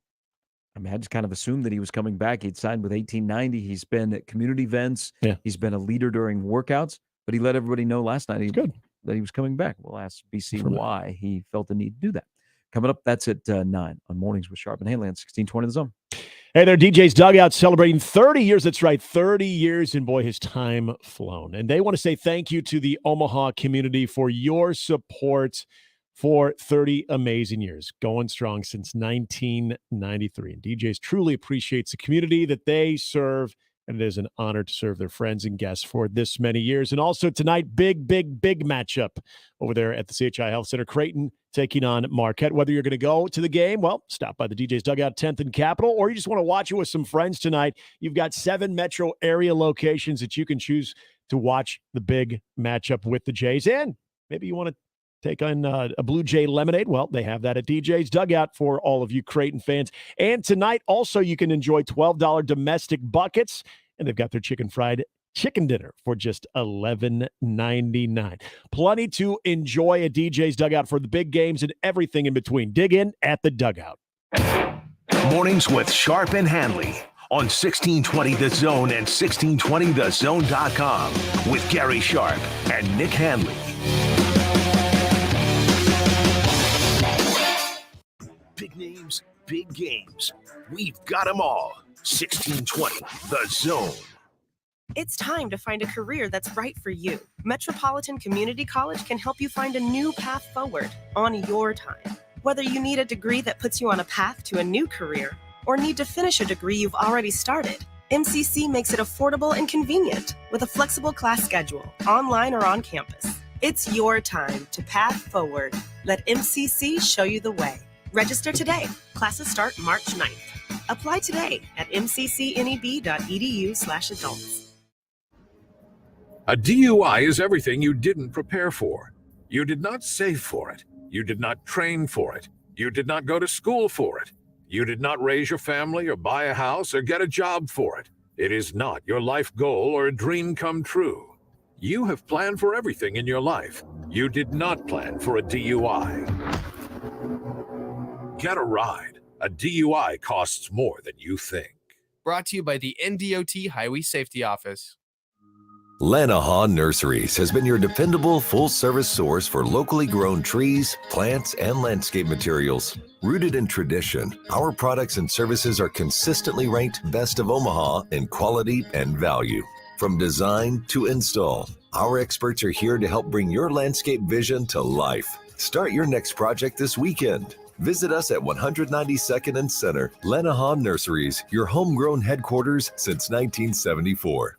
just kind of assumed that he was coming back. He'd signed with 1890. He's been at community events. Yeah. He's been a leader during workouts, but he let everybody know last night that he was coming back. We'll ask BC why he felt the need to do that. Coming up, that's at 9 on Mornings with Sharp and Handley on 1620 The Zone. Hey there, DJ's Dugout celebrating 30 years. That's right, 30 years, and boy, has time flown. And they want to say thank you to the Omaha community for your support for 30 amazing years, going strong since 1993. And DJ's truly appreciates the community that they serve, and it is an honor to serve their friends and guests for this many years. And also tonight, big matchup over there at the CHI Health Center. Creighton taking on Marquette. Whether you're going to go to the game, well, stop by the DJ's Dugout 10th and Capitol, or you just want to watch it with some friends tonight, you've got 7 metro area locations that you can choose to watch the big matchup with the Jays. And maybe you want to take on a Blue Jay lemonade. Well, they have that at DJ's Dugout for all of you Creighton fans. And tonight, also, you can enjoy $12 domestic buckets, and they've got their fried chicken dinner for just $11.99. Plenty to enjoy at DJ's Dugout for the big games and everything in between. Dig in at the Dugout. Mornings with Sharp and Handley on 1620 The Zone and 1620thezone.com with Gary Sharp and Nick Handley. Big names, big games. We've got them all. 1620 The Zone. It's time to find a career that's right for you. Metropolitan Community College can help you find a new path forward on your time. Whether you need a degree that puts you on a path to a new career or need to finish a degree you've already started, MCC makes it affordable and convenient with a flexible class schedule, online or on campus. It's your time to path forward. Let MCC show you the way. Register today. Classes start March 9th. Apply today at mccneb.edu/adults. A DUI is everything you didn't prepare for. You did not save for it. You did not train for it. You did not go to school for it. You did not raise your family or buy a house or get a job for it. It is not your life goal or a dream come true. You have planned for everything in your life. You did not plan for a DUI. Get a ride. A DUI costs more than you think. Brought to you by the NDOT Highway Safety Office. Lanahaw Nurseries has been your dependable full-service source for locally grown trees, plants, and landscape materials. Rooted in tradition, our products and services are consistently ranked best of Omaha in quality and value. From design to install, our experts are here to help bring your landscape vision to life. Start your next project this weekend. Visit us at 192nd and Center, Lanahaw Nurseries, your homegrown headquarters since 1974.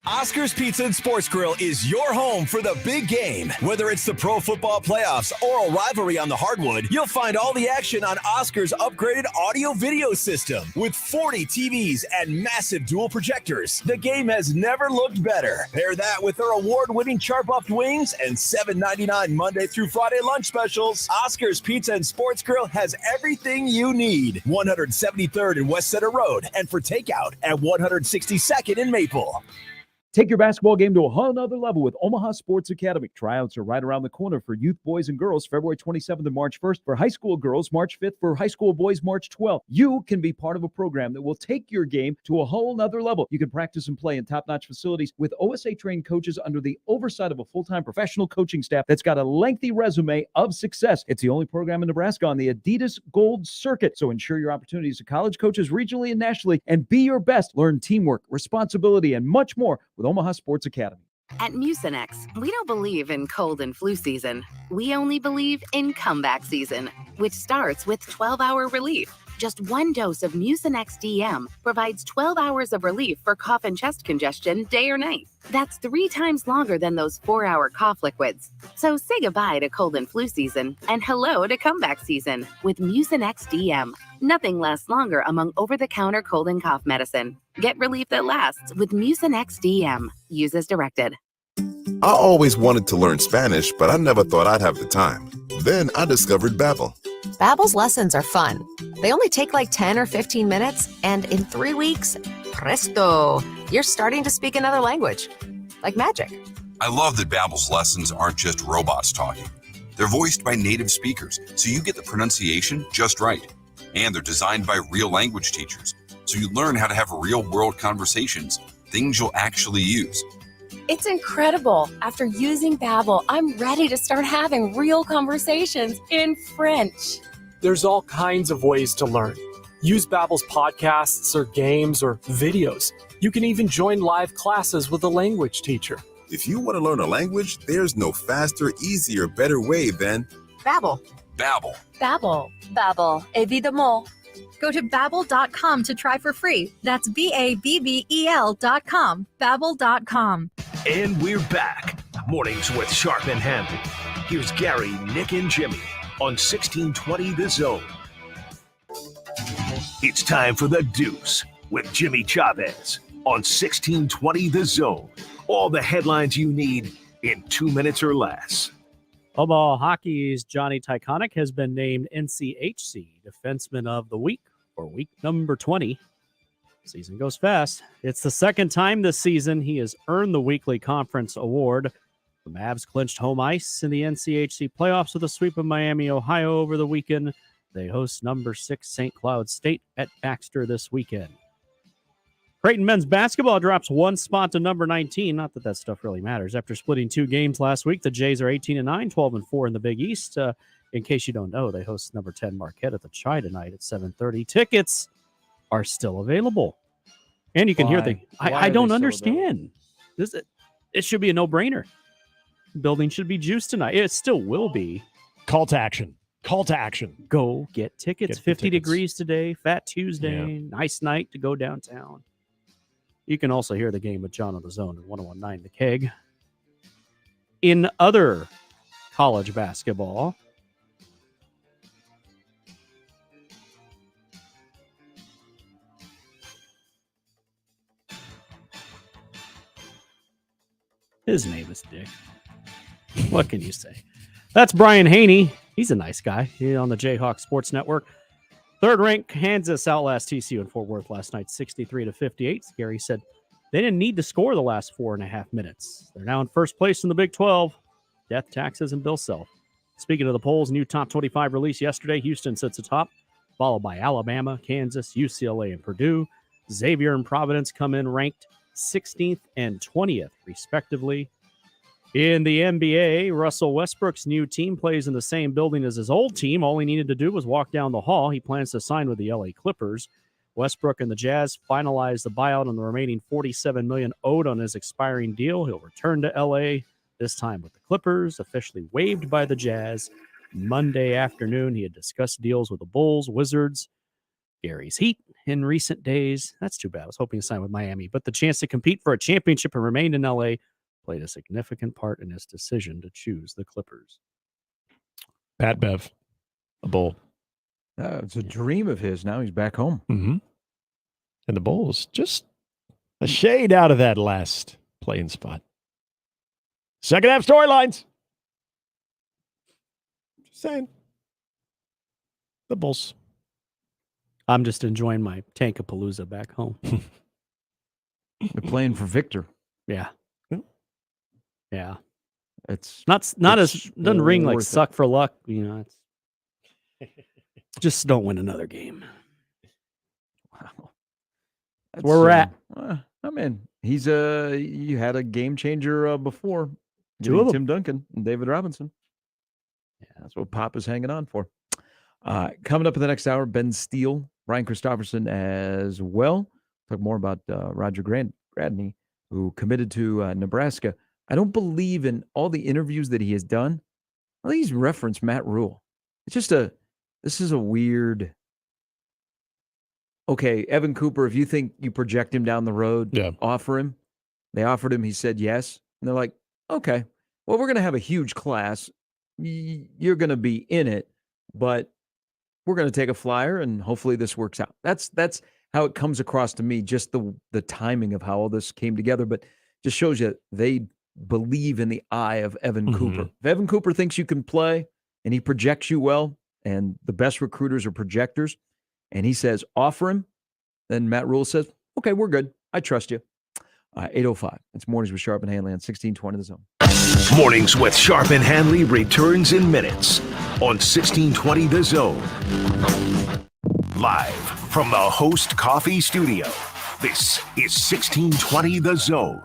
Oscar's Pizza and Sports Grill is your home for the big game. Whether it's the pro football playoffs or a rivalry on the hardwood, you'll find all the action on Oscar's upgraded audio-video system. With 40 TVs and massive dual projectors, the game has never looked better. Pair that with their award-winning char-buffed wings and $7.99 Monday through Friday lunch specials. Oscar's Pizza and Sports Grill has everything you need. 173rd and West Center Road, and for takeout at 162nd in Maple. Take your basketball game to a whole nother level with Omaha Sports Academy. Tryouts are right around the corner for youth boys and girls, February 27th and March 1st. For high school girls, March 5th. For high school boys, March 12th. You can be part of a program that will take your game to a whole nother level. You can practice and play in top-notch facilities with OSA-trained coaches under the oversight of a full-time professional coaching staff that's got a lengthy resume of success. It's the only program in Nebraska on the Adidas Gold Circuit. So ensure your opportunities to college coaches regionally and nationally and be your best. Learn teamwork, responsibility, and much more with Omaha Sports Academy. At Mucinex, we don't believe in cold and flu season. We only believe in comeback season, which starts with 12-hour relief. Just one dose of Mucinex DM provides 12 hours of relief for cough and chest congestion day or night. That's 3 times longer than those 4-hour cough liquids. So say goodbye to cold and flu season and hello to comeback season with Mucinex DM. Nothing lasts longer among over-the-counter cold and cough medicine. Get relief that lasts with Mucinex DM. Use as directed. I always wanted to learn Spanish, but I never thought I'd have the time. Then I discovered Babbel. Babbel's lessons are fun. They only take like 10 or 15 minutes, and in 3 weeks, presto, you're starting to speak another language. Like magic. I love that Babbel's lessons aren't just robots talking. They're voiced by native speakers, so you get the pronunciation just right. And they're designed by real language teachers, so you learn how to have real-world conversations, things you'll actually use. It's incredible. After using Babbel, I'm ready to start having real conversations in French. There's all kinds of ways to learn. Use Babbel's podcasts or games or videos. You can even join live classes with a language teacher. If you want to learn a language, there's no faster, easier, better way than Babbel. Babbel. Babbel. Babbel. Évidemment. Go to babbel.com to try for free. That's BABBEL.com. Babbel.com. And we're back. Mornings with Sharp and Handley. Here's Gary, Nick, and Jimmy on 1620 The Zone. It's time for The Deuce with Jimmy Chavez on 1620 The Zone. All the headlines you need in 2 minutes or less. Omaha Hockey's Johnny Tyconic has been named NCHC Defenseman of the Week for week number 20. Season goes fast. It's the second time this season he has earned the weekly conference award. The Mavs clinched home ice in the NCHC playoffs with a sweep of Miami, Ohio over the weekend. They host number 6 St. Cloud State at Baxter this weekend. Creighton men's basketball drops one spot to number 19. Not that that stuff really matters. After splitting 2 games last week, the Jays are 18-9, 12-4 in the Big East. In case you don't know, they host number 10 Marquette at the Chi tonight at 7:30. Tickets are still available. And you can hear the... I don't understand. It should be a no-brainer. Building should be juiced tonight. It still will be. Call to action. Call to action. Go get tickets. Get 50 tickets. degrees today. Fat Tuesday. Nice night to go downtown. You can also hear the game with John on the Zone at 101.9 The Keg. In other college basketball, his name is Dick. What can you say? That's Brian Haney. He's a nice guy. He's on the Jayhawk Sports Network. Third-ranked Kansas outlast TCU in Fort Worth last night, 63-58. Gary said they didn't need to score the last 4.5 minutes. They're now in first place in the Big 12. Death, taxes, and bill self. Speaking of the polls, new top 25 released yesterday. Houston sits atop, followed by Alabama, Kansas, UCLA, and Purdue. Xavier and Providence come in ranked 16th and 20th, respectively. In the NBA, Russell Westbrook's new team plays in the same building as his old team. All he needed to do was walk down the hall. He plans to sign with the LA Clippers. Westbrook and the Jazz finalized the buyout on the remaining $47 million owed on his expiring deal. He'll return to LA, this time with the Clippers, officially waived by the Jazz. Monday afternoon, he had discussed deals with the Bulls, Wizards, Gary's Heat in recent days. That's too bad. I was hoping to sign with Miami, but the chance to compete for a championship and remain in LA played a significant part in his decision to choose the Clippers. Pat Bev, a Bull. It's a dream of his. Now he's back home. Mm-hmm. And the Bulls just a shade out of that last playing spot. Second half storylines. Just saying. The Bulls. I'm just enjoying my Tankapalooza back home. They're playing for Victor. Yeah. Yeah. It's doesn't ring like worth it. suck for luck. You know, it's just don't win another game. Wow. That's where we're at. I mean, you had a game changer before. Two of them. Tim Duncan and David Robinson. Yeah, that's what Pop is hanging on for. Coming up in the next hour, Ben Steele, Ryan Christopherson as well. Talk more about Roger Gradney, who committed to Nebraska. I don't believe in all the interviews that he has done. I think he's referenced Matt Rule. It's just this is a weird. Okay, Evan Cooper, if you think you project him down the road, offer him. They offered him. He said yes. And they're like, okay, well, we're going to have a huge class. You're going to be in it, but we're going to take a flyer and hopefully this works out. That's how it comes across to me, just the timing of how all this came together. But just shows you they believe in the eye of Evan Cooper. If Evan Cooper thinks you can play and he projects you well, and the best recruiters are projectors, and he says, offer him, then Matt Rule says, okay, we're good. I trust you. 8:05. It's Mornings with Sharp and Handley on 1620 The Zone. Mornings with Sharp and Handley returns in minutes on 1620 The Zone. Live from the Host Coffee Studio, this is 1620 The Zone.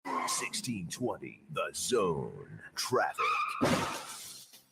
1620 The Zone. Traffic.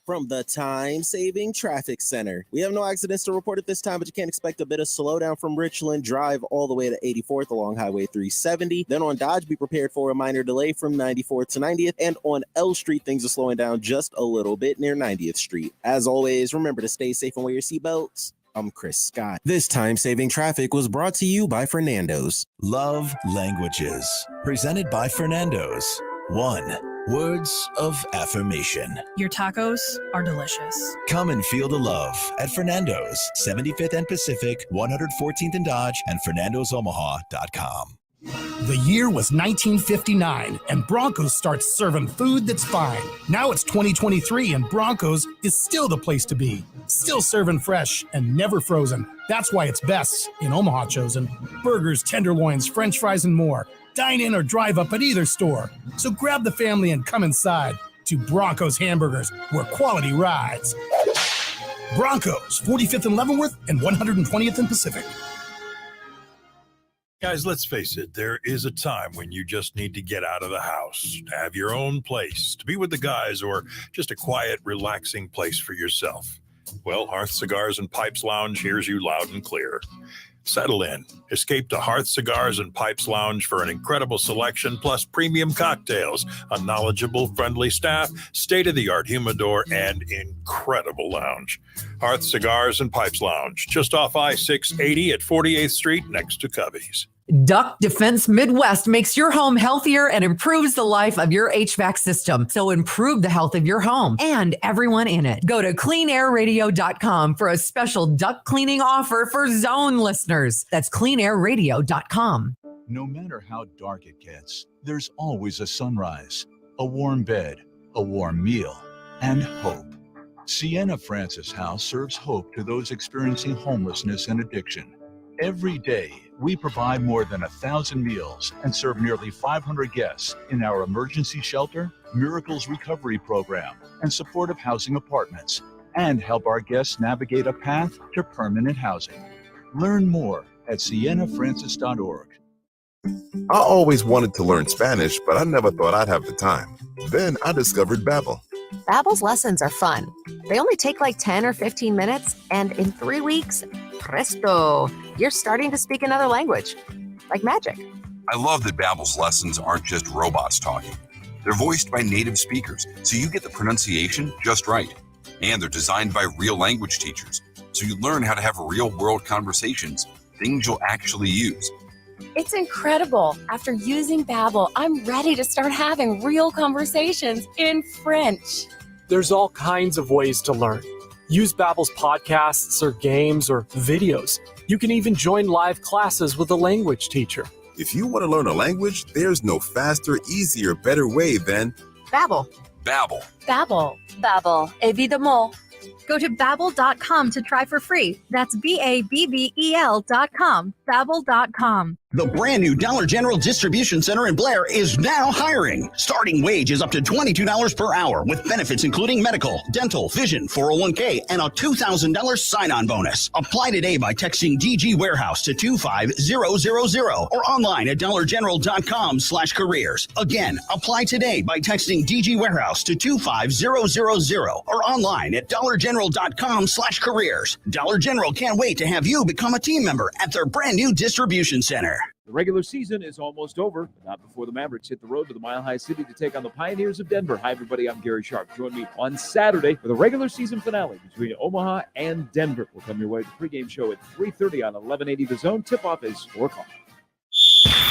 From the time-saving traffic center. We have no accidents to report at this time, but you can't expect a bit of slowdown from Richland Drive all the way to 84th along Highway 370. Then on Dodge, be prepared for a minor delay from 94th to 90th. And on L Street, things are slowing down just a little bit near 90th Street. As always, remember to stay safe and wear your seatbelts. I'm Chris Scott. This time-saving traffic was brought to you by Fernando's. Love Languages, presented by Fernando's. 1. Words of affirmation. Your tacos are delicious. Come and feel the love at Fernando's, 75th and Pacific, 114th and Dodge, and FernandosOmaha.com. The year was 1959, and Broncos starts serving food that's fine. Now it's 2023, and Broncos is still the place to be. Still serving fresh and never frozen. That's why it's best in Omaha Chosen. Burgers, tenderloins, French fries, and more. Dine in or drive up at either store. So grab the family and come inside to Broncos Hamburgers, where quality rides. Broncos, 45th and Leavenworth and 120th and Pacific. Guys, let's face it, there is a time when you just need to get out of the house, to have your own place, to be with the guys, or just a quiet, relaxing place for yourself. Well, Hearth Cigars and Pipes Lounge hears you loud and clear. Settle in. Escape to Hearth Cigars and Pipes Lounge for an incredible selection plus premium cocktails, a knowledgeable, friendly staff, state-of-the-art humidor, and incredible lounge. Hearth Cigars and Pipes Lounge, just off I-680 at 48th Street next to Cubby's. Duck Defense Midwest makes your home healthier and improves the life of your HVAC system. So improve the health of your home and everyone in it. Go to cleanairradio.com for a special duct cleaning offer for Zone listeners. That's cleanairradio.com. No matter how dark it gets, there's always a sunrise, a warm bed, a warm meal, and hope. Sienna Francis House serves hope to those experiencing homelessness and addiction. Every day, we provide more than 1,000 meals and serve nearly 500 guests in our emergency shelter, Miracles Recovery Program, and supportive housing apartments, and help our guests navigate a path to permanent housing. Learn more at siennafrancis.org. I always wanted to learn Spanish, but I never thought I'd have the time. Then I discovered Babbel. Babbel's lessons are fun. They only take like 10 or 15 minutes, and in 3 weeks, presto, you're starting to speak another language. Like magic. I love that Babbel's lessons aren't just robots talking. They're voiced by native speakers, so you get the pronunciation just right. And they're designed by real language teachers, so you learn how to have real-world conversations, things you'll actually use. It's incredible. After using Babbel, I'm ready to start having real conversations in French. There's all kinds of ways to learn. Use Babbel's podcasts or games or videos. You can even join live classes with a language teacher. If you want to learn a language, there's no faster, easier, better way than Babbel. Babbel. Babbel. Babbel. Évidemment. Go to Babbel.com to try for free. That's Babbel.com. Babbel.com. The brand new Dollar General Distribution Center in Blair is now hiring. Starting wage is up to $22 per hour with benefits including medical, dental, vision, 401k, and a $2,000 sign-on bonus. Apply today by texting DG Warehouse to 25000 or online at dollargeneral.com/careers. Again, apply today by texting DG Warehouse to 25000 or online at dollargeneral.com/careers. Dollar General can't wait to have you become a team member at their brand new distribution center. The regular season is almost over, but not before the Mavericks hit the road to the Mile High City to take on the Pioneers of Denver. Hi, everybody. I'm Gary Sharp. Join me on Saturday for the regular season finale between Omaha and Denver. We'll come your way to the pregame show at 3:30 on 1180 The Zone. Tip-off is 4 o'clock.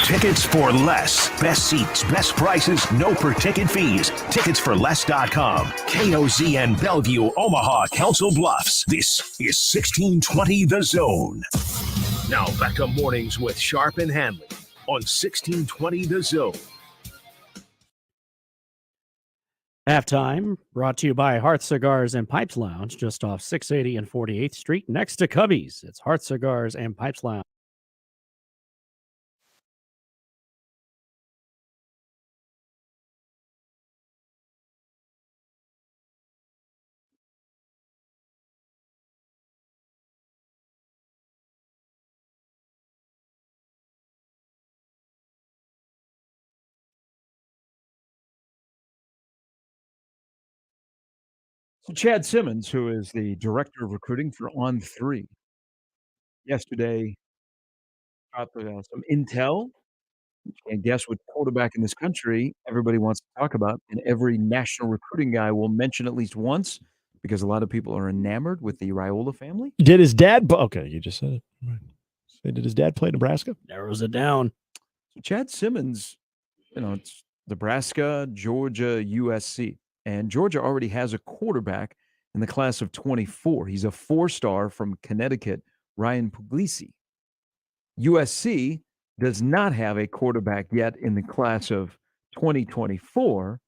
Tickets for less. Best seats, best prices, no per-ticket fees. Ticketsforless.com. KOZN Bellevue, Omaha, Council Bluffs. This is 1620 The Zone. Now back to mornings with Sharp and Handley on 1620 The Zone. Halftime brought to you by Hearth Cigars and Pipes Lounge, just off 680 and 48th Street, next to Cubby's. It's Hearth Cigars and Pipes Lounge. So Chad Simmons, who is the director of recruiting for On3, yesterday dropped some intel. And guess what quarterback in this country everybody wants to talk about, and every national recruiting guy will mention at least once because a lot of people are enamored with the Raiola family. Did his dad? Okay, you just said it. Right. So did his dad play Nebraska? Narrows it down. So Chad Simmons, it's Nebraska, Georgia, USC, and Georgia already has a quarterback in the class of 24. He's a 4-star from Connecticut, Ryan Puglisi. USC does not have a quarterback yet in the class of 2024,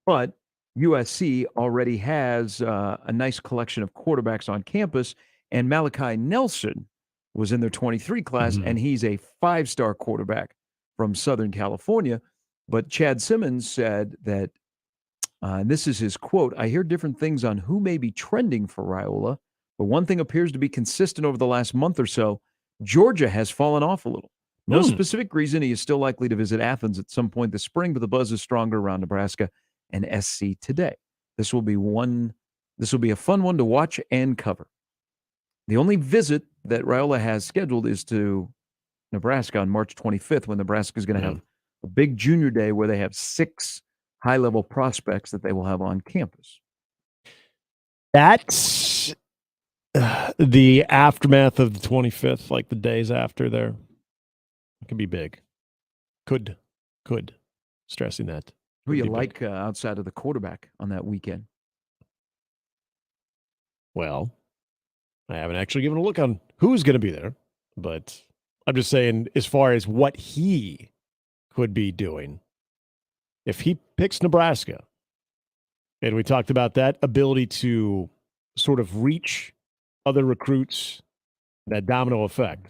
but USC already has a nice collection of quarterbacks on campus, and Malachi Nelson was in their 23 class, and he's a 5-star quarterback from Southern California. But Chad Simmons said that, and this is his quote, "I hear different things on who may be trending for Raiola, but one thing appears to be consistent over the last month or so. Georgia has fallen off a little. No specific reason. He is still likely to visit Athens at some point this spring, but the buzz is stronger around Nebraska and SC today. This will be a fun one to watch and cover." The only visit that Raiola has scheduled is to Nebraska on March 25th, when Nebraska is going to have a big junior day where they have 6 high-level prospects that they will have on campus. That's the aftermath of the 25th, like the days after there. It could be big. Could. Stressing that. Who you like outside of the quarterback on that weekend? Well, I haven't actually given a look on who's going to be there, but I'm just saying, as far as what he could be doing, if he picks Nebraska, and we talked about that ability to sort of reach other recruits, that domino effect,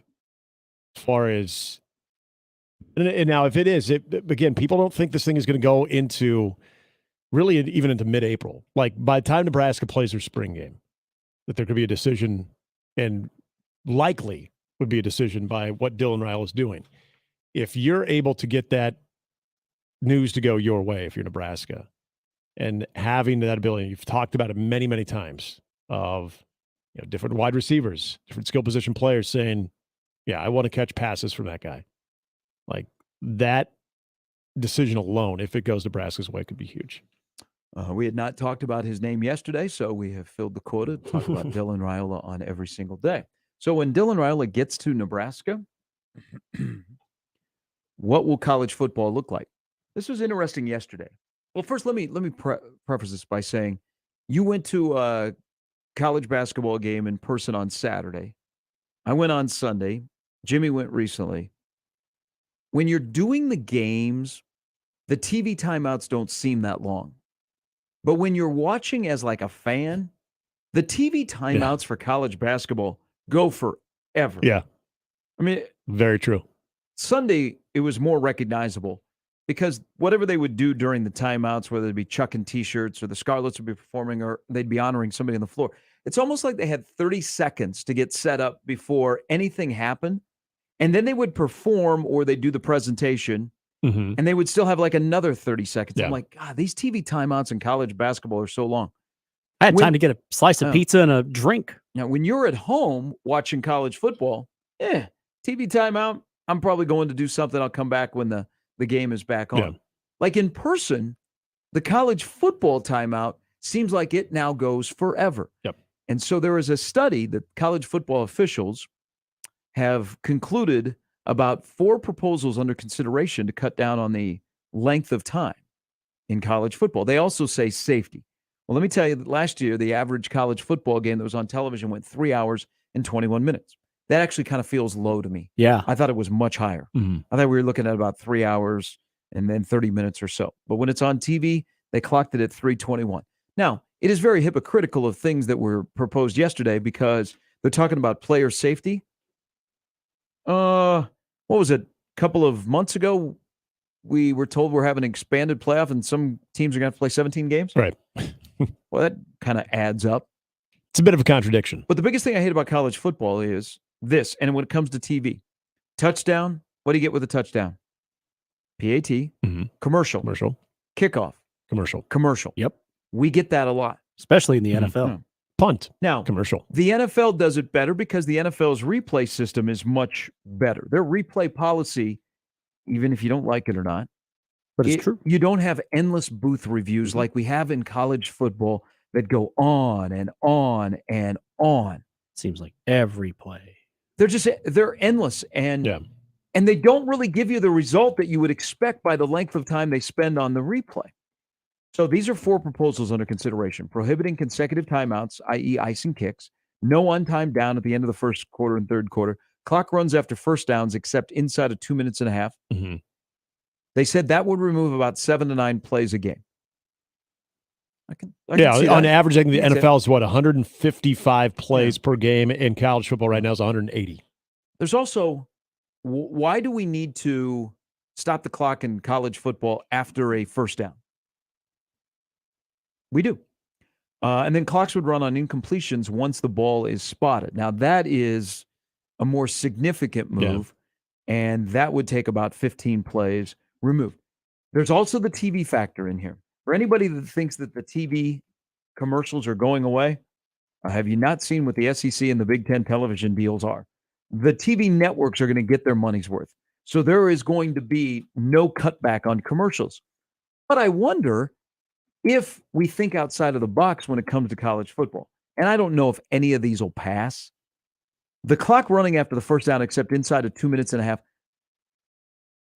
as far as, and now if it is, again, people don't think this thing is going to go into really even into mid-April. Like by the time Nebraska plays their spring game, that there could be a decision, and likely would be a decision by what Dylan Raiola is doing. If you're able to get that news to go your way, if you're Nebraska, and having that ability, you've talked about it many, many times, of different wide receivers, different skill position players saying, yeah, I want to catch passes from that guy. Like that decision alone, if it goes Nebraska's way, could be huge. We had not talked about his name yesterday, so we have filled the quota to talk about Dylan Raiola on every single day. So when Dylan Raiola gets to Nebraska, what will college football look like? This was interesting yesterday. Well, first, let me preface this by saying you went to a college basketball game in person on Saturday. I went on Sunday. Jimmy went recently. When you're doing the games, the TV timeouts don't seem that long. But when you're watching as like a fan, the TV timeouts for college basketball go forever. Yeah. I mean, very true. Sunday, it was more recognizable because whatever they would do during the timeouts, whether it be chucking T-shirts or the Scarlets would be performing or they'd be honoring somebody on the floor, it's almost like they had 30 seconds to get set up before anything happened. And then they would perform or they'd do the presentation, and they would still have like another 30 seconds. Yeah. I'm like, God, these TV timeouts in college basketball are so long. I had time to get a slice of pizza and a drink. Now, when you're at home watching college football, TV timeout, I'm probably going to do something. I'll come back when the game is back on. Yeah. Like in person, the college football timeout seems like it now goes forever. Yep. And so there is a study that college football officials have concluded about 4 proposals under consideration to cut down on the length of time in college football. They also say safety. Well, let me tell you that last year, the average college football game that was on television went 3 hours and 21 minutes. That actually kind of feels low to me. Yeah. I thought it was much higher. Mm-hmm. I thought we were looking at about 3 hours and then 30 minutes or so. But when it's on TV, they clocked it at 3:21. Now, it is very hypocritical of things that were proposed yesterday because they're talking about player safety. What was it? A couple of months ago, we were told we're having an expanded playoff and some teams are going to have to play 17 games. Right. Well, that kind of adds up. It's a bit of a contradiction. But the biggest thing I hate about college football is this, and when it comes to TV, touchdown, what do you get with a touchdown? PAT, commercial, Commercial. kickoff, Commercial. commercial. Yep. We get that a lot. especially in the NFL. Yeah. Punt. Now, Commercial. the NFL does it better because the NFL's replay system is much better. Their replay policy, even if you don't like it or not, but it's true. You don't have endless booth reviews like we have in college football that go on and on and on. Seems like every play. They're endless and they don't really give you the result that you would expect by the length of time they spend on the replay. So these are 4 proposals under consideration: prohibiting consecutive timeouts, i.e. icing kicks, no untimed down at the end of the first quarter and third quarter, clock runs after first downs except inside of 2 minutes and a half. Mm-hmm. They said that would remove about 7 to 9 plays a game. I can see on that. average, I think the I can see NFL is 155 plays per game. In college football right now is 180. There's also, why do we need to stop the clock in college football after a first down? We do. And then clocks would run on incompletions once the ball is spotted. Now, that is a more significant move, and that would take about 15 plays removed. There's also the TV factor in here. For anybody that thinks that the TV commercials are going away, have you not seen what the SEC and the Big Ten television deals are? The TV networks are going to get their money's worth. So there is going to be no cutback on commercials. But I wonder if we think outside of the box when it comes to college football. And I don't know if any of these will pass. The clock running after the first down, except inside of 2 minutes and a half,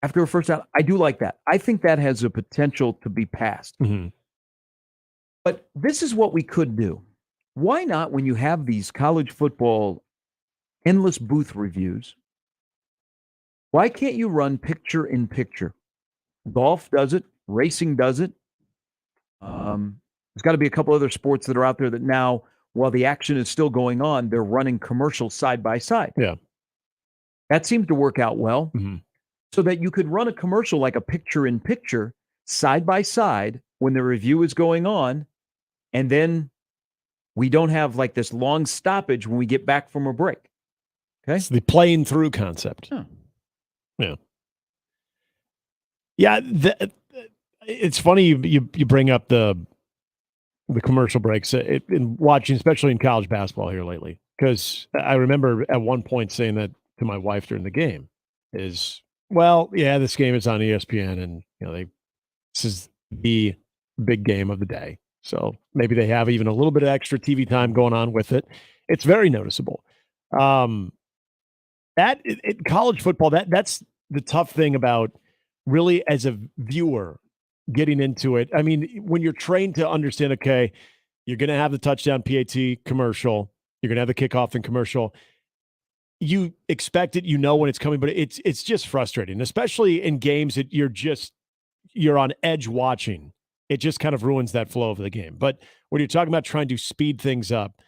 after a first down, I do like that. I think that has the potential to be passed. Mm-hmm. But this is what we could do. Why not, when you have these college football endless booth reviews, why can't you run picture in picture? Golf does it. Racing does it. There's got to be a couple other sports that are out there that now, while the action is still going on, they're running commercials side by side. Yeah. That seems to work out well. Mm-hmm. So that you could run a commercial like a picture in picture side by side when the review is going on. And then we don't have like this long stoppage when we get back from a break. Okay. It's the playing through concept. Huh. Yeah. Yeah. It's funny you bring up the commercial breaks in watching, especially in college basketball here lately, because I remember at one point saying that to my wife during the game is, well, yeah, this game is on ESPN, and this is the big game of the day. So maybe they have even a little bit of extra TV time going on with it. It's very noticeable. College football, that's the tough thing about really as a viewer getting into it. I mean, when you're trained to understand, okay, you're going to have the touchdown PAT commercial, you're going to have the kickoff and commercial. You expect it, when it's coming, but it's just frustrating, especially in games that you're on edge watching. It just kind of ruins that flow of the game. But when you're talking about trying to speed things up,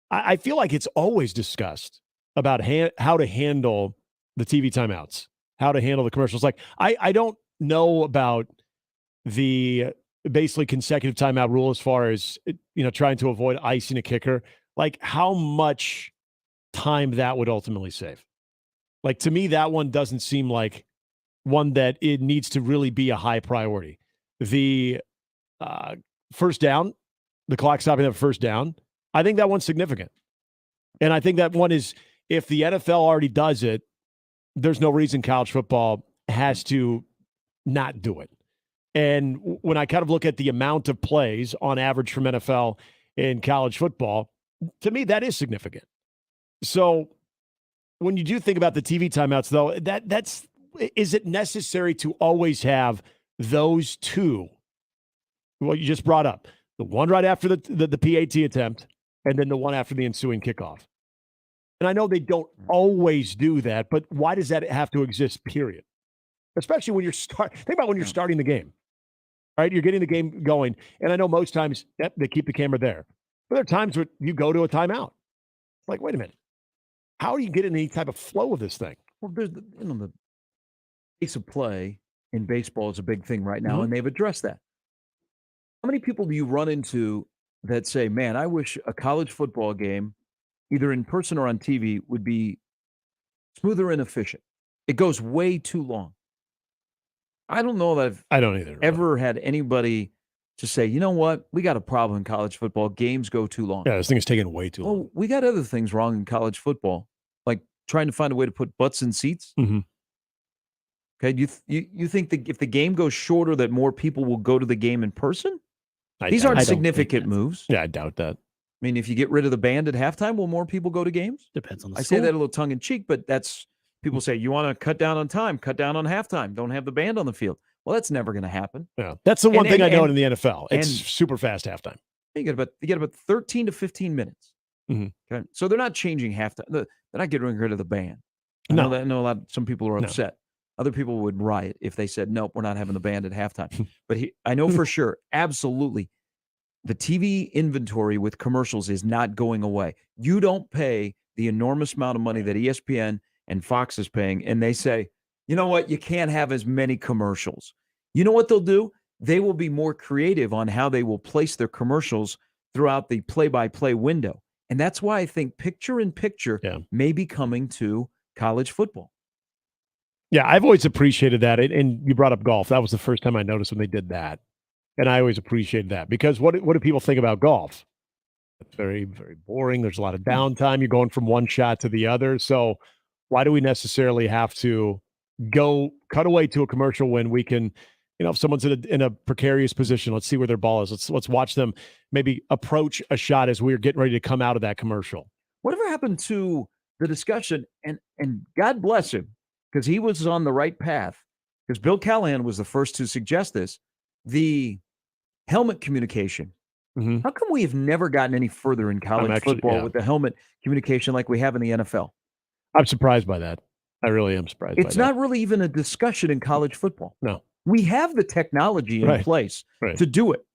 I feel like it's always discussed about how to handle the TV timeouts, how to handle the commercials. Like I don't know about the basically consecutive timeout rule as far as trying to avoid icing a kicker. Like how much time that would ultimately save. Like to me, that one doesn't seem like one that it needs to really be a high priority. The first down, the clock stopping at first down, I think that one's significant. And I think that one is, if the NFL already does it, there's no reason college football has to not do it. And when I kind of look at the amount of plays on average from NFL in college football, to me, that is significant. So when you do think about the TV timeouts, though, is it necessary to always have those two? Well, you just brought up the one right after the PAT attempt, and then the one after the ensuing kickoff. And I know they don't always do that, but why does that have to exist, period? Especially when think about when you're starting the game, right? You're getting the game going. And I know most times they keep the camera there. But there are times where you go to a timeout. Like, wait a minute. How are you getting any type of flow of this thing? Well, there's the pace of play in baseball is a big thing right now, and they've addressed that. How many people do you run into that say, man, I wish a college football game, either in person or on TV, would be smoother and efficient? It goes way too long. I don't know that I don't either. Ever had anybody to say, you know what, we got a problem in college football. Games go too long. Yeah, this thing is taking way too long. Well, we got other things wrong in college football, like trying to find a way to put butts in seats. Mm-hmm. Okay, you think that if the game goes shorter, that more people will go to the game in person? These aren't significant moves. Yeah, I doubt that. I mean, if you get rid of the band at halftime, will more people go to games? Depends on the I school. say that a little tongue in cheek, but that's people say you want to cut down on time, cut down on halftime, don't have the band on the field. Well, that's never going to happen. Yeah, that's the one thing I know in the NFL. It's and super fast halftime. You get about 13 to 15 minutes. Mm-hmm. Okay, so they're not changing halftime. They're not getting rid of the band. I No. know a lot. Some people are upset. Other people would riot if they said, "Nope, we're not having the band at halftime." But I know for sure, absolutely, the TV inventory with commercials is not going away. You don't pay the enormous amount of money that ESPN and Fox is paying, and they say, you know what, you can't have as many commercials. You know what they'll do? They will be more creative on how they will place their commercials throughout the play-by-play window. And that's why I think picture-in-picture may be coming to college football. Yeah, I've always appreciated that. And you brought up golf. That was the first time I noticed when they did that. And I always appreciated that because what do people think about golf? It's very, very boring. There's a lot of downtime. You're going from one shot to the other. So why do we necessarily have to go cut away to a commercial when we can, if someone's in a precarious position, let's see where their ball is. Let's watch them maybe approach a shot as we're getting ready to come out of that commercial. Whatever happened to the discussion, and God bless him, because he was on the right path, because Bill Callahan was the first to suggest this, the helmet communication. Mm-hmm. How come we have never gotten any further in college football with the helmet communication like we have in the NFL? I'm surprised by that. I really am surprised by that. It's not really even a discussion in college football. No. We have the technology in place to do it.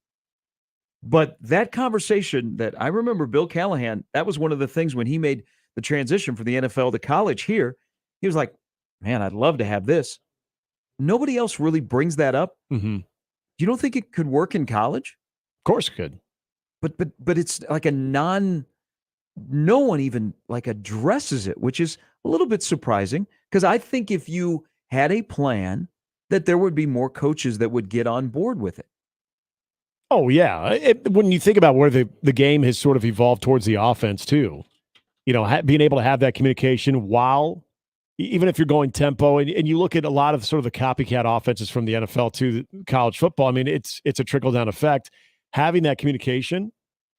But that conversation that I remember Bill Callahan, that was one of the things when he made the transition from the NFL to college here, he was like, man, I'd love to have this. Nobody else really brings that up. Mm-hmm. You don't think it could work in college? Of course it could. But it's like no one even like addresses it, which is a little bit surprising because I think if you had a plan that there would be more coaches that would get on board with it. Oh, yeah. When you think about where the game has sort of evolved towards the offense too, being able to have that communication while, even if you're going tempo, and you look at a lot of sort of the copycat offenses from the NFL to college football, I mean, it's a trickle-down effect. Having that communication,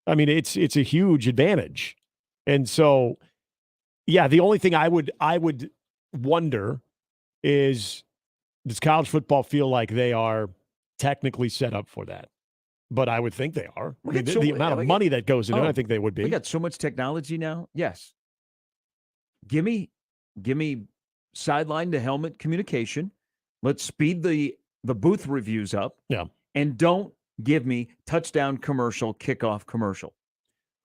I mean, it's a huge advantage. And so, yeah, the only thing I would wonder is, does college football feel like they are technically set up for that? But I would think they are. I mean, the amount of money that goes into it, I think they would be. We got so much technology now. Yes. Give me sideline to helmet communication. Let's speed the booth reviews up. Yeah. And don't give me touchdown commercial, kickoff commercial.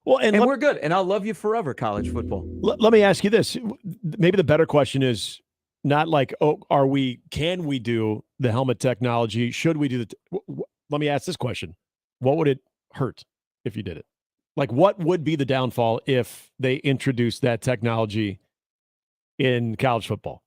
Well, and we're good. And I'll love you forever, college football. Let me ask you this. Maybe the better question is not like, can we do the helmet technology? Should we do let me ask this question. What would it hurt if you did it? Like, what would be the downfall if they introduced that technology in college football?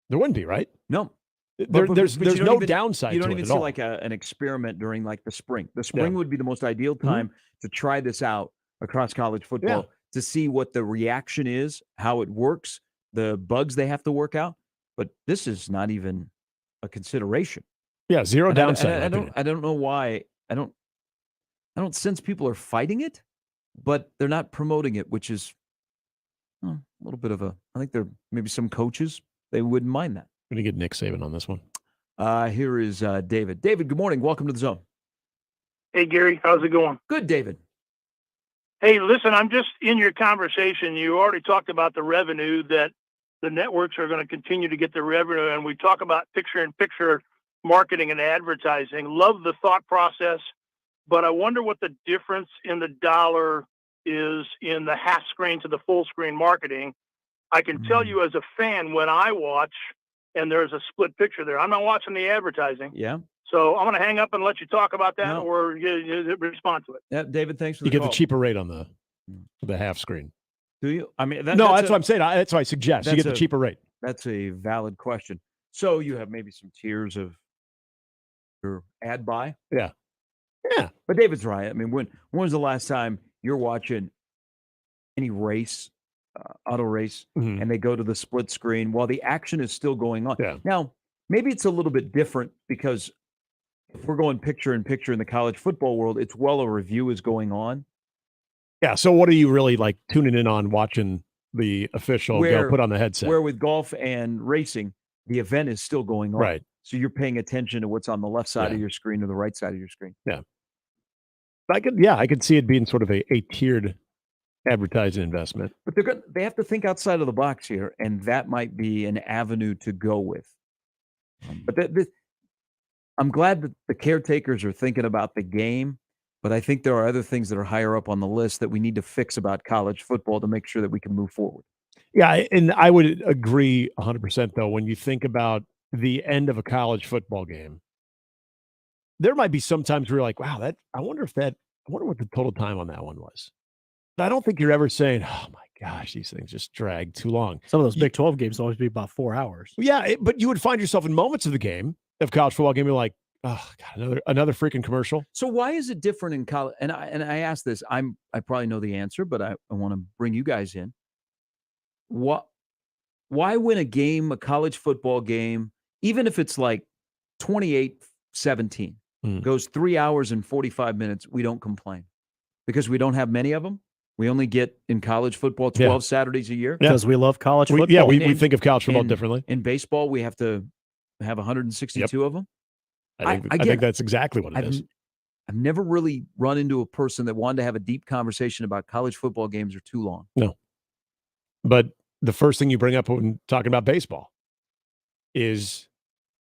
There wouldn't be, right? No. There's no downside. You don't to even it see at all. like an experiment during like the spring. The spring would be the most ideal time to try this out across college football to see what the reaction is, how it works, the bugs they have to work out. But this is not even a consideration. Yeah, zero downside. I don't know why. I don't sense people are fighting it, but they're not promoting it, which is a little bit of I think there maybe some coaches, they wouldn't mind that. I'm going to get Nick Saban on this one. Here is David. David, good morning. Welcome to the Zone. Hey, Gary. How's it going? Good, David. Hey, listen, I'm just in your conversation. You already talked about the revenue that the networks are going to continue to get the revenue. And we talk about picture-in-picture marketing and advertising. Love the thought process, but I wonder what the difference in the dollar is in the half screen to the full screen marketing. I can tell you as a fan, when I watch and there's a split picture there, I'm not watching the advertising. Yeah. So I'm going to hang up and let you talk about that or you respond to it. Yeah, David, thanks for the call. You call. get the cheaper rate on the half screen. Do you? I mean, that's what I'm saying. That's what I suggest. You get the cheaper rate. That's a valid question. So you have maybe some tiers of your ad buy. Yeah. Yeah. But David's right. I mean, when was the last time you're watching any race, auto race, and they go to the split screen while the action is still going on? Yeah. Now, maybe it's a little bit different because if we're going picture in picture in the college football world, it's while a review is going on. Yeah. So what are you really like tuning in on watching the official go put on the headset? Where with golf and racing, the event is still going on. Right. So you're paying attention to what's on the left side of your screen or the right side of your screen. Yeah. I could see it being sort of a tiered advertising investment. But they have to think outside of the box here, and that might be an avenue to go with. But I'm glad that the caretakers are thinking about the game, but I think there are other things that are higher up on the list that we need to fix about college football to make sure that we can move forward. Yeah, and I would agree 100%, though, when you think about the end of a college football game. There might be some times where you're like, wow, I wonder what the total time on that one was. But I don't think you're ever saying, oh my gosh, these things just drag too long. Some of those Big 12 games always be about 4 hours. Yeah, but you would find yourself in moments of the game, of college football game, you're like, oh God, another freaking commercial. So why is it different in college? And I asked this, I probably know the answer, but I want to bring you guys in. Why win a college football game, even if it's like 28-17, goes 3 hours and 45 minutes, we don't complain? Because we don't have many of them. We only get in college football 12 Saturdays a year. Because we love college football. We think of college football differently. In baseball, we have to have 162 of them. I think that's exactly what it is. I've never really run into a person that wanted to have a deep conversation about college football games are too long. No. But the first thing you bring up when talking about baseball is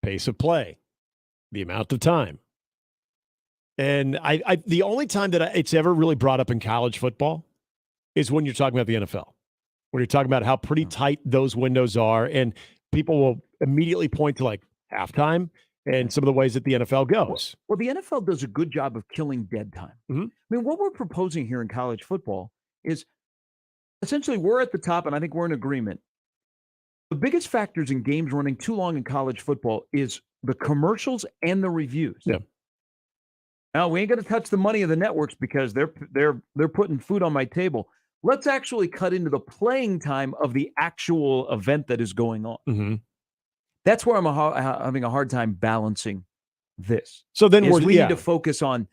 pace of play, the amount of time. And the only time that it's ever really brought up in college football is when you're talking about the NFL, when you're talking about how pretty tight those windows are. And people will immediately point to like halftime and some of the ways that the NFL goes. Well, the NFL does a good job of killing dead time. Mm-hmm. I mean, what we're proposing here in college football is essentially we're at the top, and I think we're in agreement. The biggest factors in games running too long in college football is the commercials and the reviews. Yeah. Now, we ain't going to touch the money of the networks because they're putting food on my table. Let's actually cut into the playing time of the actual event that is going on. Mm-hmm. That's where I'm having a hard time balancing this. So then we need to focus on,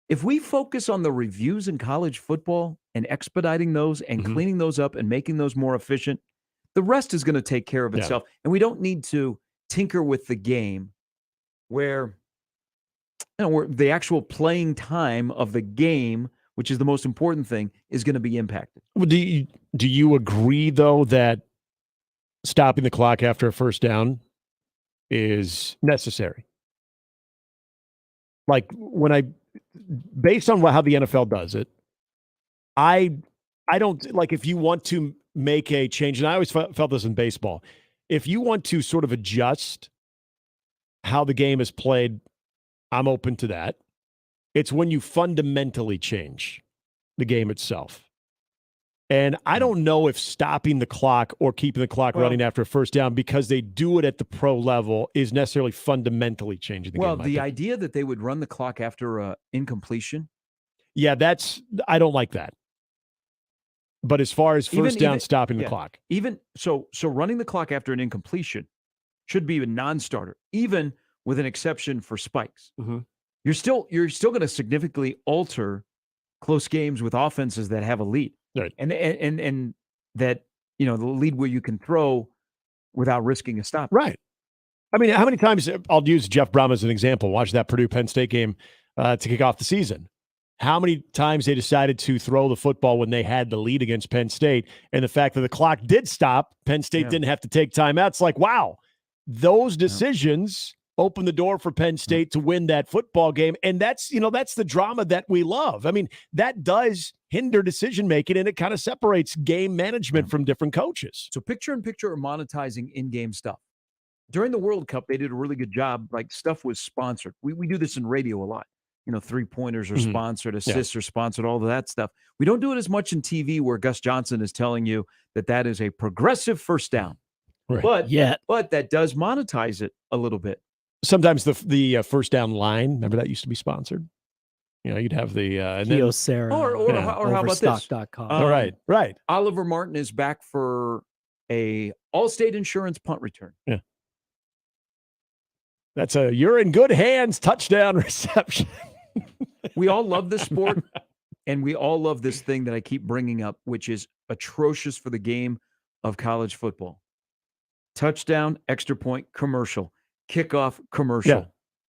if we focus on the reviews in college football and expediting those and cleaning those up and making those more efficient, the rest is going to take care of itself. And we don't need to tinker with the game where the actual playing time of the game, which is the most important thing, is going to be impacted. Well, do you agree, though, that stopping the clock after a first down is necessary? Like based on how the NFL does it, I don't like, if you want to make a change, and I always felt this in baseball, if you want to sort of adjust how the game is played, I'm open to that. It's when you fundamentally change the game itself. And I don't know if stopping the clock or keeping the clock running after a first down, because they do it at the pro level, is necessarily fundamentally changing the game. Well, the idea that they would run the clock after incompletion. Yeah, I don't like that. But as far as first down, stopping the clock. Even so running the clock after an incompletion should be a non-starter, even with an exception for spikes. Mm-hmm. You're still going to significantly alter close games with offenses that have a lead. Right. And that, the lead where you can throw without risking a stop. Right. I mean, how many times, I'll use Jeff Brom as an example, watch that Purdue-Penn State game to kick off the season. How many times they decided to throw the football when they had the lead against Penn State, and the fact that the clock did stop, Penn State didn't have to take timeouts. It's like, wow, those decisions open the door for Penn State to win that football game. And that's the drama that we love. I mean, that does hinder decision-making, and it kind of separates game management from different coaches. So picture-in-picture or monetizing in-game stuff. During the World Cup, they did a really good job. Like, stuff was sponsored. We do this in radio a lot. Three-pointers are sponsored, assists are sponsored, all of that stuff. We don't do it as much in TV, where Gus Johnson is telling you that is a progressive first down. Right. But that does monetize it a little bit. Sometimes the first down line, remember that used to be sponsored? You'd have the and then, Kyocera. Or how about this? Overstock.com. all right. Oliver Martin is back for a Allstate Insurance punt return. Yeah. That's a you're in good hands touchdown reception. We all love this sport, and we all love this thing that I keep bringing up, which is atrocious for the game of college football. Touchdown, extra point, commercial, kickoff, commercial. Yeah.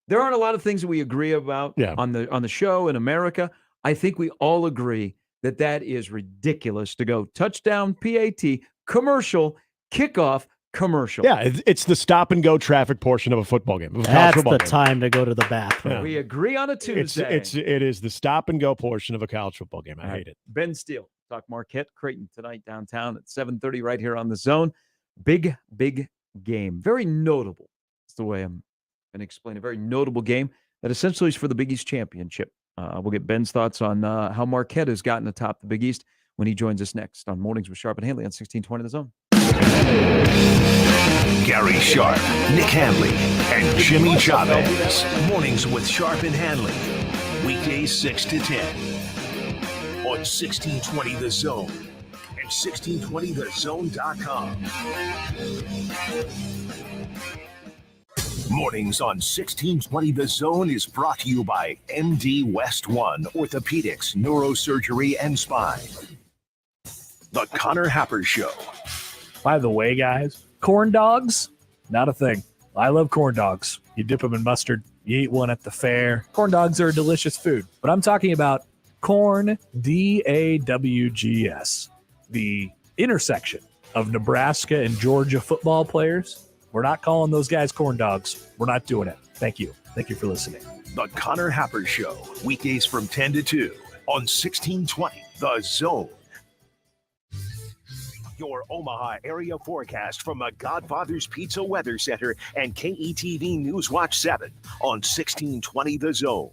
There aren't a lot of things that we agree about on the show in America. I think we all agree that is ridiculous to go touchdown, PAT, commercial, kickoff, commercial. Yeah, it's the stop and go traffic portion of a football game. That's the time to go to the bathroom. Yeah. We agree on a Tuesday. It is the stop and go portion of a college football game. I hate it. Ben Steele, talk Marquette, Creighton tonight downtown at 7:30 right here on the Zone. Big game. Very notable. That's the way I'm going to explain. A very notable game that essentially is for the Big East Championship. We'll get Ben's thoughts on how Marquette has gotten atop the Big East when he joins us next on Mornings with Sharp and Handley on 1620 The Zone. Gary Sharp, Nick Handley, and Jimmy Chavez. Mornings with Sharp and Handley. Weekdays 6 to 10 on 1620 The Zone and 1620thezone.com. Mornings on 1620 The Zone is brought to you by MD West One Orthopedics, Neurosurgery, and Spine. The Connor Happer Show. By the way, guys, corn dogs, not a thing. I love corn dogs. You dip them in mustard. You eat one at the fair. Corn dogs are a delicious food. But I'm talking about corn, DAWGS, the intersection of Nebraska and Georgia football players. We're not calling those guys corn dogs. We're not doing it. Thank you. Thank you for listening. The Connor Happer Show, weekdays from 10 to 2 on 1620 The Zone. Your Omaha area forecast from the Godfather's Pizza Weather Center and KETV Newswatch 7 on 1620 The Zone.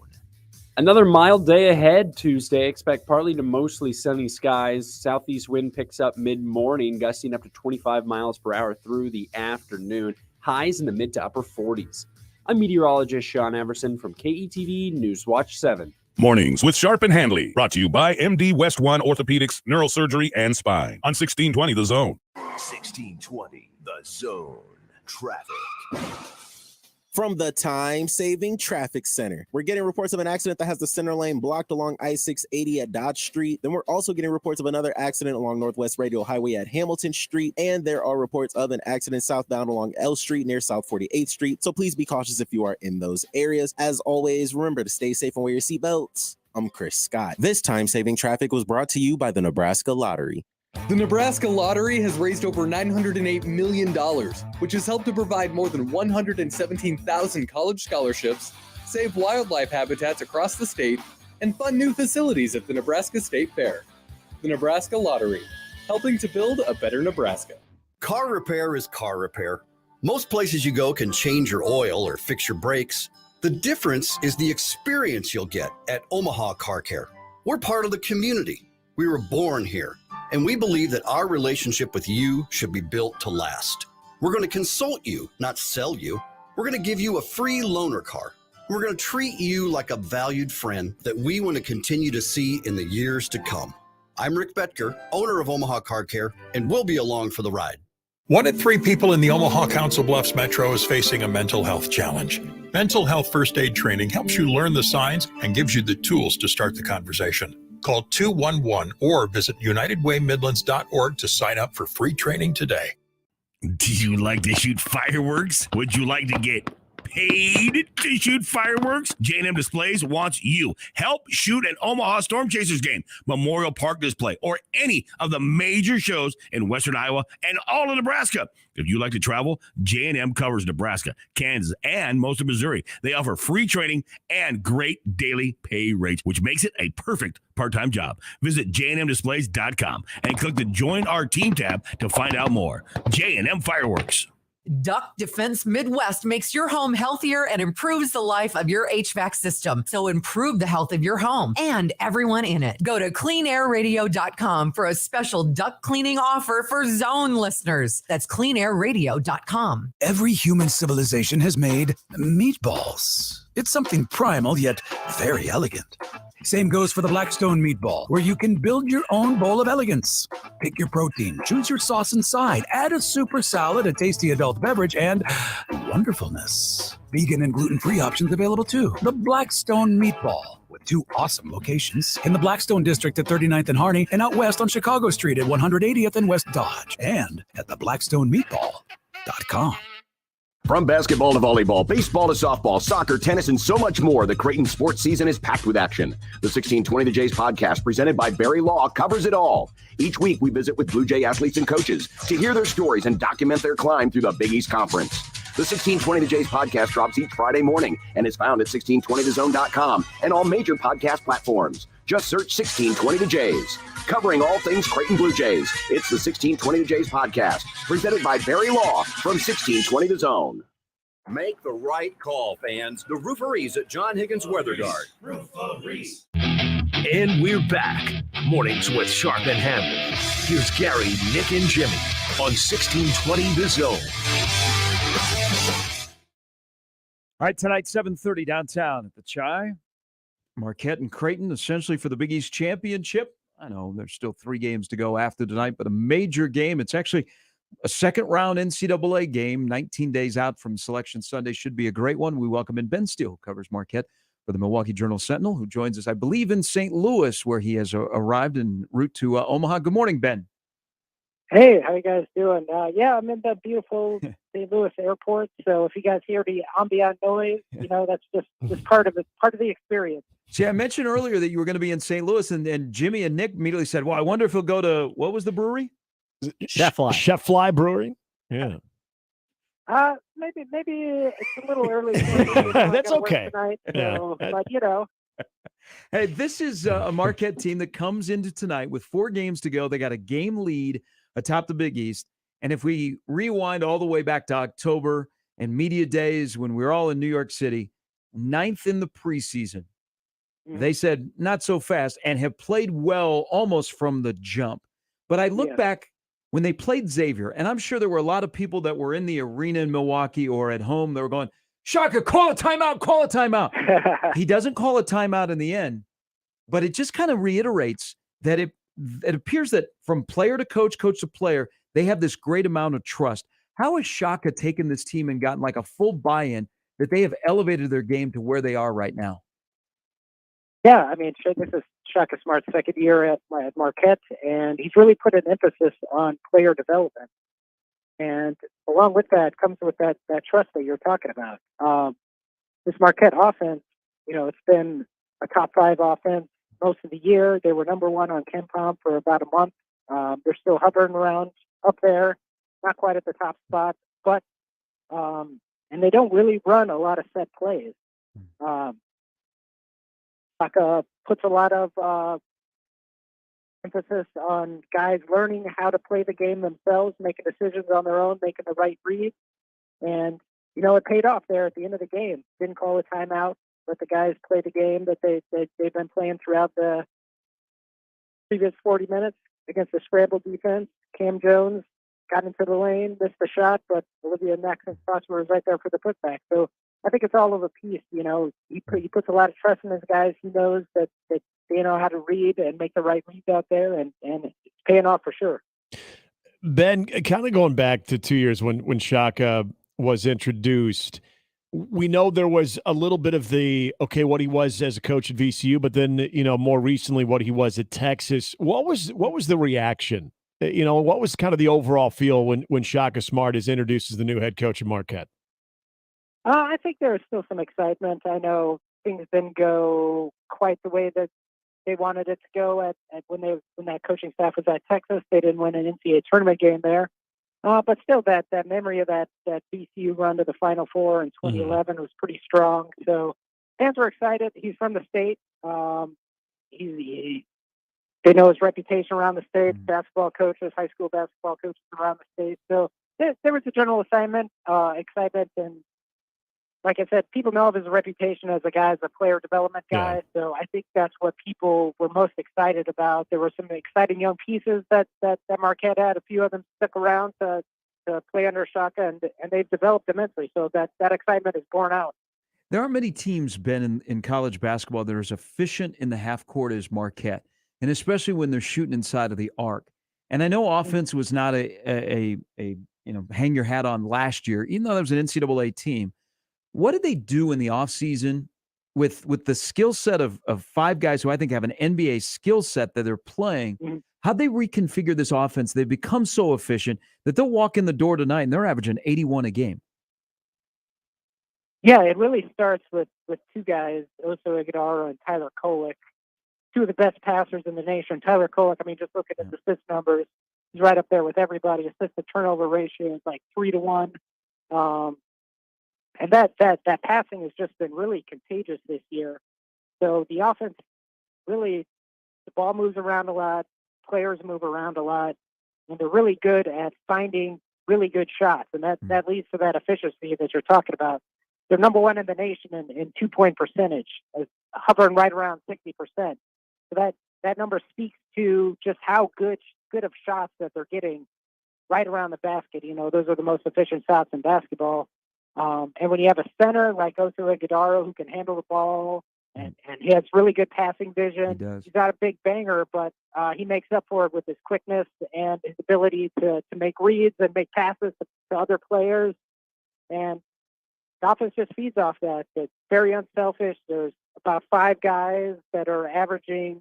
Another mild day ahead Tuesday. Expect partly to mostly sunny skies. Southeast wind picks up mid-morning, gusting up to 25 miles per hour through the afternoon. Highs in the mid to upper 40s. I'm meteorologist Sean Everson from KETV Newswatch 7. Mornings with Sharp and Handley, brought to you by MD West One Orthopedics, Neurosurgery, and Spine on 1620 The Zone. 1620 The Zone. Traffic. From the time-saving traffic center, we're getting reports of an accident that has the center lane blocked along I-680 at Dodge Street. Then we're also getting reports of another accident along Northwest Radial Highway at Hamilton Street. And there are reports of an accident southbound along L Street near South 48th Street. So please be cautious if you are in those areas. As always, remember to stay safe and wear your seatbelts. I'm Chris Scott. This time-saving traffic was brought to you by the Nebraska Lottery. The Nebraska Lottery has raised over $908 million, which has helped to provide more than 117,000 college scholarships, save wildlife habitats across the state, and fund new facilities at the Nebraska State Fair. The Nebraska Lottery, helping to build a better Nebraska. Car repair is car repair. Most places you go can change your oil or fix your brakes. The difference is the experience you'll get at Omaha Car Care. We're part of the community. We were born here. And we believe that our relationship with you should be built to last. We're going to consult you, not sell you. We're going to give you a free loaner car. We're going to treat you like a valued friend that we want to continue to see in the years to come. I'm Rick Betker, owner of Omaha Car Care, and we'll be along for the ride. 1 in 3 people in the Omaha Council Bluffs Metro is facing a mental health challenge. Mental health first aid training helps you learn the signs and gives you the tools to start the conversation. Call 211 or visit UnitedWayMidlands.org to sign up for free training today. Do you like to shoot fireworks? Would you like to get paid to shoot fireworks? J&M Displays wants you. Help shoot an Omaha Storm Chasers game, Memorial Park display, or any of the major shows in Western Iowa and all of Nebraska. If you like to travel, J&M covers Nebraska, Kansas, and most of Missouri. They offer free training and great daily pay rates, which makes it a perfect part-time job. Visit jnmdisplays.com and click the Join Our Team tab to find out more. J&M Fireworks. Duck Defense Midwest makes your home healthier and improves the life of your HVAC system. So improve the health of your home and everyone in it. Go to cleanairradio.com for a special duct cleaning offer for Zone listeners. That's cleanairradio.com. Every human civilization has made meatballs. It's something primal yet very elegant. Same goes for the Blackstone meatball, where you can build your own bowl of elegance. Pick your protein, choose your sauce and side, add a super salad, a tasty adult beverage, and wonderfulness. Vegan and gluten-free options available too. The Blackstone meatball, with 2 awesome locations in the Blackstone district at 39th and Harney, and out west on Chicago Street at 180th and West Dodge, and at theblackstonemeatball.com. From basketball to volleyball, baseball to softball, soccer, tennis, and so much more, the Creighton sports season is packed with action. The 1620 The Jays podcast, presented by Barry Law, covers it all. Each week, we visit with Blue Jay athletes and coaches to hear their stories and document their climb through the Big East Conference. The 1620 The Jays podcast drops each Friday morning and is found at 1620thezone.com and all major podcast platforms. Just search 1620 The Jays. Covering all things Creighton Blue Jays, it's the 1620 The Jays podcast, presented by Barry Law from 1620 The Zone. Make the right call, fans. The Rooferees at John Higgins Weather Guard. Rooferees. And we're back. Mornings with Sharp and Handley. Here's Gary, Nick, and Jimmy on 1620 The Zone. All right, tonight, 7:30 downtown at the Chi. Marquette and Creighton, essentially for the Big East Championship. I know there's still 3 games to go after tonight, but a major game. It's actually a second-round NCAA game, 19 days out from Selection Sunday. Should be a great one. We welcome in Ben Steele, who covers Marquette for the Milwaukee Journal-Sentinel, who joins us, I believe, in St. Louis, where he has arrived en route to Omaha. Good morning, Ben. Hey, how you guys doing? Yeah, I'm in the beautiful St. Louis airport. So if you guys hear the ambient noise, that's just part of it, part of the experience. See, I mentioned earlier that you were going to be in St. Louis, and Jimmy and Nick immediately said, well, I wonder if he'll go to, what was the brewery? Chef Fly. Chef Fly Brewery? Yeah. Maybe it's a little early. That's okay. Tonight, so, Yeah. But, Hey, this is a Marquette team that comes into tonight with 4 games to go. They got a game lead atop the Big East. And if we rewind all the way back to October and media days when we were all in New York City, 9th in the preseason, they said not so fast and have played well almost from the jump. But I look back when they played Xavier, and I'm sure there were a lot of people that were in the arena in Milwaukee or at home that were going, Shaka, call a timeout, call a timeout. He doesn't call a timeout in the end, but it just kind of reiterates that it appears that from player to coach, coach to player, they have this great amount of trust. How has Shaka taken this team and gotten like a full buy-in that they have elevated their game to where they are right now? Yeah, I mean, this is Shaka Smart's second year at Marquette, and he's really put an emphasis on player development. And along with that comes with that trust that you're talking about. This Marquette offense, it's been a top 5 offense most of the year. They were number 1 on KenPom for about a month. They're still hovering around up there, not quite at the top spot, but and they don't really run a lot of set plays. Shaka puts a lot of emphasis on guys learning how to play the game themselves, making decisions on their own, making the right read. And, it paid off there at the end of the game. Didn't call a timeout, let the guys play the game that they've been playing throughout the previous 40 minutes against the scramble defense. Cam Jones got into the lane, missed the shot, but Olivia Maxson-Prosper was right there for the putback. So I think it's all of a piece. He puts a lot of trust in his guys. He knows that they know how to read and make the right reads out there, and it's paying off for sure. Ben, kind of going back to 2 years when Shaka was introduced, we know there was a little bit of what he was as a coach at VCU, but then, more recently what he was at Texas. What was the reaction? What was kind of the overall feel when Shaka Smart is introduced as the new head coach of Marquette? I think there is still some excitement. I know things didn't go quite the way that they wanted it to go at when that coaching staff was at Texas. They didn't win an NCAA tournament game there. But still, that memory of that VCU run to the Final Four in 2011 was pretty strong. So fans were excited. He's from the state. They know his reputation around the state. Basketball coaches, high school basketball coaches around the state. So there was a general excitement, and like I said, people know of his reputation as a player development guy. Yeah. So I think that's what people were most excited about. There were some exciting young pieces that Marquette had. A few of them stuck around to play under Shaka, and they've developed immensely. So that excitement is borne out. There aren't many teams, Ben, in college basketball that are as efficient in the half court as Marquette, and especially when they're shooting inside of the arc. And I know offense was not a hang your hat on last year, even though there was an NCAA team. What did they do in the offseason with the skill set of five guys who I think have an NBA skill set that they're playing? How'd they reconfigure this offense? They've become so efficient that they'll walk in the door tonight and they're averaging 81 a game. Yeah, it really starts with two guys, Oso Iguodala and Tyler Kolek, two of the best passers in the nation. Tyler Kolek, I mean, just looking at the assist numbers, he's right up there with everybody. Assist to turnover ratio is like 3-1. And that passing has just been really contagious this year. So the offense really, the ball moves around a lot, players move around a lot, and they're really good at finding really good shots. And that leads to that efficiency that you're talking about. They're number one in the nation in 2-point percentage, hovering right around 60%. So that number speaks to just how good of shots that they're getting right around the basket. You know, those are the most efficient shots in basketball. And when you have a center like Oso Iguodala who can handle the ball and he has really good passing vision, he's not a big banger, but he makes up for it with his quickness and his ability to make reads and make passes to other players. And the offense just feeds off that. It's very unselfish. There's about five guys that are averaging,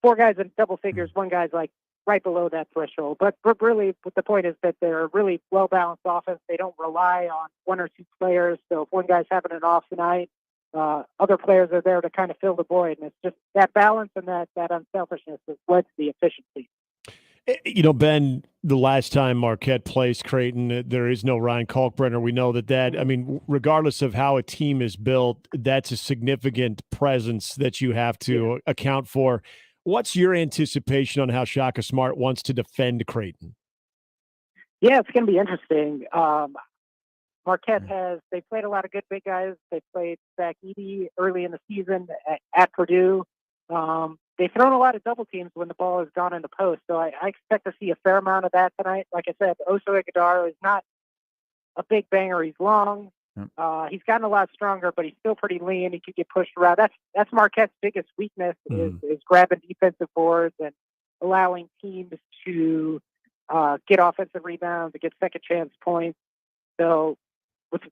four guys in double figures, one guy's like right below that threshold. But really, the point is that they're a really well-balanced offense. They don't rely on one or two players. So if one guy's having an off tonight, other players are there to kind of fill the void. And it's just that balance and that unselfishness that led to the efficiency. You know, Ben, the last time Marquette plays Creighton, there is no Ryan Kalkbrenner. We know that, I mean, regardless of how a team is built, that's a significant presence that you have to account for. What's your anticipation on how Shaka Smart wants to defend Creighton? Yeah, it's going to be interesting. Marquette they played a lot of good big guys. They played Zach Edey early in the season at Purdue. They've thrown a lot of double teams when the ball has gone in the post. So I expect to see a fair amount of that tonight. Like I said, Oso Iguodala is not a big banger. He's long. He's gotten a lot stronger, but he's still pretty lean. He could get pushed around. That's Marquette's biggest weakness is grabbing defensive boards and allowing teams to get offensive rebounds, to get second chance points. So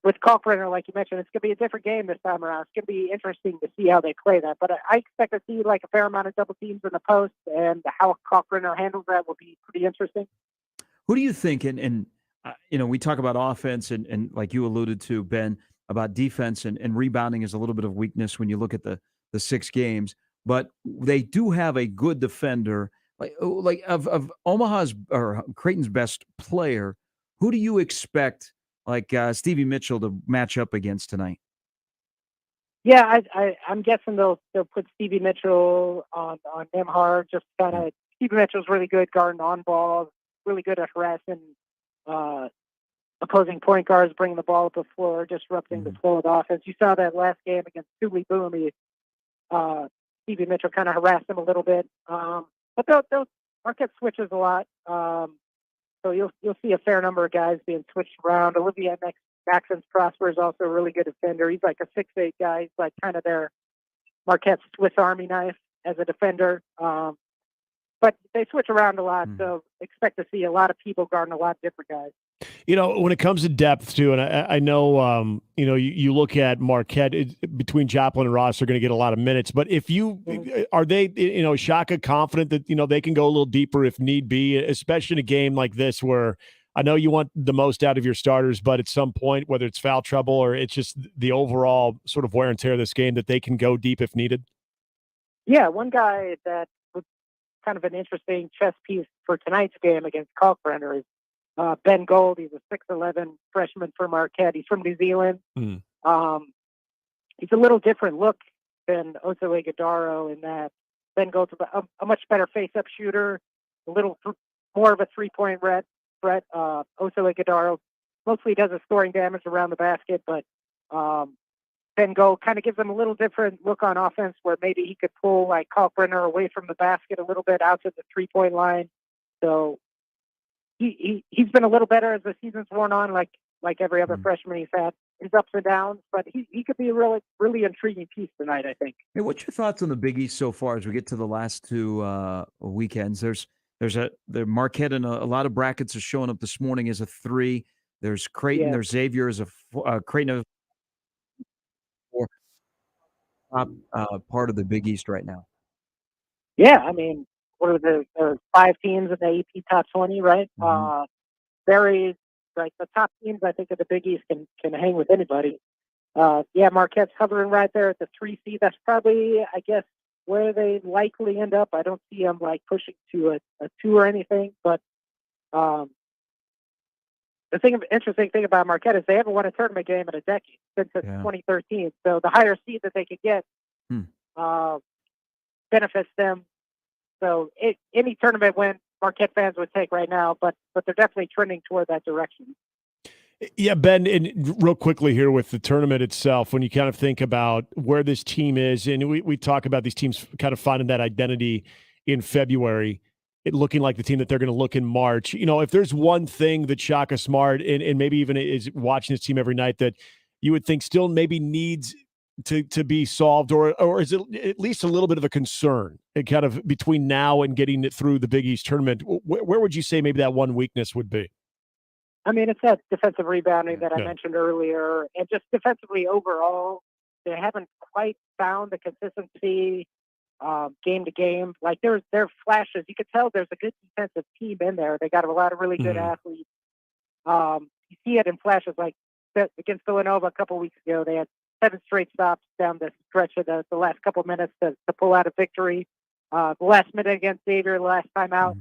with Kalkbrenner, like you mentioned, it's going to be a different game this time around. It's going to be interesting to see how they play that. But I expect to see like a fair amount of double teams in the post, and how Kalkbrenner handles that will be pretty interesting. Who do you think, and we talk about offense and like you alluded to, Ben, about defense and rebounding is a little bit of weakness when you look at the 6 games, but they do have a good defender. Like of Omaha's or Creighton's best player, who do you expect like Stevie Mitchell to match up against tonight? Yeah, I'm guessing they'll put Stevie Mitchell on Nembhard. Just kind of Stevie Mitchell's really good guarding on ball, really good at harassing opposing point guards, bringing the ball up the floor, disrupting the flow of the offense. You saw that last game against Dooley Boom. Stevie Mitchell kind of harassed him a little bit, but they'll Marquette switches a lot. So you'll see a fair number of guys being switched around. Olivier Maxence Prosper is also a really good defender. He's like a 6'8" guy. He's like kind of their Marquette's Swiss Army knife as a defender. But they switch around a lot, so expect to see a lot of people guarding a lot of different guys. You know, when it comes to depth, too, and I know, you look at Marquette, between Joplin and Ross are going to get a lot of minutes. But are they, Shaka confident that, they can go a little deeper if need be, especially in a game like this where I know you want the most out of your starters, but at some point, whether it's foul trouble or it's just the overall sort of wear and tear of this game, that they can go deep if needed? Yeah, one guy that was kind of an interesting chess piece for tonight's game against Kalkbrenner is Ben Gold. He's a 6'11" freshman from Marquette. He's from New Zealand. He's a little different look than Oso Iguodala in that Ben Gold's a much better face-up shooter, a little more of a three-point threat. Oso Iguodala mostly does the scoring damage around the basket, but Ben Gold kind of gives him a little different look on offense where maybe he could pull like Kalkbrenner away from the basket a little bit out to the three-point line. So he's been a little better as the season's worn on, like every other freshman he's had his ups and downs, but he could be a really, really intriguing piece tonight, I think. Hey, what's your thoughts on the Big East so far as we get to the last two weekends? There's the Marquette in a lot of brackets is showing up this morning as a 3. There's Creighton, Yeah. there's Xavier as a Creighton of 4. Top part of the Big East right now. Yeah, I mean, what are the 5 teams in the AP top 20, right? Very, like, the top teams, I think, of the Big East can hang with anybody. Yeah, Marquette's hovering right there at the 3 seed. That's probably, I guess, where they likely end up. I don't see them, like, pushing to a 2 or anything, but the interesting thing about Marquette is they haven't won a tournament game in a decade, since 2013. So the higher seed that they could get benefits them. So any tournament win Marquette fans would take right now, but they're definitely trending toward that direction. Yeah, Ben, and real quickly here with the tournament itself, when you kind of think about where this team is, and we talk about these teams kind of finding that identity in February, it looking like the team that they're going to look in March. You know, if there's one thing that Shaka Smart and maybe even is watching his team every night that you would think still maybe needs to be solved, or is it at least a little bit of a concern kind of between now and getting it through the Big East tournament? Where would you say maybe that one weakness would be? I mean, it's that defensive rebounding that I mentioned earlier, and just defensively overall, they haven't quite found the consistency game to game. Like there are flashes. You could tell there's a good defensive team in there. They got a lot of really good athletes. You see it in flashes, like against Villanova a couple weeks ago. They had 7 straight stops down the stretch of the last couple minutes to pull out a victory. The last minute against Xavier, the last time out,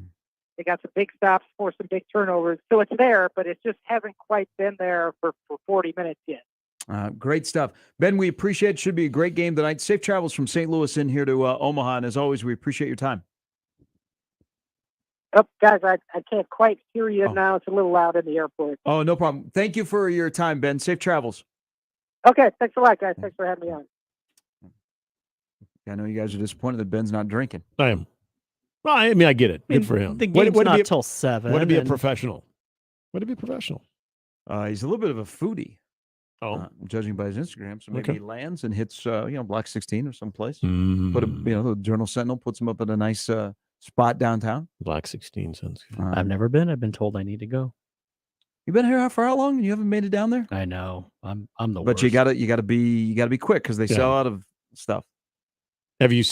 they got some big stops, forced some big turnovers. So it's there, but it just hasn't quite been there for 40 minutes yet. Great stuff. Ben, we appreciate it. Should be a great game tonight. Safe travels from St. Louis in here to Omaha. And as always, we appreciate your time. Oh, guys, I can't quite hear you now. It's a little loud in the airport. Oh, no problem. Thank you for your time, Ben. Safe travels. Okay, thanks a lot, guys. Thanks for having me on. I know you guys are disappointed that Ben's not drinking. I am. Well, I mean, I get it. Good for him. The game's not till 7. Would it be a professional? Would it be professional? He's a little bit of a foodie. Oh, judging by his Instagram, so maybe Okay. he lands and hits, Block 16 or someplace. Mm. Put the Journal Sentinel puts him up at a nice spot downtown. Block 16 sounds good. I've never been. I've been told I need to go. You've been here for how long? And you haven't made it down there? I know. I'm the But worst. you gotta be quick because they sell out of stuff. Have you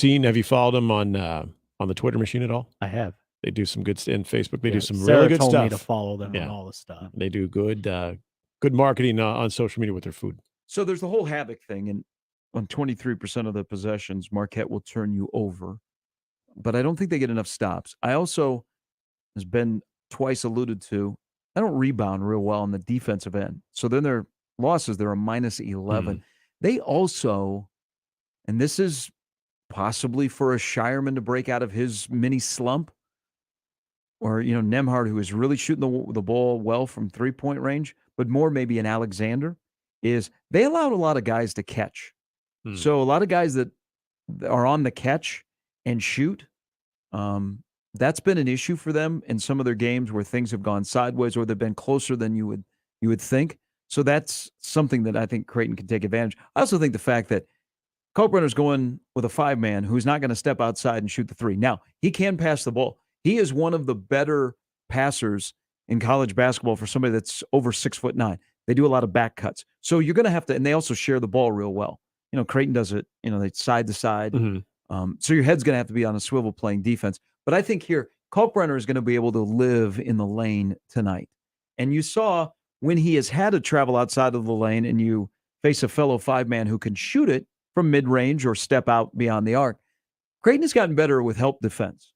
followed him on the Twitter machine at all? I have. They do some good in Facebook. They do some Sarah really good told stuff. me to follow them on all the stuff. They do good marketing on social media with their food. So there's the whole havoc thing, and on 23% of the possessions, Marquette will turn you over. But I don't think they get enough stops. I also, as Ben twice alluded to, I don't rebound real well on the defensive end. So then their losses, they're a minus 11. They also, and this is possibly for a Shireman to break out of his mini slump, or, Nemhard, who is really shooting the ball well from three-point range, but more maybe an Alexander, is they allowed a lot of guys to catch. So a lot of guys that are on the catch and shoot, that's been an issue for them in some of their games where things have gone sideways or they've been closer than you would think. So that's something that I think Creighton can take advantage. I also think the fact that Kalkbrenner's going with a 5-man who's not going to step outside and shoot the 3. Now, he can pass the ball. He is one of the better passers in college basketball for somebody that's over 6'9". They do a lot of back cuts. So you're going to have to, and they also share the ball real well. Creighton does it, they side to side. So your head's going to have to be on a swivel playing defense. But I think here, Kalkbrenner is going to be able to live in the lane tonight. And you saw when he has had to travel outside of the lane and you face a fellow 5-man who can shoot it from mid-range or step out beyond the arc, Creighton has gotten better with help defense.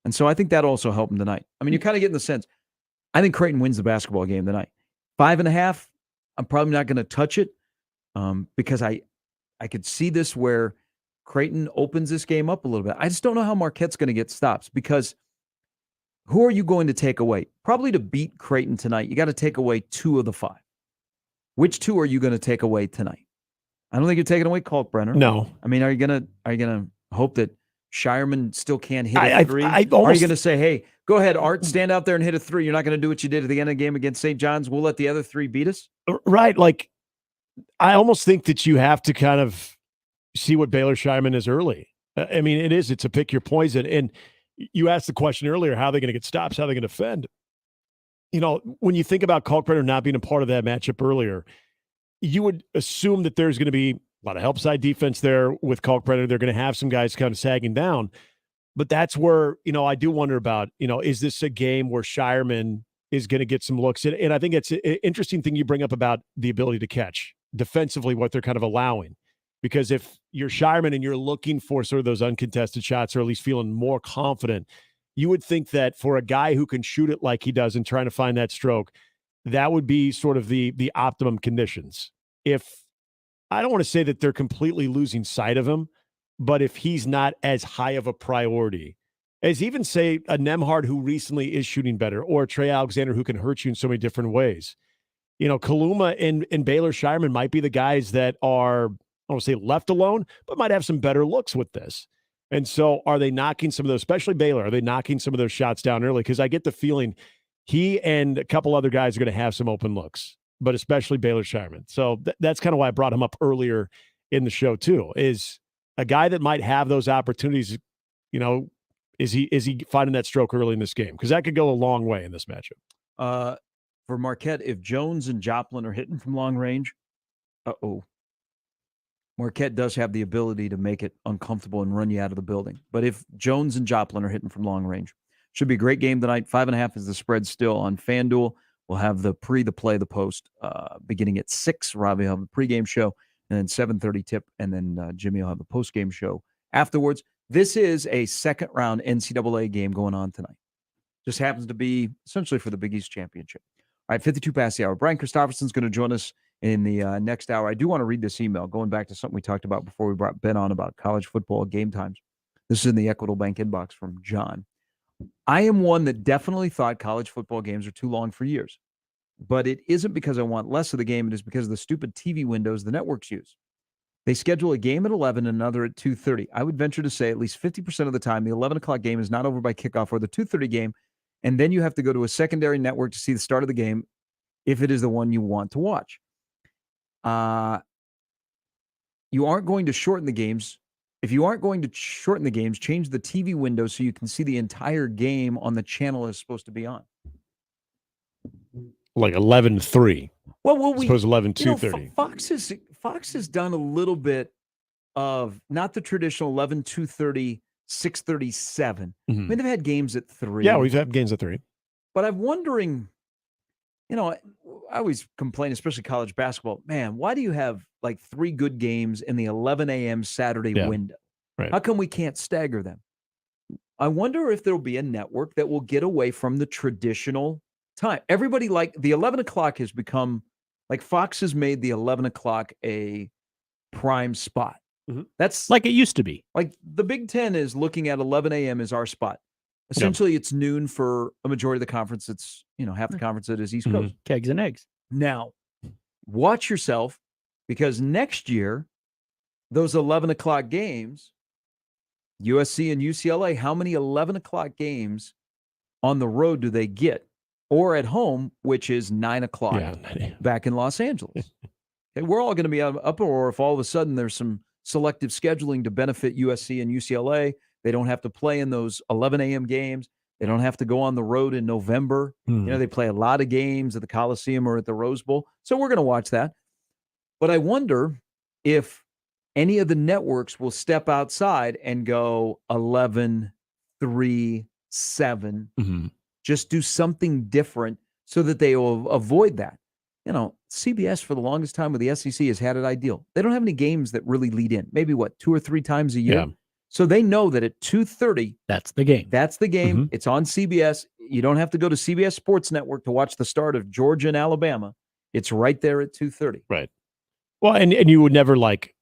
And so I think that also helped him tonight. I mean, you're kind of getting the sense, I think Creighton wins the basketball game tonight. 5.5, I'm probably not going to touch it because I could see this where Creighton opens this game up a little bit. I just don't know how Marquette's going to get stops because who are you going to take away? Probably to beat Creighton tonight, you got to take away 2 of the 5. Which 2 are you going to take away tonight? I don't think you're taking away Kalkbrenner. No. I mean, are you gonna hope that Shireman still can't hit a 3? I Are you almost- going to say, hey, go ahead, Art, stand out there and hit a 3. You're not going to do what you did at the end of the game against St. John's. We'll let the other 3 beat us? Right. Like, I almost think that you have to kind of see what Baylor Shireman is early. I mean, it's a pick your poison. And you asked the question earlier, how are they going to get stops? How are they going to defend? You know, when you think about Kalkbrenner not being a part of that matchup earlier, you would assume that there's going to be a lot of help side defense there with Kalkbrenner. They're going to have some guys kind of sagging down. But that's where, I do wonder about, is this a game where Shireman is going to get some looks? And I think it's an interesting thing you bring up about the ability to catch defensively, what they're kind of allowing. Because if you're Shireman and you're looking for sort of those uncontested shots or at least feeling more confident, you would think that for a guy who can shoot it like he does and trying to find that stroke, that would be sort of the optimum conditions. If I don't want to say that they're completely losing sight of him, but if he's not as high of a priority as even, say, a Nembhard who recently is shooting better, or Trey Alexander who can hurt you in so many different ways. Kaluma and Baylor Shireman might be the guys that are, I don't want to say left alone, but might have some better looks with this. And so are they knocking some of those, especially Baylor, are they knocking some of those shots down early? Because I get the feeling he and a couple other guys are going to have some open looks, but especially Baylor Shireman. So that's kind of why I brought him up earlier in the show too, is a guy that might have those opportunities, is he finding that stroke early in this game? Because that could go a long way in this matchup. For Marquette, if Jones and Joplin are hitting from long range, Marquette does have the ability to make it uncomfortable and run you out of the building. But if Jones and Joplin are hitting from long range, should be a great game tonight. 5.5 is the spread still on FanDuel. We'll have the play, the post beginning at 6. Robbie will have the pregame show, and then 7:30 tip, and then Jimmy will have the postgame show afterwards. This is a second-round NCAA game going on tonight. Just happens to be essentially for the Big East Championship. All right, 52 past the hour. Brian Christopherson's going to join us in the next hour. I do want to read this email, going back to something we talked about before we brought Ben on about college football game times. This is in the Equitable Bank inbox from John. I am one that definitely thought college football games are too long for years. But it isn't because I want less of the game. It is because of the stupid TV windows the networks use. They schedule a game at 11 and another at 2:30. I would venture to say at least 50% of the time, the 11 o'clock game is not over by kickoff, or the 2:30 game, and then you have to go to a secondary network to see the start of the game if it is the one you want to watch. You aren't going to shorten the games. If you aren't going to shorten the games, change the TV window so you can see the entire game on the channel it's supposed to be on. Like 11:03. Well, suppose 11:2:30. Fox has done a little bit of not the traditional 11, 2:30, 6:37. I mean, they've had games at 3. Yeah, we've had games at 3. But I'm wondering, I always complain, especially college basketball. Man, why do you have like 3 good games in the 11 a.m. Saturday window? Right. How come we can't stagger them? I wonder if there'll be a network that will get away from the traditional time. Everybody, like the 11 o'clock has become, like Fox has made the 11 o'clock a prime spot. That's like it used to be. Like the Big Ten is looking at 11 a.m. as our spot. Essentially, it's noon for a majority of the conference. It's, half the conference that is East Coast. Kegs and eggs. Now, watch yourself, because next year, those 11 o'clock games, USC and UCLA, how many 11 o'clock games on the road do they get? Or at home, which is 9 o'clock back in Los Angeles. Okay, we're all going to be up, or if all of a sudden there's some selective scheduling to benefit USC and UCLA, they don't have to play in those 11 a.m. games. They don't have to go on the road in November. They play a lot of games at the Coliseum or at the Rose Bowl. So we're going to watch that. But I wonder if any of the networks will step outside and go 11, 3, 7. Just do something different so that they will avoid that. CBS for the longest time with the SEC has had it ideal. They don't have any games that really lead in. Maybe 2 or 3 times a year. Yeah. So they know that at 2:30, that's the game. That's the game. It's on CBS. You don't have to go to CBS Sports Network to watch the start of Georgia and Alabama. It's right there at 2:30. Right. Well, and you would never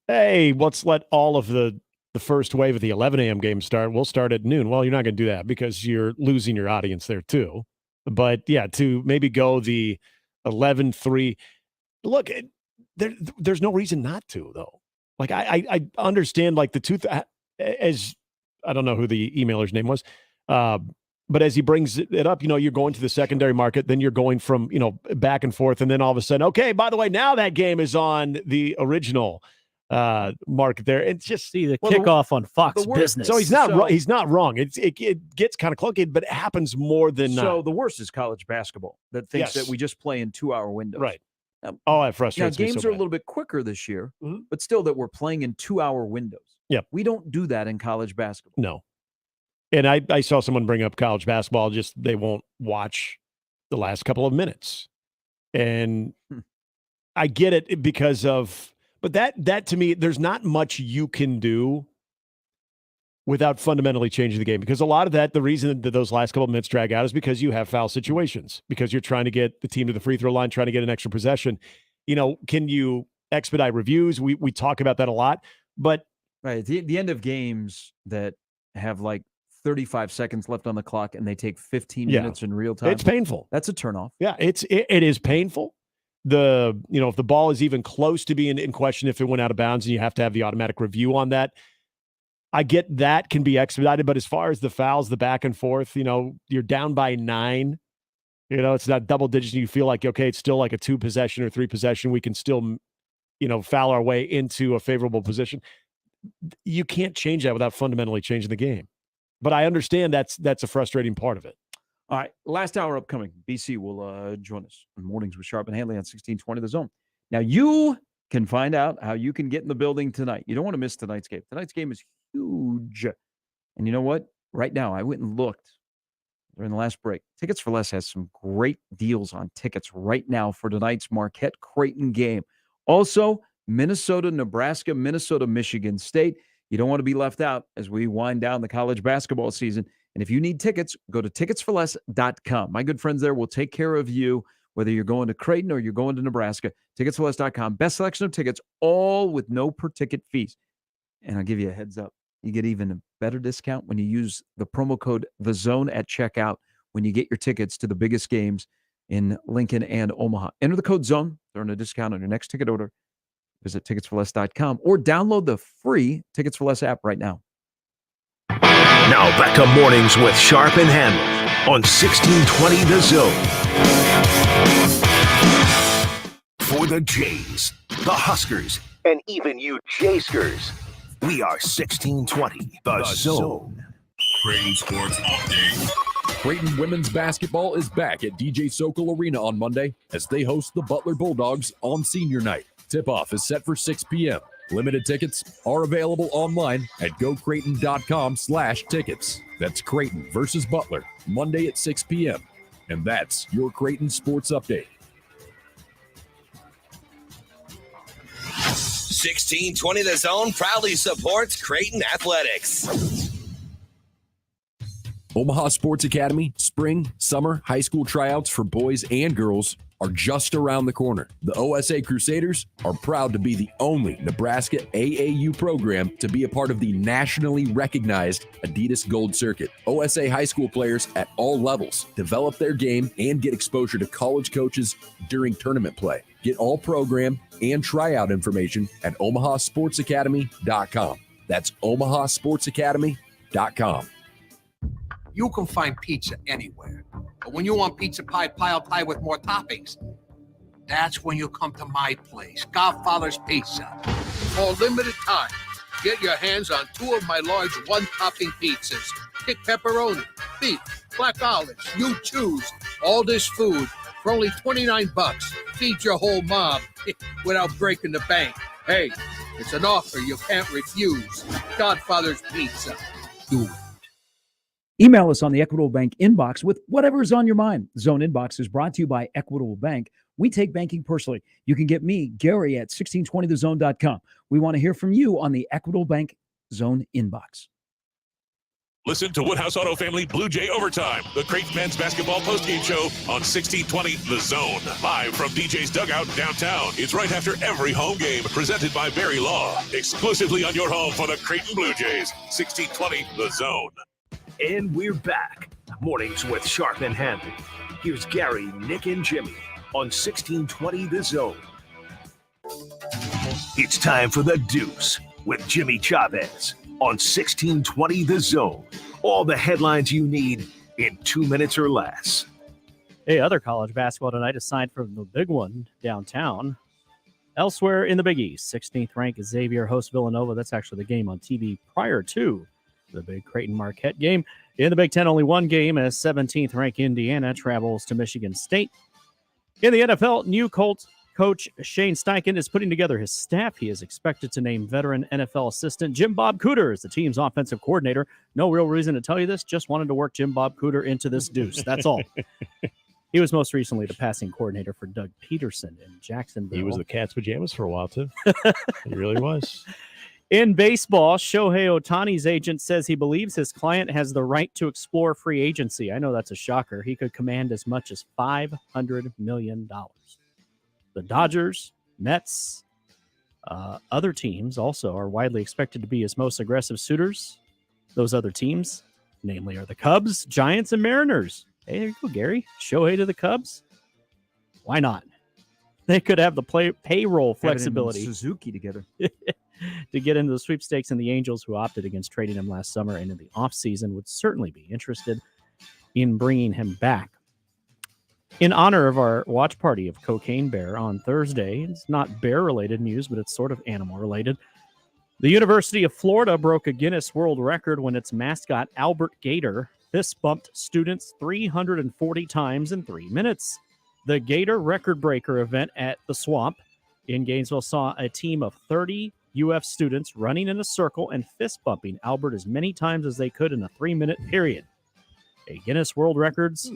hey, let's let all of the first wave of the 11 a.m. game start. We'll start at noon. Well, you're not going to do that because you're losing your audience there too. But yeah, to maybe go the 11-3. Look, there's no reason not to, though. Like I understand, like the as I don't know who the emailer's name was, But as he brings it up, you're going to the secondary market, then you're going from, back and forth. And then all of a sudden, okay, by the way, now that game is on the original market there. It's just the kickoff on Fox Business. So he's not wrong. It gets kind of clunky, but it happens more than not. So the worst is college basketball that thinks Yes. that we just play in 2-hour windows. Right. That frustrates me. Games so are a bad. little bit quicker this year, but still that we're playing in 2-hour windows. Yep. We don't do that in college basketball. No. And I saw someone bring up college basketball, just they won't watch the last couple of minutes. And I get it because of, but that to me, there's not much you can do without fundamentally changing the game, because a lot of that, the reason that those last couple of minutes drag out is because you have foul situations, because you're trying to get the team to the free throw line, trying to get an extra possession. Can you expedite reviews? We talk about that a lot, but right. The end of games that have like 35 seconds left on the clock and they take 15 minutes in real time. It's painful. That's a turnoff. Yeah, it is painful. If the ball is even close to being in question, if it went out of bounds, and you have to have the automatic review on that, I get that can be expedited. But as far as the fouls, the back and forth, you're down by 9. It's not double digits. You feel like, okay, it's still like a 2 possession or 3 possession. We can still, foul our way into a favorable position. You can't change that without fundamentally changing the game. But I understand that's a frustrating part of it. All right, last hour upcoming. BC will join us in Mornings with Sharp and Handley on 1620 The Zone. Now, you can find out how you can get in the building tonight. You don't want to miss tonight's game. Tonight's game is huge. And you know what? Right now, I went and looked during the last break. Tickets for Less has some great deals on tickets right now for tonight's Marquette-Creighton game. Also, Minnesota, Nebraska, Minnesota, Michigan State. You don't want to be left out as we wind down the college basketball season. And if you need tickets, go to ticketsforless.com. My good friends there will take care of you, whether you're going to Creighton or you're going to Nebraska. Ticketsforless.com. Best selection of tickets, all with no per-ticket fees. And I'll give you a heads up. You get even a better discount when you use the promo code THEZONE at checkout when you get your tickets to the biggest games in Lincoln and Omaha. Enter the code ZONE. Earn a discount on your next ticket order. Visit ticketsforless.com or download the free Tickets for Less app right now. Now back to Mornings with Sharp and Handley on 1620 The Zone. For the Jays, the Huskers, and even you Jayskers, we are 1620 The Zone. Creighton Sports Update. Creighton women's basketball is back at DJ Sokol Arena on Monday as they host the Butler Bulldogs on senior night. Tip-off is set for 6 p.m. Limited tickets are available online at gocreighton.com/tickets. That's Creighton versus Butler, Monday at 6 p.m. And that's your Creighton Sports Update. 1620 The Zone proudly supports Creighton Athletics. Omaha Sports Academy, spring, summer, high school tryouts for boys and girls are just around the corner. The OSA Crusaders are proud to be the only Nebraska AAU program to be a part of the nationally recognized Adidas Gold Circuit. OSA high school players at all levels develop their game and get exposure to college coaches during tournament play. Get all program and tryout information at omahasportsacademy.com. That's omahasportsacademy.com. You can find pizza anywhere. But when you want pizza pie piled high with more toppings, that's when you come to my place, Godfather's Pizza. For a limited time, get your hands on 2 of my large one-topping pizzas. Pick pepperoni, beef, black olives, you choose. All this food for only $29. Feed your whole mob without breaking the bank. Hey, it's an offer you can't refuse. Godfather's Pizza. Do it. Email us on the Equitable Bank inbox with whatever is on your mind. Zone Inbox is brought to you by Equitable Bank. We take banking personally. You can get me, Gary, at 1620thezone.com. We want to hear from you on the Equitable Bank Zone Inbox. Listen to Woodhouse Auto Family Blue Jay Overtime, the Creighton men's basketball postgame show on 1620 The Zone. Live from DJ's Dugout downtown. It's right after every home game, presented by Barry Law. Exclusively on your home for the Creighton Blue Jays. 1620 The Zone. And we're back. Mornings with Sharp and Handley. Here's Gary, Nick, and Jimmy on 1620 The Zone. It's time for The Deuce with Jimmy Chavez on 1620 The Zone. All the headlines you need in 2 minutes or less. Hey, other college basketball tonight, aside from the big one downtown. Elsewhere in the Big East, 16th ranked Xavier hosts Villanova. That's actually the game on TV prior to the big Creighton-Marquette game. In the Big Ten, only one game as 17th ranked Indiana travels to Michigan State. In the NFL, new Colts coach Shane Steichen is putting together his staff. He is expected to name veteran NFL assistant Jim Bob Cooter as the team's offensive coordinator. No real reason to tell you this, just wanted to work Jim Bob Cooter into this deuce. That's all. He was most recently the passing coordinator for Doug Peterson in Jacksonville. He was the cat's pajamas for a while, too. He really was. In baseball, Shohei Ohtani's agent says he believes his client has the right to explore free agency. I know that's a shocker. He could command as much as $500 million. The Dodgers, Mets, other teams also are widely expected to be his most aggressive suitors. Those other teams, namely, are the Cubs, Giants, and Mariners. Hey, there you go, Gary. Shohei to the Cubs. Why not? They could have the payroll flexibility. Suzuki together. To get into the sweepstakes, and the Angels, who opted against trading him last summer and in the offseason, would certainly be interested in bringing him back. In honor of our watch party of Cocaine Bear on Thursday, it's not bear-related news, but it's sort of animal-related. The University of Florida broke a Guinness World Record when its mascot, Albert Gator, fist-bumped students 340 times in 3 minutes. The Gator record breaker event at the Swamp in Gainesville saw a team of 30 UF students running in a circle and fist-bumping Albert as many times as they could in a 3-minute period. A Guinness World Records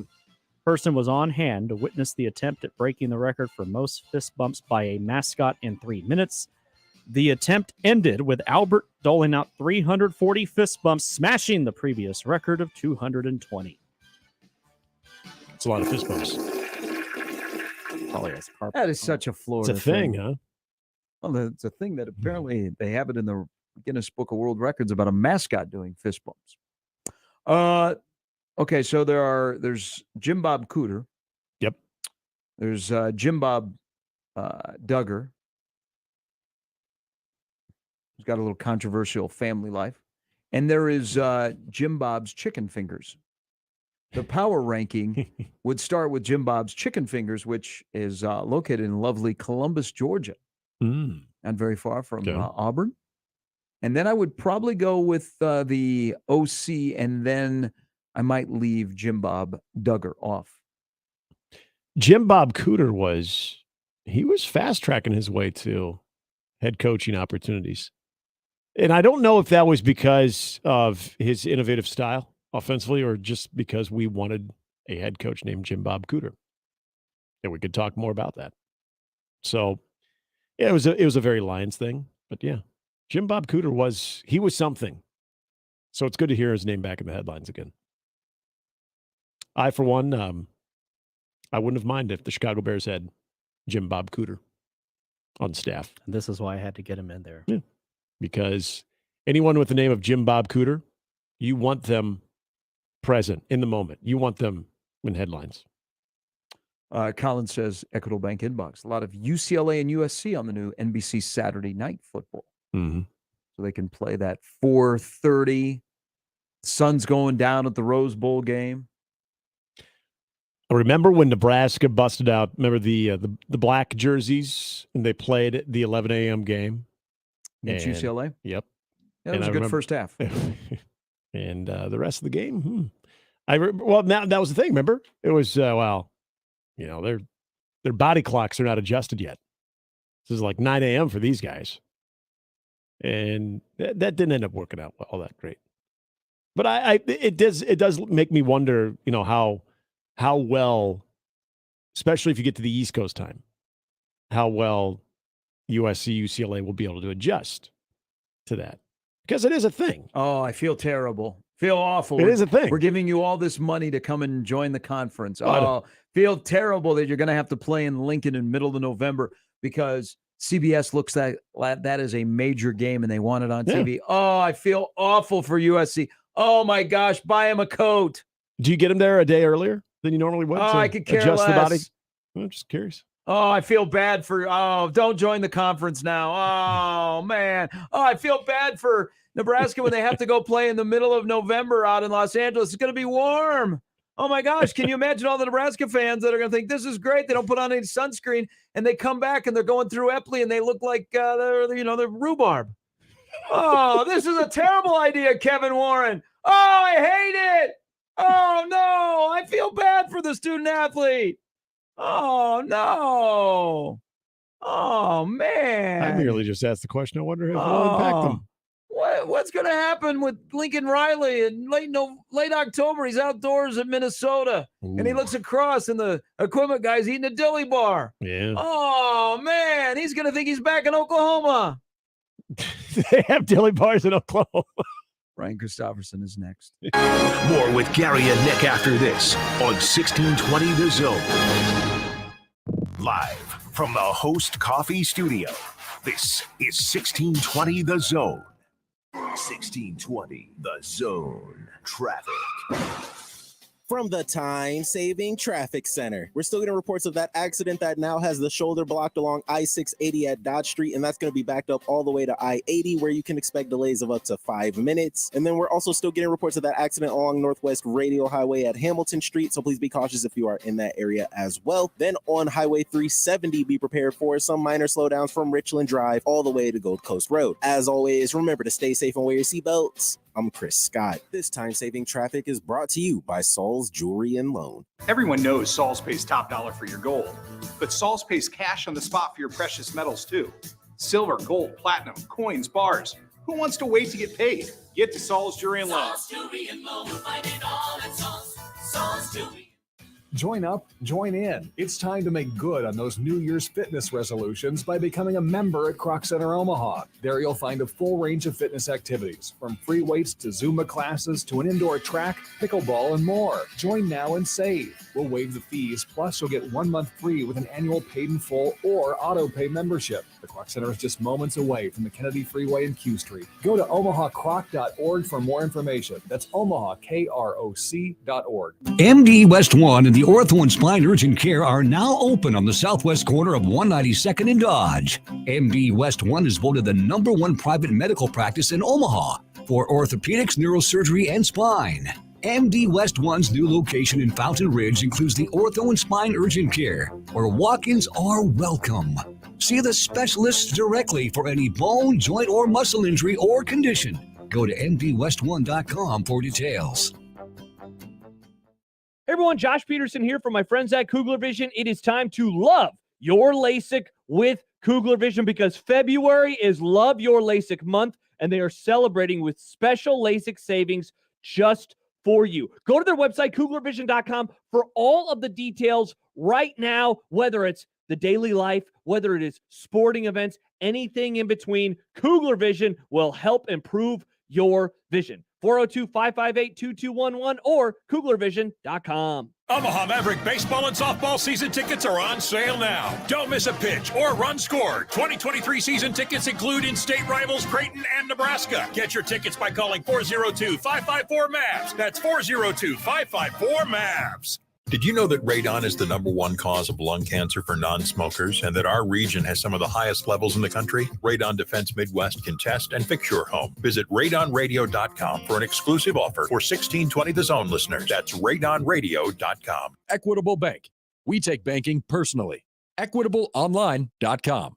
person was on hand to witness the attempt at breaking the record for most fist bumps by a mascot in 3 minutes. The attempt ended with Albert doling out 340 fist bumps, smashing the previous record of 220. It's a lot of fist bumps. Probably has carpet. That is such a Florida It's a thing, huh? Well, it's a thing that apparently they have it in the Guinness Book of World Records about a mascot doing fist bumps. Okay, so there's Jim Bob Cooter. Yep. There's Jim Bob Duggar. He's got a little controversial family life. And there is Jim Bob's Chicken Fingers. The power ranking would start with Jim Bob's Chicken Fingers, which is located in lovely Columbus, Georgia. Not very far from Auburn. And then I would probably go with the OC, and then I might leave Jim Bob Duggar off. Jim Bob Cooter was fast-tracking his way to head coaching opportunities. And I don't know if that was because of his innovative style offensively or just because we wanted a head coach named Jim Bob Cooter. And we could talk more about that. So, yeah, it was a very Lions thing. But, yeah, Jim Bob Cooter was something. So it's good to hear his name back in the headlines again. I, for one, I wouldn't have minded if the Chicago Bears had Jim Bob Cooter on staff. This is why I had to get him in there. Yeah. Because anyone with the name of Jim Bob Cooter, you want them present in the moment. You want them in headlines. Colin says, Equitable Bank Inbox. A lot of UCLA and USC on the new NBC Saturday Night Football. Mm-hmm. So they can play that 4:30. Sun's going down at the Rose Bowl game. I remember when Nebraska busted out, remember the black jerseys, and they played the 11 a.m. game? Against UCLA? Yep. Yeah, that was a good first half. And the rest of the game, now that was the thing, remember? It was, their body clocks are not adjusted yet. This is like 9 a.m. for these guys. And that didn't end up working out all that great. But it does make me wonder, how well, especially if you get to the East Coast time, how well USC, UCLA will be able to adjust to that. Because it is a thing. Oh, I feel terrible. Feel awful. It is a thing. We're giving you all this money to come and join the conference. Oh, feel terrible that you're going to have to play in Lincoln in middle of November because CBS looks at that as a major game and they want it on TV. Oh, I feel awful for USC. Oh, my gosh. Buy him a coat. Do you get him there a day earlier than you normally would? Oh, I could care adjust less. The body? I'm just curious. Oh, I feel bad for, don't join the conference now. Oh, man. Oh, I feel bad for Nebraska when they have to go play in the middle of November out in Los Angeles. It's going to be warm. Oh my gosh, can you imagine all the Nebraska fans that are going to think this is great? They don't put on any sunscreen and they come back and they're going through Epley and they look like they're rhubarb. Oh, this is a terrible idea, Kevin Warren. Oh, I hate it. Oh no, I feel bad for the student athlete. Oh no. Oh man. I merely just asked the question. I wonder if it will impact them. What's going to happen with Lincoln Riley in late October? He's outdoors in Minnesota, and he looks across, and the equipment guy's eating a dilly bar. Yeah. Oh, man, he's going to think he's back in Oklahoma. They have dilly bars in Oklahoma. Brian Christopherson is next. More with Gary and Nick after this on 1620 The Zone. Live from the Host Coffee Studio, this is 1620 The Zone. 1620 The Zone. Traffic. From the time-saving traffic center, we're still getting reports of that accident that now has the shoulder blocked along I-680 at Dodge Street, and that's going to be backed up all the way to I-80, where you can expect delays of up to 5 minutes. And then we're also still getting reports of that accident along Northwest Radial Highway at Hamilton Street, so please be cautious if you are in that area as well. Then on Highway 370, be prepared for some minor slowdowns from Richland Drive all the way to Gold Coast Road. As always, remember to stay safe and wear your seatbelts. I'm Chris Scott. This time-saving traffic is brought to you by Saul's Jewelry and Loan. Everyone knows Saul's pays top dollar for your gold, but Saul's pays cash on the spot for your precious metals too. Silver, gold, platinum, coins, bars. Who wants to wait to get paid? Get to Saul's Jewelry and Loan. Saul's Jewelry and Loan. Find it all at Saul's Jewelry. Join up, join in. It's time to make good on those New Year's fitness resolutions by becoming a member at Croc Center Omaha. There you'll find a full range of fitness activities, from free weights to Zumba classes to an indoor track, pickleball, and more. Join now and save. We'll waive the fees, plus you'll get 1 month free with an annual paid in full or auto pay membership. The Croc Center is just moments away from the Kennedy Freeway and Q Street. Go to omahacroc.org for more information. That's omahakroc.org. MD West 1 and the Ortho and Spine Urgent Care are now open on the southwest corner of 192nd and Dodge. MD West 1 is voted the #1 private medical practice in Omaha for orthopedics, neurosurgery, and spine. MD West 1's new location in Fountain Ridge includes the Ortho and Spine Urgent Care, where walk-ins are welcome. See the specialists directly for any bone, joint, or muscle injury or condition. Go to mdwest1.com for details. Hey everyone, Josh Peterson here from my friends at Kugler Vision. It is time to love your LASIK with Kugler Vision because February is Love Your LASIK month, and they are celebrating with special LASIK savings just for you. Go to their website, kuglervision.com, for all of the details right now, whether it's the daily life, whether it is sporting events, anything in between. Kugler Vision will help improve your vision. 402-558-2211 or kuglervision.com. Omaha Maverick baseball and softball season tickets are on sale now. Don't miss a pitch or run scored. 2023 season tickets include in-state rivals Creighton and Nebraska. Get your tickets by calling 402-554-MAVS. That's 402-554-MAVS. Did you know that radon is the #1 cause of lung cancer for non-smokers and that our region has some of the highest levels in the country? Radon Defense Midwest can test and fix your home. Visit radonradio.com for an exclusive offer for 1620 The Zone listeners. That's radonradio.com. Equitable Bank. We take banking personally. EquitableOnline.com.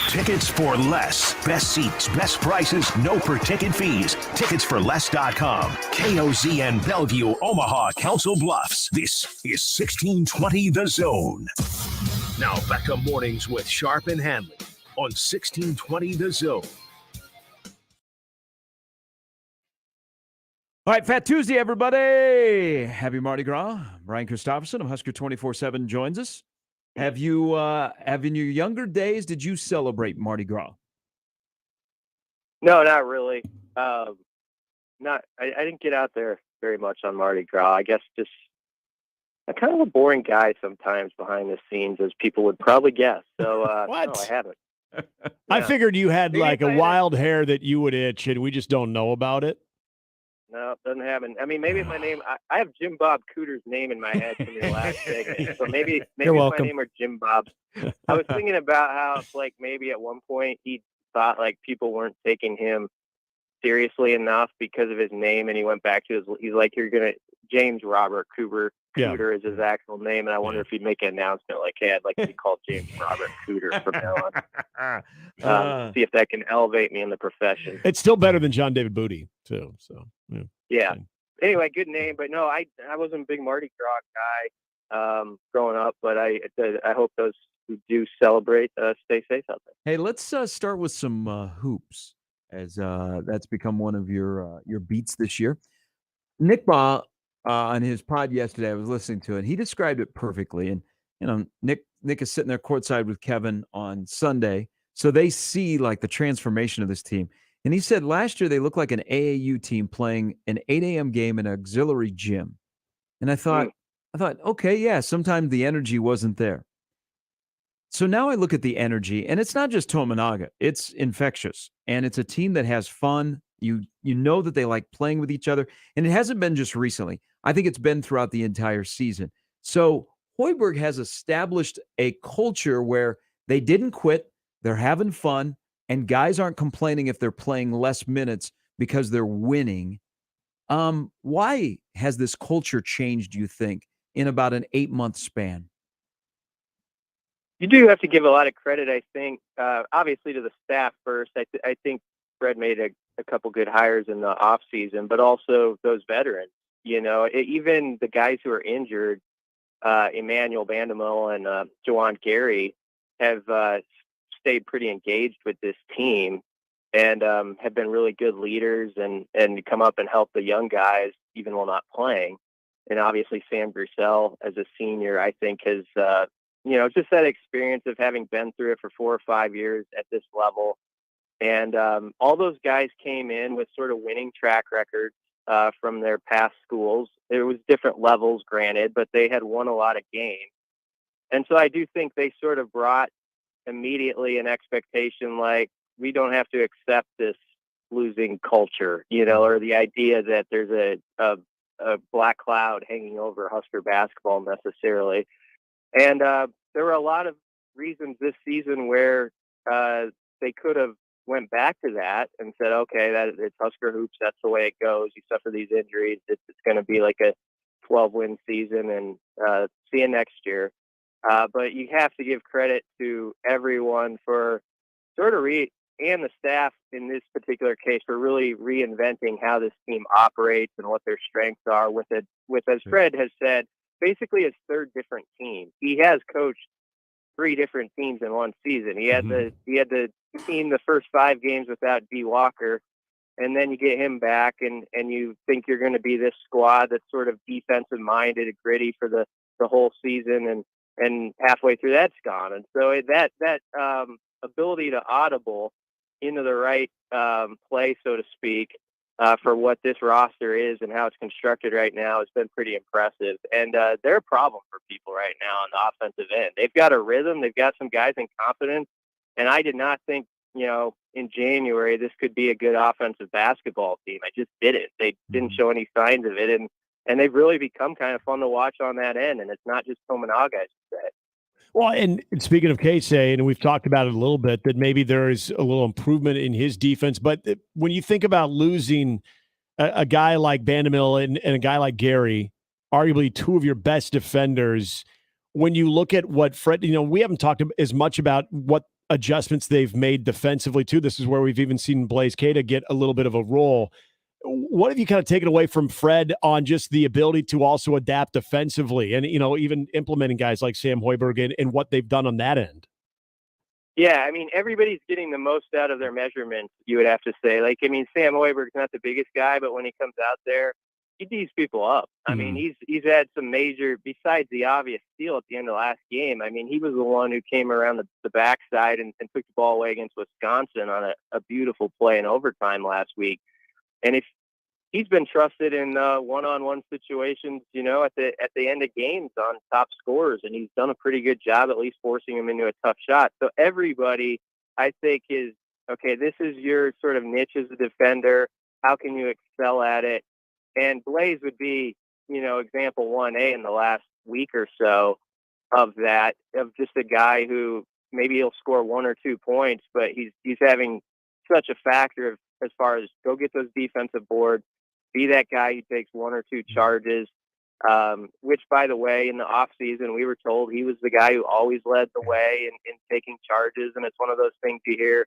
Tickets for less. Best seats, best prices, no per-ticket fees. Ticketsforless.com. KOZN Bellevue, Omaha, Council Bluffs. This is 1620 The Zone. Now back to mornings with Sharp and Handley on 1620 The Zone. All right, Fat Tuesday, everybody. Happy Mardi Gras. Brian Christopherson of Husker 24/7 joins us. Have you, in your younger days, did you celebrate Mardi Gras? No, not really. I didn't get out there very much on Mardi Gras. I guess just I'm kind of a boring guy sometimes behind the scenes, as people would probably guess. So, What? No, I haven't. I figured you had Maybe like if a I had- wild hair that you would itch, and we just don't know about it. No, doesn't happen. I mean, maybe if my name, I have Jim Bob Cooter's name in my head from your last segment. So maybe if my welcome. name were Jim Bob. I was thinking about how like maybe at one point he thought like people weren't taking him seriously enough because of his name, and he went back to he's like, you're gonna James Robert Cooter. Yeah. Cooter is his actual name, and I wonder if he'd make an announcement like, "Hey, I'd like to be called James Robert Cooter from now on." See if that can elevate me in the profession. It's still better than John David Booty, too. So, Yeah. Anyway, good name, but no, I wasn't a big Mardi Gras guy growing up, but I hope those who do celebrate stay safe out there. Hey, let's start with some hoops, as that's become one of your beats this year. Nick Baugh on his pod yesterday, I was listening to it. He described it perfectly, and Nick is sitting there courtside with Kevin on Sunday, so they see like the transformation of this team. And he said last year they looked like an AAU team playing an 8 a.m. game in an auxiliary gym. And I thought, okay, yeah, sometimes the energy wasn't there. So now I look at the energy, and it's not just Tominaga. It's infectious, and it's a team that has fun. You know that they like playing with each other, and it hasn't been just recently. I think it's been throughout the entire season. So Hoiberg has established a culture where they didn't quit, they're having fun, and guys aren't complaining if they're playing less minutes because they're winning. Why has this culture changed, you think, in about an 8-month span? You do have to give a lot of credit, I think, obviously to the staff first. I think Fred made a couple good hires in the off season, but also those veterans. Even the guys who are injured, Emmanuel Bandamel and Juwan Gary, have stayed pretty engaged with this team and have been really good leaders and come up and help the young guys even while not playing. And obviously Sam Grissel as a senior, I think has just that experience of having been through it for 4 or 5 years at this level. And all those guys came in with sort of winning track records from their past schools. It was different levels, granted, but they had won a lot of games. And so I do think they sort of brought immediately an expectation like, we don't have to accept this losing culture, or the idea that there's a black cloud hanging over Husker basketball necessarily. And there were a lot of reasons this season where they could have went back to that and said, okay, it's Husker hoops. That's the way it goes. You suffer these injuries. It's going to be like a 12-win season, and see you next year. But you have to give credit to everyone for sort of and the staff in this particular case for really reinventing how this team operates and what their strengths are with, as Fred has said, basically his third different team. He has coached 3 different teams in one season. He had the team the first 5 games without D. Walker, and then you get him back, and you think you're going to be this squad that's sort of defensive minded and gritty for the whole season, and halfway through that's gone. And so that ability to audible into the right play, so to speak, for what this roster is and how it's constructed right now has been pretty impressive. And they're a problem for people right now on the offensive end. They've got a rhythm. They've got some guys in confidence. And I did not think, in January, this could be a good offensive basketball team. I just didn't. They didn't show any signs of it. And they've really become kind of fun to watch on that end. And it's not just Tominaga, I should say. Well, and speaking of Casey, and we've talked about it a little bit, that maybe there is a little improvement in his defense. But when you think about losing a guy like Bandamel and a guy like Gary, arguably 2 of your best defenders, when you look at what Fred, we haven't talked as much about what adjustments they've made defensively too. This is where we've even seen Blaise Keita get a little bit of a role. What have you kind of taken away from Fred on just the ability to also adapt defensively and, even implementing guys like Sam Hoiberg and what they've done on that end? Yeah, I mean, everybody's getting the most out of their measurements, you would have to say. Sam Hoiberg's not the biggest guy, but when he comes out there, he D's people up. I mean, he's had some major, besides the obvious steal at the end of last game, I mean, he was the one who came around the backside and took the ball away against Wisconsin on a beautiful play in overtime last week. And if he's been trusted in one-on-one situations, at the end of games on top scorers, and he's done a pretty good job at least forcing him into a tough shot. So everybody, I think, is, okay, this is your sort of niche as a defender. How can you excel at it? And Blaise would be, example 1A in the last week or so of that, of just a guy who maybe he'll score 1 or 2 points, but he's having such a factor as far as go get those defensive boards, be that guy who takes 1 or 2 charges, which, by the way, in the off season, we were told he was the guy who always led the way in taking charges. And it's one of those things you hear,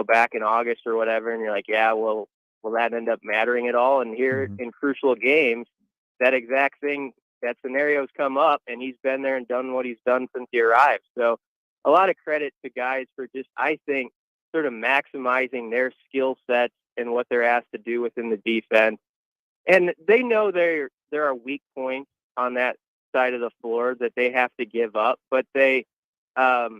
back in August or whatever, and you're like, yeah, well, will that end up mattering at all? And here in crucial games, that exact thing, that scenario's come up, and he's been there and done what he's done since he arrived. So a lot of credit to guys for just, I think, sort of maximizing their skill sets and what they're asked to do within the defense. And they know there are weak points on that side of the floor that they have to give up, but I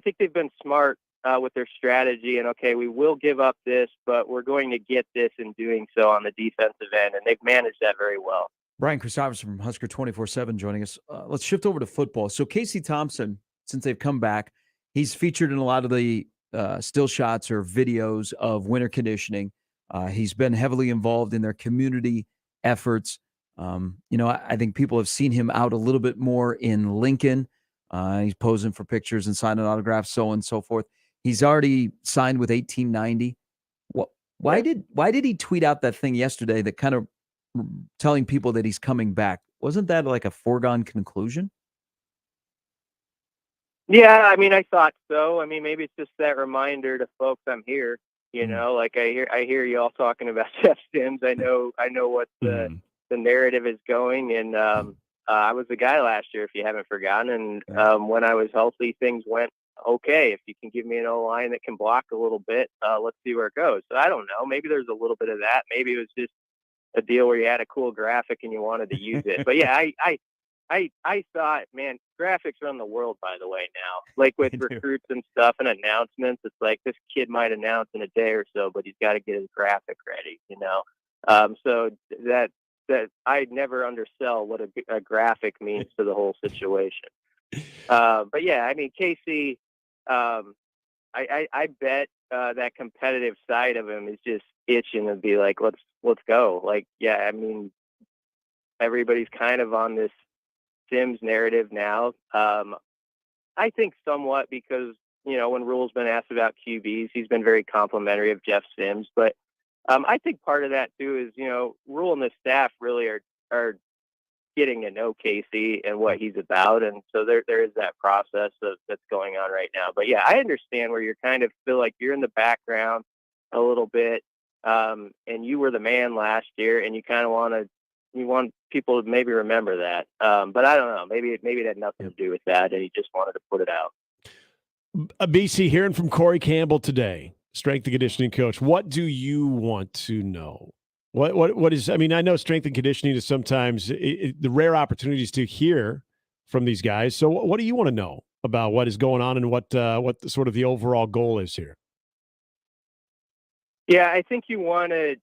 think they've been smart with their strategy, and okay, we will give up this, but we're going to get this in doing so on the defensive end, and they've managed that very well. Brian Christopherson from Husker 24/7 joining us. Let's shift over to football. So Casey Thompson, since they've come back, he's featured in a lot of the still shots or videos of winter conditioning. He's been heavily involved in their community efforts. I think people have seen him out a little bit more in Lincoln. He's posing for pictures and signing autographs, so on and so forth. He's already signed with 1890. Why did he tweet out that thing yesterday that kind of telling people that he's coming back? Wasn't that like a foregone conclusion? Yeah, I mean, I thought so. I mean, maybe it's just that reminder to folks I'm here. Like I hear you all talking about Jeff Sims. I know what the narrative is going, and I was the guy last year, if you haven't forgotten. And when I was healthy, things went okay. If you can give me an O-line that can block a little bit, let's see where it goes. So I don't know. Maybe there's a little bit of that. Maybe it was just a deal where you had a cool graphic and you wanted to use it. But yeah, I thought, man, graphics run the world, by the way, now. Like with recruits and stuff and announcements, it's like this kid might announce in a day or so, but he's got to get his graphic ready, So that I'd never undersell what a graphic means to the whole situation. But yeah, I mean, Casey, I bet that competitive side of him is just itching to be like, let's go. Like, yeah, I mean, everybody's kind of on this Sims narrative now. I think somewhat because, when Rule's been asked about QBs, he's been very complimentary of Jeff Sims. But I think part of that too is, Rule and the staff really are getting to know Casey and what he's about. And so there is that process that's going on right now. But yeah, I understand where you're kind of feel like you're in the background a little bit. And you were the man last year, and you kind of want people to maybe remember that. But I don't know, maybe it had nothing to do with that, and he just wanted to put it out. BC, hearing from Corey Campbell today, strength and conditioning coach, what do you want to know? What is, I mean, I know strength and conditioning is sometimes the rare opportunities to hear from these guys. So what do you want to know about what is going on and what sort of the overall goal is here? Yeah, I think you want to,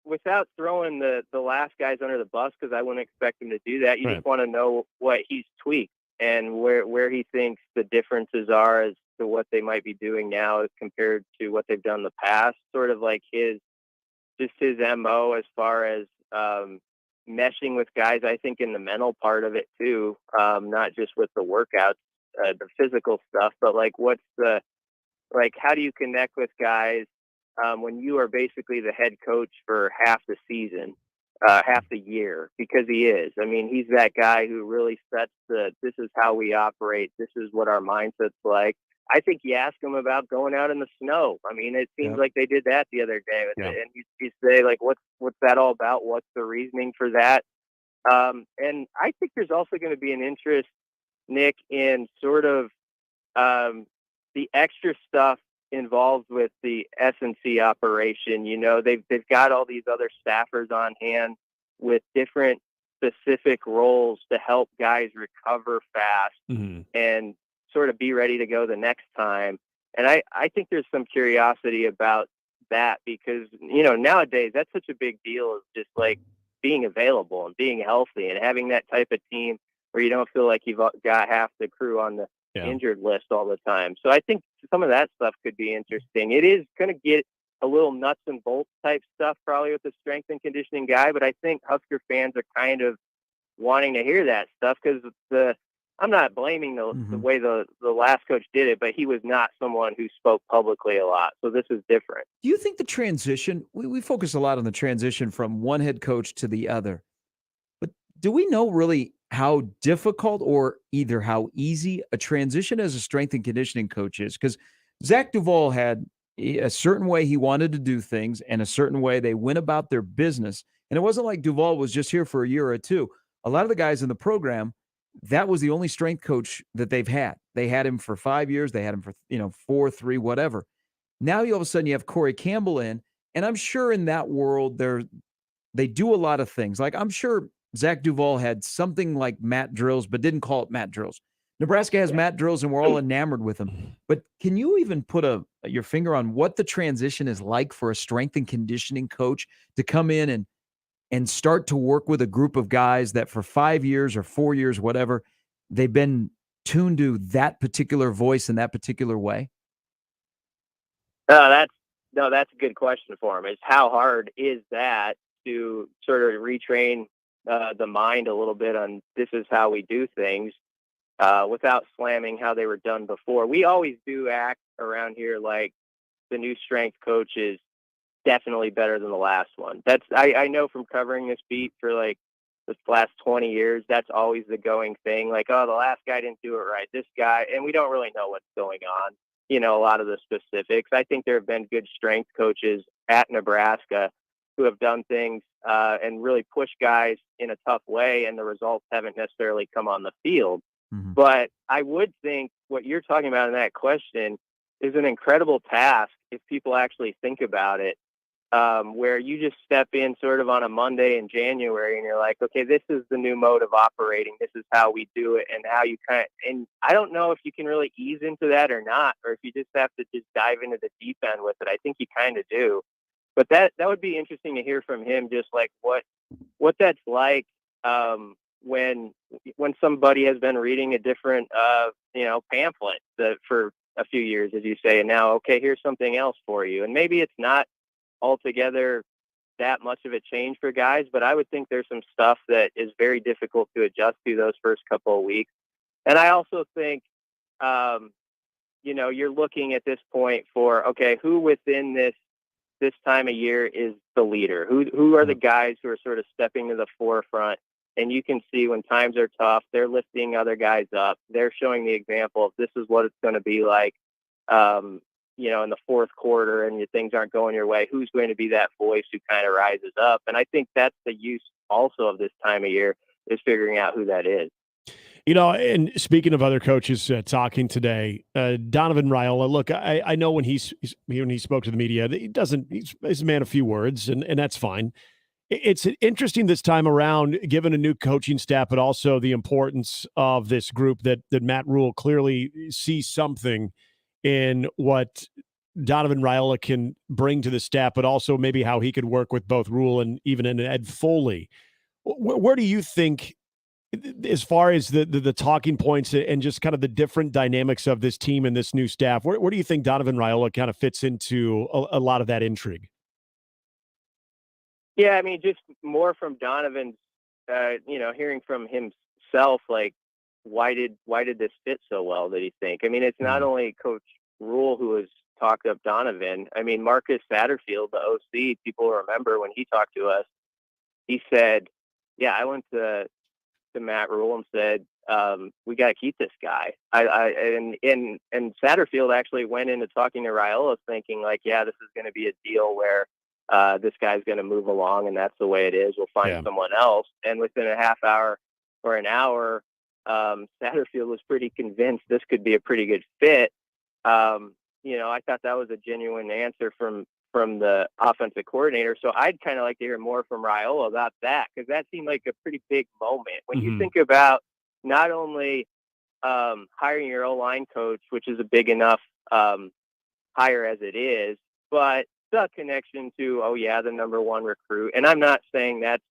without throwing the last guys under the bus, because I wouldn't expect him to do that, you just want to know what he's tweaked and where he thinks the differences are as to what they might be doing now as compared to what they've done in the past, sort of like his MO as far as meshing with guys, I think in the mental part of it too, not just with the workouts, the physical stuff, but like how do you connect with guys when you are basically the head coach for half the season, half the year, because he is. I mean, he's that guy who really sets this is how we operate. This is what our mindset's like. I think you ask him about going out in the snow. I mean, it seems like they did that the other day. And you say, like, what's that all about? What's the reasoning for that? And I think there's also going to be an interest, Nick, in sort of the extra stuff involved with the S&C operation. They've got all these other staffers on hand with different specific roles to help guys recover fast and sort of be ready to go the next time. And I think there's some curiosity about that because, nowadays that's such a big deal, is just like being available and being healthy and having that type of team where you don't feel like you've got half the crew on the injured list all the time. So I think some of that stuff could be interesting. It is going to get a little nuts and bolts type stuff probably with the strength and conditioning guy, but I think Husker fans are kind of wanting to hear that stuff because I'm not blaming the way the last coach did it, but he was not someone who spoke publicly a lot. So this is different. Do you think the transition, we focus a lot on the transition from one head coach to the other, but do we know really how difficult or either how easy a transition as a strength and conditioning coach is? Because Zach Duvall had a certain way he wanted to do things and a certain way they went about their business. And it wasn't like Duvall was just here for a year or two. A lot of the guys in the program, that was the only strength coach that they've had. They had him for 5 years. They had him for, 4, 3, whatever. Now all of a sudden you have Corey Campbell in, and I'm sure in that world they do a lot of things. Like I'm sure Zach Duvall had something like Matt Drills, but didn't call it Matt Drills. Nebraska has Matt Drills, and we're all enamored with him. But can you even put your finger on what the transition is like for a strength and conditioning coach to come in and start to work with a group of guys that for 5 years or 4 years, whatever, they've been tuned to that particular voice in that particular way? That's a good question for him. Is how hard is that to sort of retrain the mind a little bit on this is how we do things without slamming how they were done before. We always do act around here like the new strength coach is definitely better than the last one. I know from covering this beat for like the last 20 years, that's always the going thing. Like, oh, the last guy didn't do it right. This guy, and we don't really know what's going on. A lot of the specifics. I think there have been good strength coaches at Nebraska who have done things and really pushed guys in a tough way, and the results haven't necessarily come on the field. Mm-hmm. But I would think what you're talking about in that question is an incredible task if people actually think about it, where you just step in sort of on a Monday in January and you're like, okay, this is the new mode of operating. This is how we do it, and how you and I don't know if you can really ease into that or not, or if you just have to just dive into the deep end with it. I think you kind of do. But that would be interesting to hear from him, just like what that's like when somebody has been reading a different pamphlet for a few years, as you say, and now, okay, here's something else for you. And maybe it's not altogether that much of a change for guys, but I would think there's some stuff that is very difficult to adjust to those first couple of weeks. And I also think, you're looking at this point for, okay, who within this time of year is the leader? Who are the guys who are sort of stepping to the forefront? And you can see when times are tough, they're lifting other guys up. They're showing the example of this is what it's going to be like, in the fourth quarter, and things aren't going your way. Who's going to be that voice who kind of rises up? And I think that's the use also of this time of year, is figuring out who that is. And speaking of other coaches talking today, Donovan Raiola, look, I know when he spoke to the media, he's a man of few words, and that's fine. It's interesting this time around, given a new coaching staff, but also the importance of this group that Matt Rule clearly sees something in what Donovan Raiola can bring to the staff, but also maybe how he could work with both Rule and even Ed Foley. Where do you think, as far as the talking points and just kind of the different dynamics of this team and this new staff, where do you think Donovan Raiola kind of fits into a lot of that intrigue? Yeah, I mean, just more from Donovan's, hearing from himself, like, why did this fit so well, did he think? I mean, it's not only Coach Rule who has talked up Donovan. I mean, Marcus Satterfield, the OC, people remember when he talked to us, he said, yeah, I went to Matt Rule and said, we got to keep this guy. And Satterfield actually went into talking to Raiola thinking like, yeah, this is going to be a deal where this guy's going to move along, and that's the way it is. We'll find someone else. And within a half hour or an hour, Satterfield was pretty convinced this could be a pretty good fit. I thought that was a genuine answer from the offensive coordinator. So I'd kind of like to hear more from Raiola about that, because that seemed like a pretty big moment. When you think about not only hiring your O-line coach, which is a big enough hire as it is, but the connection to, the number one recruit. And I'm not saying that's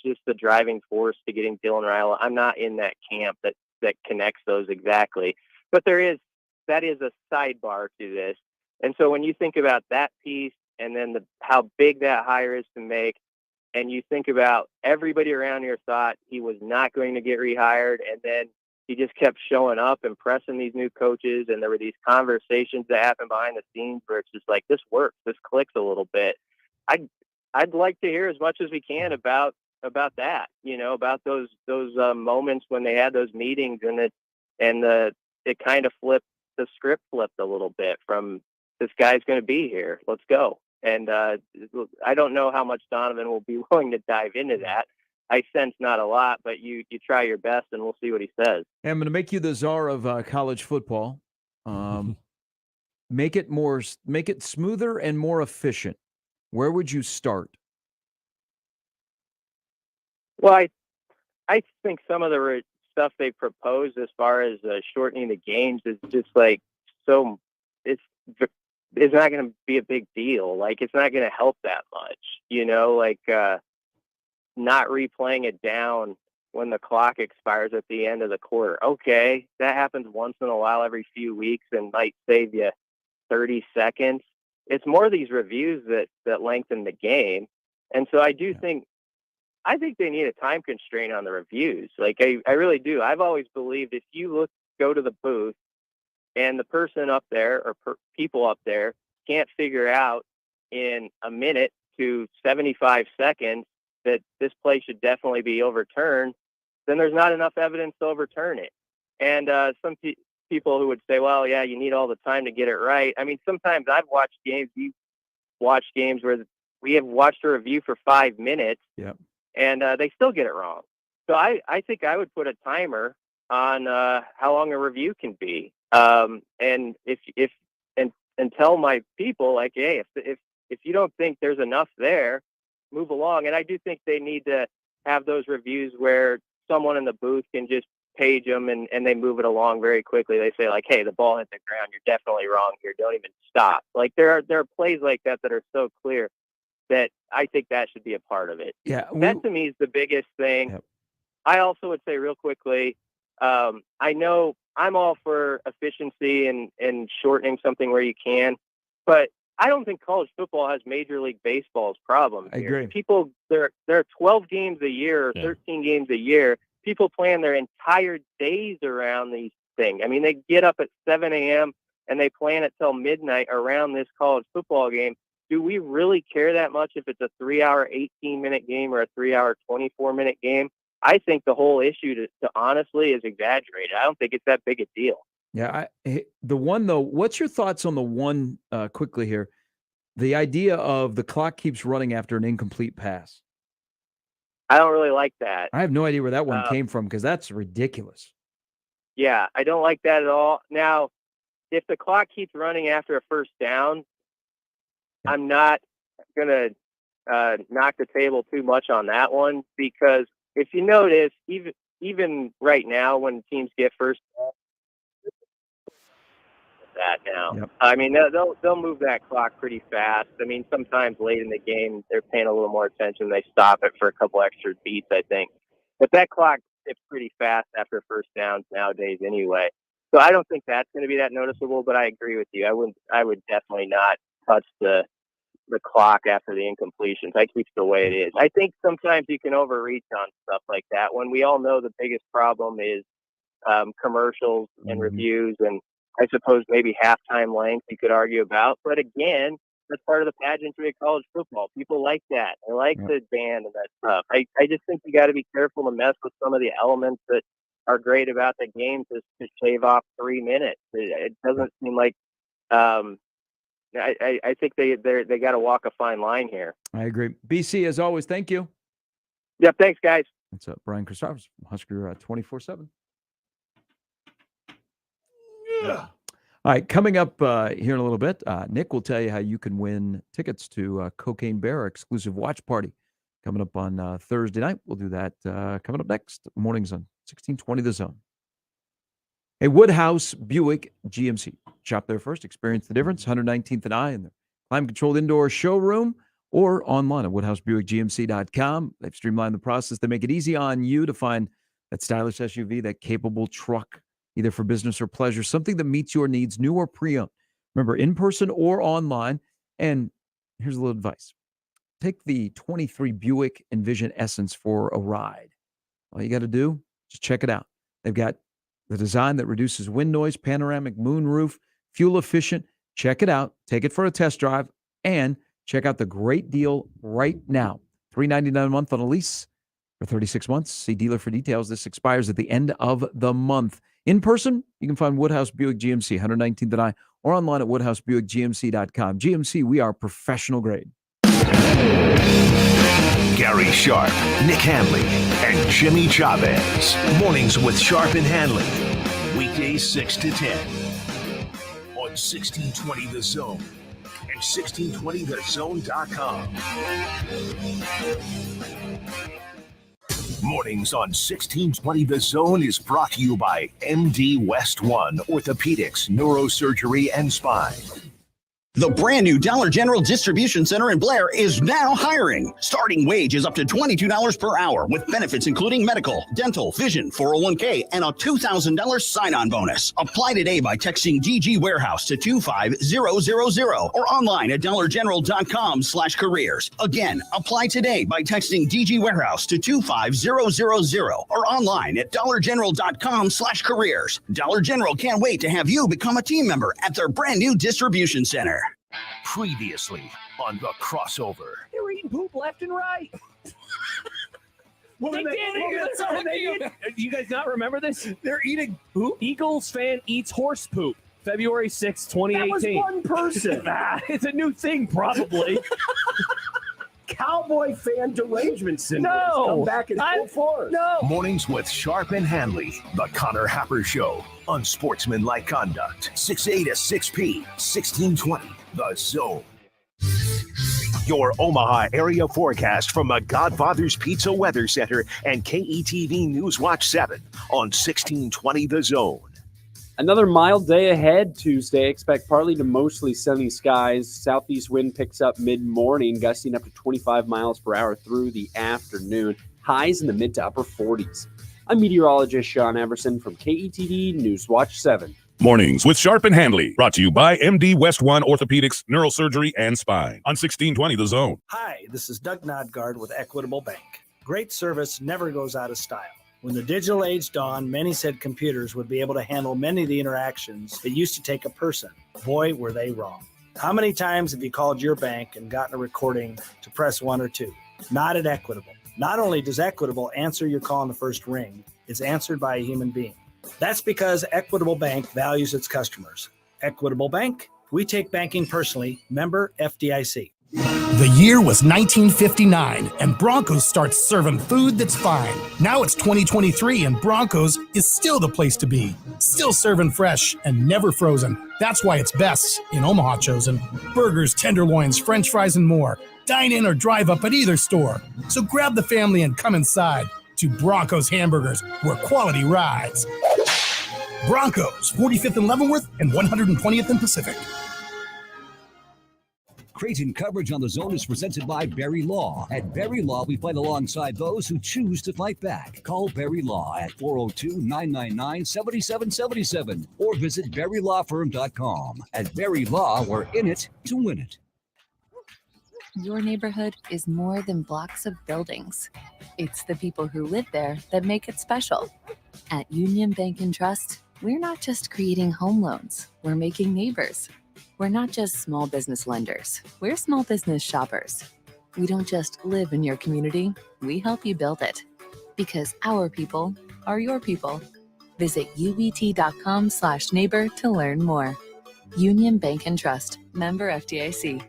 just the driving force to getting Dylan Raiola. I'm not in that camp that connects those exactly. But that is a sidebar to this. And so when you think about that piece, and then how big that hire is to make, and you think about everybody around here thought he was not going to get rehired, and then he just kept showing up, impressing these new coaches, and there were these conversations that happened behind the scenes where it's just like, this works, this clicks a little bit. I'd like to hear as much as we can about that, about those moments when they had those meetings it kind of the script flipped a little bit from this guy's going to be here. Let's go. And I don't know how much Donovan will be willing to dive into that. I sense not a lot, but you try your best and we'll see what he says. Hey, I'm going to make you the czar of college football. Make it smoother and more efficient. Where would you start? Well, I think some of the stuff they proposed as far as shortening the games is just like it's not going to be a big deal. Like, it's not going to help that much, not replaying it down when the clock expires at the end of the quarter. Okay, that happens once in a while every few weeks and might save you 30 seconds. It's more these reviews that lengthen the game. And so I think they need a time constraint on the reviews. Like, I really do. I've always believed if you go to the booth and the person up there or people up there can't figure out in a minute to 75 seconds that this play should definitely be overturned, then there's not enough evidence to overturn it. And some people who would say, well, yeah, you need all the time to get it right. I mean, sometimes I've watched games, you've watched games where we have watched a review for 5 minutes. Yep. And they still get it wrong. So I think I would put a timer on how long a review can be. And tell my people, like, hey, if you don't think there's enough there, move along. And I do think they need to have those reviews where someone in the booth can just page them and they move it along very quickly. They say, like, hey, the ball hit the ground. You're definitely wrong here. Don't even stop. Like, there are plays like that are so clear that I think that should be a part of it. Yeah, that to me is the biggest thing. Yep. I also would say real quickly, I know I'm all for efficiency and shortening something where you can, but I don't think college football has Major League Baseball's problem. I agree. People, there are 12 games a year, or 13 games a year. People plan their entire days around these things. I mean, they get up at 7 a.m. and they plan it till midnight around this college football game. Do we really care that much if it's a 3-hour, 18-minute game or a 3-hour, 24-minute game? I think the whole issue, to honestly, is exaggerated. I don't think it's that big a deal. Yeah, the one, though, what's your thoughts on the one, quickly here, the idea of the clock keeps running after an incomplete pass? I don't really like that. I have no idea where that one came from because that's ridiculous. Yeah, I don't like that at all. Now, if the clock keeps running after a first down, I'm not going to knock the table too much on that one, because if you notice, even right now when teams get first down, that now. Yep. I mean, they'll move that clock pretty fast. I mean, sometimes late in the game, they're paying a little more attention. They stop it for a couple extra beats, I think. But that clock tips pretty fast after first downs nowadays anyway. So I don't think that's going to be that noticeable, but I agree with you. I would definitely not touch the clock after the incompletions. I keep it the way it is. I think sometimes you can overreach on stuff like that when we all know the biggest problem is commercials and reviews, and I suppose maybe halftime length you could argue about. But again, that's part of the pageantry of college football. People like that. They like the band and that stuff. I just think you got to be careful to mess with some of the elements that are great about the game to shave off 3 minutes. It doesn't seem like I think they got to walk a fine line here. I agree. BC, as always, thank you. Yeah, thanks, guys. That's Brian Christophers, Husker 24/7. Yeah. All right, coming up here in a little bit, Nick will tell you how you can win tickets to Cocaine Bear exclusive watch party coming up on Thursday night. We'll do that coming up next. Mornings on 1620 The Zone. Hey, Woodhouse Buick GMC. Shop there first. Experience the difference. 119th and I in the climate-controlled indoor showroom or online at woodhousebuickgmc.com. They've streamlined the process. They make it easy on you to find that stylish SUV, that capable truck, either for business or pleasure, something that meets your needs, new or pre-owned. Remember, in person or online. And here's a little advice. Take the 23 Buick Envision Essence for a ride. All you got to do, just check it out. They've got the design that reduces wind noise, panoramic moonroof, fuel efficient. Check it out. Take it for a test drive and check out the great deal right now. $399 a month on a lease for 36 months. See dealer for details. This expires at the end of the month. In person, you can find Woodhouse Buick GMC, 119th and I, or online at woodhousebuickgmc.com. GMC, we are professional grade. Gary Sharp, Nick Handley, and Jimmy Chavez. Mornings with Sharp and Handley. Weekdays 6 to 10. On 1620 The Zone and 1620thezone.com. Mornings on 1620 The Zone is brought to you by MD West One Orthopedics, Neurosurgery, and Spine. The brand new Dollar General Distribution Center in Blair is now hiring. Starting wage is up to $22 per hour with benefits including medical, dental, vision, 401k, and a $2,000 sign-on bonus. Apply today by texting DG Warehouse to 25000 or online at dollargeneral.com/careers. Again, apply today by texting DG Warehouse to 25000 or online at dollargeneral.com/careers. Dollar General can't wait to have you become a team member at their brand new distribution center. Previously on The Crossover. They were eating poop left and right. They did. Do you guys not remember this? They're eating poop? Eagles fan eats horse poop. February 6th, 2018. That was one person. It's a new thing, probably. Cowboy fan derangement syndrome. No. Come back in full force. No. Mornings with Sharp and Handley. The Connor Happer Show. Unsportsmanlike conduct. 6A to 6P. 1620. The Zone. Your Omaha area forecast from the Godfather's Pizza Weather Center and KETV News Watch 7 on 1620 The Zone. Another mild day ahead Tuesday. Expect partly to mostly sunny skies. Southeast wind picks up mid-morning, gusting up to 25 miles per hour through the afternoon. Highs in the mid to upper 40s. I'm meteorologist Sean Everson from KETV News Watch 7. Mornings with Sharp and Handley, brought to you by MD West One Orthopedics, Neurosurgery, and Spine on 1620 The Zone. Hi, this is Doug Nodgard with Equitable Bank. Great service never goes out of style. When the digital age dawned, many said computers would be able to handle many of the interactions that used to take a person. Boy, were they wrong. How many times have you called your bank and gotten a recording to press 1 or 2? Not at Equitable. Not only does Equitable answer your call on the first ring, it's answered by a human being. That's because Equitable Bank values its customers. Equitable Bank, we take banking personally. Member FDIC. The year was 1959, and Broncos starts serving food that's fine. Now it's 2023, and Broncos is still the place to be. Still serving fresh and never frozen. That's why it's best in Omaha chosen. Burgers, tenderloins, french fries, and more. Dine in or drive up at either store. So grab the family and come inside to Broncos Hamburgers, where quality rides. Broncos, 45th and Leavenworth and 120th and Pacific. Creighton coverage on The Zone is presented by Barry Law. At Barry Law, we fight alongside those who choose to fight back. Call Barry Law at 402-999-7777 or visit barrylawfirm.com. At Barry Law, we're in it to win it. Your neighborhood is more than blocks of buildings. It's the people who live there that make it special. At Union Bank and Trust, we're not just creating home loans, we're making neighbors. We're not just small business lenders, we're small business shoppers. We don't just live in your community, we help you build it. Because our people are your people. Visit ubt.com/neighbor to learn more. Union Bank and Trust, member FDIC.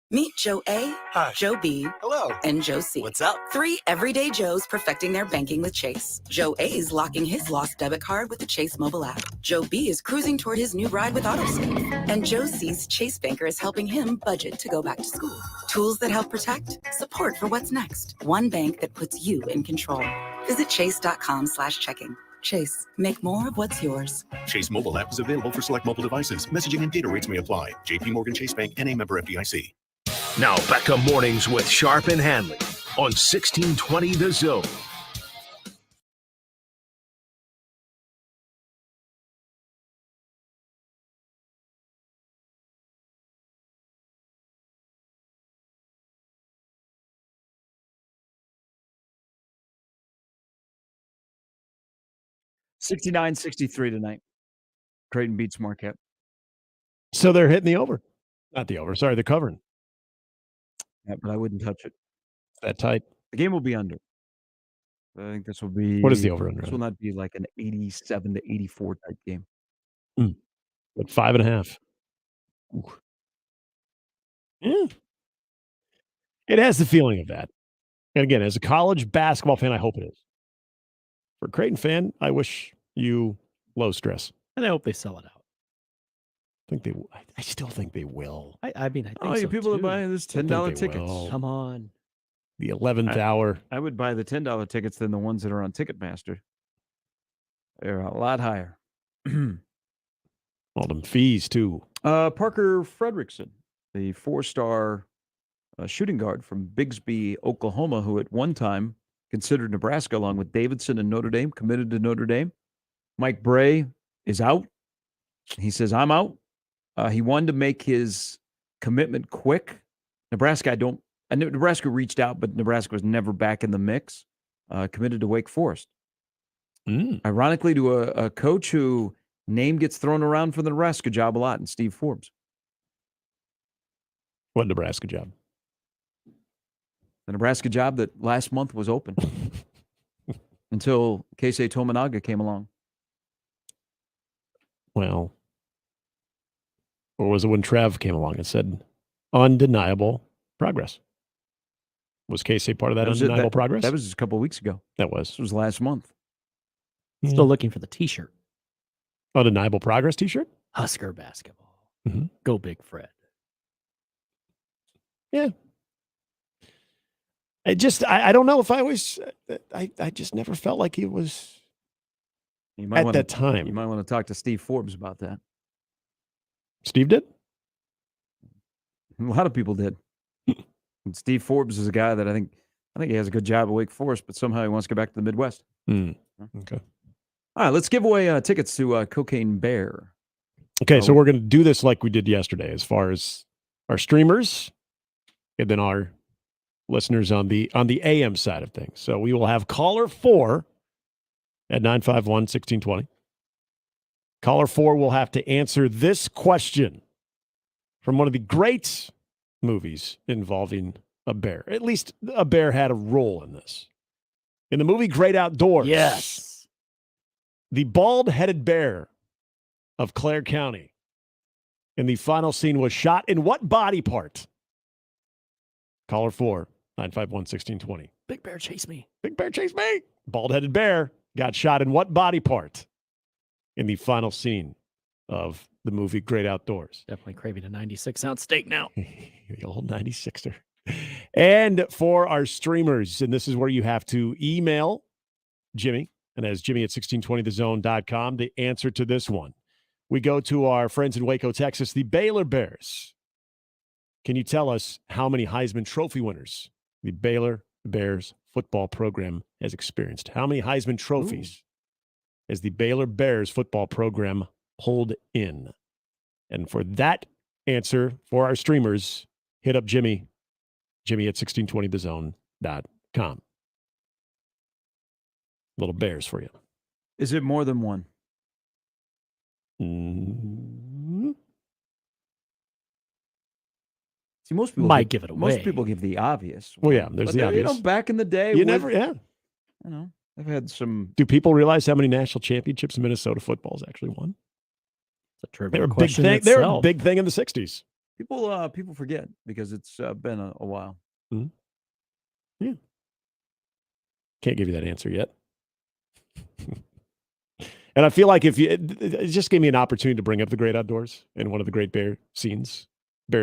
Meet Joe A, Hi. Joe B, Hello. and Joe C. What's up? 3 everyday Joes perfecting their banking with Chase. Joe A is locking his lost debit card with the Chase mobile app. Joe B is cruising toward his new ride with AutoSave. And Joe C's Chase banker is helping him budget to go back to school. Tools that help protect, support for what's next. One bank that puts you in control. Visit chase.com/checking. Chase, make more of what's yours. Chase mobile app is available for select mobile devices. Messaging and data rates may apply. JP Morgan Chase Bank, N.A. member FDIC. Now back to Mornings with Sharp and Handley on 1620 The Zone. $69-63 tonight. Creighton beats Marquette. So they're hitting the over. Not the over. Sorry, they're covering. Yeah, but I wouldn't touch it. That tight. The game will be under. I think this will be. What is the over-under? This will not be like an 87 to 84 type game. But 5.5. Yeah. It has the feeling of that. And again, as a college basketball fan, I hope it is. For a Creighton fan, I wish you low stress. And I hope they sell it out. I still think they will. I mean, I think Oh, so you people too. are buying this I think $10 they tickets. will. Come on. The 11th hour. I would buy the $10 tickets than the ones that are on Ticketmaster. They're a lot higher. All them fees, too. Parker Fredrickson, the 4-star shooting guard from Bigsby, Oklahoma, who at one time considered Nebraska along with Davidson and Notre Dame, committed to Notre Dame. Mike Bray is out. He says, I'm out. He wanted to make his commitment quick. Nebraska reached out, but Nebraska was never back in the mix. Committed to Wake Forest. Ironically, to a coach who name gets thrown around for the Nebraska job a lot, and Steve Forbes. What Nebraska job? The Nebraska job that last month was open until Keisei Tominaga came along. Well, or was it when Trev came along and said undeniable progress? Was Keisei part of that undeniable progress? That was just a couple of weeks ago. That was. This was last month. Still looking for the T-shirt. Undeniable progress T-shirt? Husker basketball. Mm-hmm. Go Big Fred. Yeah. I don't know if I was, I just never felt like he was at that time. You might want to talk to Steve Forbes about that. Steve did? A lot of people did. And Steve Forbes is a guy that I think he has a good job at Wake Forest, but somehow he wants to go back to the Midwest. Okay. All right, let's give away tickets to Cocaine Bear. Okay, so we're going to do this like we did yesterday as far as our streamers and then our listeners on the AM side of things. So we will have caller 4 at 951-1620. Caller 4 will have to answer this question from one of the great movies involving a bear. At least a bear had a role in this. In the movie Great Outdoors. Yes. The bald-headed bear of Clare County in the final scene was shot in what body part? Caller 4, 951-1620. Big Bear chase me. Big Bear chase me. Bald-headed bear got shot in what body part in the final scene of the movie Great Outdoors? Definitely craving a 96-ounce steak now. The old 96er. And for our streamers, and this is where you have to email Jimmy, and that is Jimmy at 1620thezone.com, the answer to this one. We go to our friends in Waco, Texas, the Baylor Bears. Can you tell us how many Heisman Trophy winners the Baylor Bears football program has experienced? How many Heisman trophies has the Baylor Bears football program pulled in? And for that answer, for our streamers, hit up Jimmy at 1620thezone.com. Little Bears for you. Is it more than one? See, most people might give it away. Most people give the obvious. Well, yeah, there's the obvious. Back in the day, I've had some. Do people realize how many national championships Minnesota football's actually won? It's a trivia They were a big question thing. They were a itself. big thing in the 60s. People forget because it's been a while. Yeah. Can't give you that answer yet. And I feel like it just gave me an opportunity to bring up the Great Outdoors and one of the great bear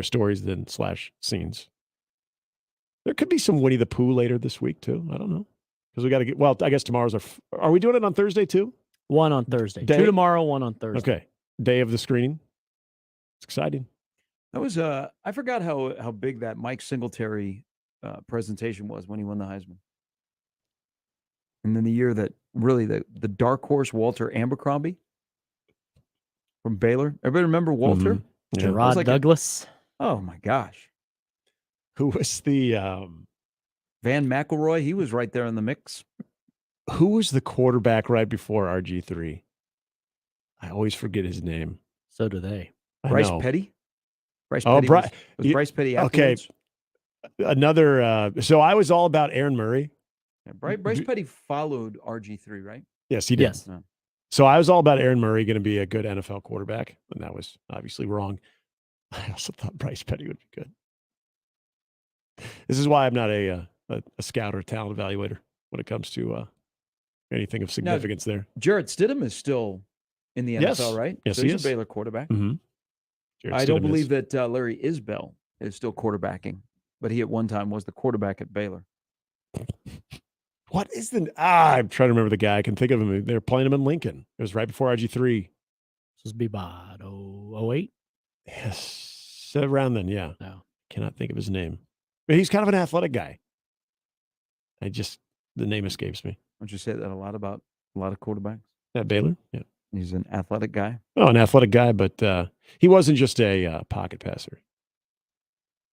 stories then / scenes. There could be some Winnie the Pooh later this week too. I don't know. Because we got to get, I guess tomorrow's are we doing it on Thursday too? One on Thursday. Day? 2 tomorrow, 1 on Thursday. Okay. Day of the screening. It's exciting. That was I forgot how big that Mike Singletary presentation was when he won the Heisman. And then the year that really the dark horse Walter Abercrombie from Baylor. Everybody remember Walter? Mm-hmm. Yeah. Gerard Douglas. Oh my gosh. Who was the Van McElroy? He was right there in the mix. Who was the quarterback right before RG3? I always forget his name. So do they. Bryce Petty? Bryce Oh, Petty was Bryce Petty okay. afterwards? Another so I was all about Aaron Murray Yeah, Bryce Petty followed RG3, right? Yes, he did. Yes. No. So I was all about Aaron Murray going to be a good NFL quarterback, and that was obviously wrong. I also thought Bryce Petty would be good. This is why I'm not a scout or talent evaluator when it comes to anything of significance there. Jarrett Stidham is still in the Yes. NFL, right? Yes, so he he's is. a Baylor quarterback. Mm-hmm. I don't believe that Larry Isbell is still quarterbacking, but he at one time was the quarterback at Baylor. What is I'm trying to remember the guy. I can think of him. They're playing him in Lincoln. It was right before RG3. This would be about 08? Yes. Around then, yeah. No. Cannot think of his name. But he's kind of an athletic guy. The name escapes me. Don't you say that a lot about a lot of quarterbacks? At Baylor? Yeah. He's an athletic guy. Oh, an athletic guy, but he wasn't just a pocket passer.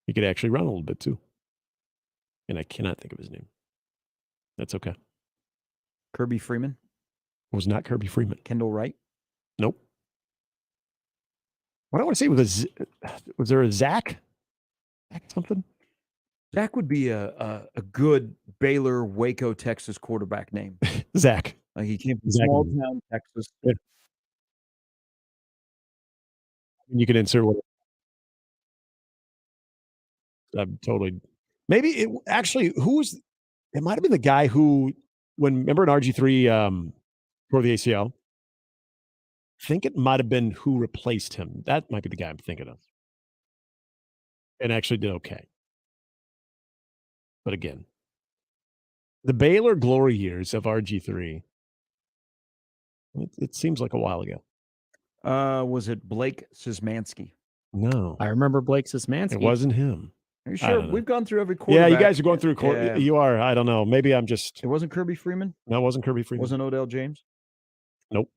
He could actually run a little bit too. And I cannot think of his name. That's okay. Kirby Freeman? It was not Kirby Freeman. Kendall Wright? Nope. What do I want to say was there a Zach? Zach something? Zach would be a good Baylor, Waco, Texas quarterback name. Zach. He came from Zach. small town Texas. Yeah. You can insert what. I'm totally. Maybe it actually. It might have been the guy who, remember in RG3 for the ACL. I think it might have been who replaced him. That might be the guy I'm thinking of. And actually did okay. But again, the Baylor glory years of RG3. It seems like a while ago. Was it Blake Szymanski? No. I remember Blake Szymanski. It wasn't him. Are you sure? We've gone through every quarterback. Yeah, you guys are going through. Yeah. You are. I don't know. Maybe I'm just. It wasn't Kirby Freeman? No, it wasn't Kirby Freeman. Wasn't Odell James? Nope.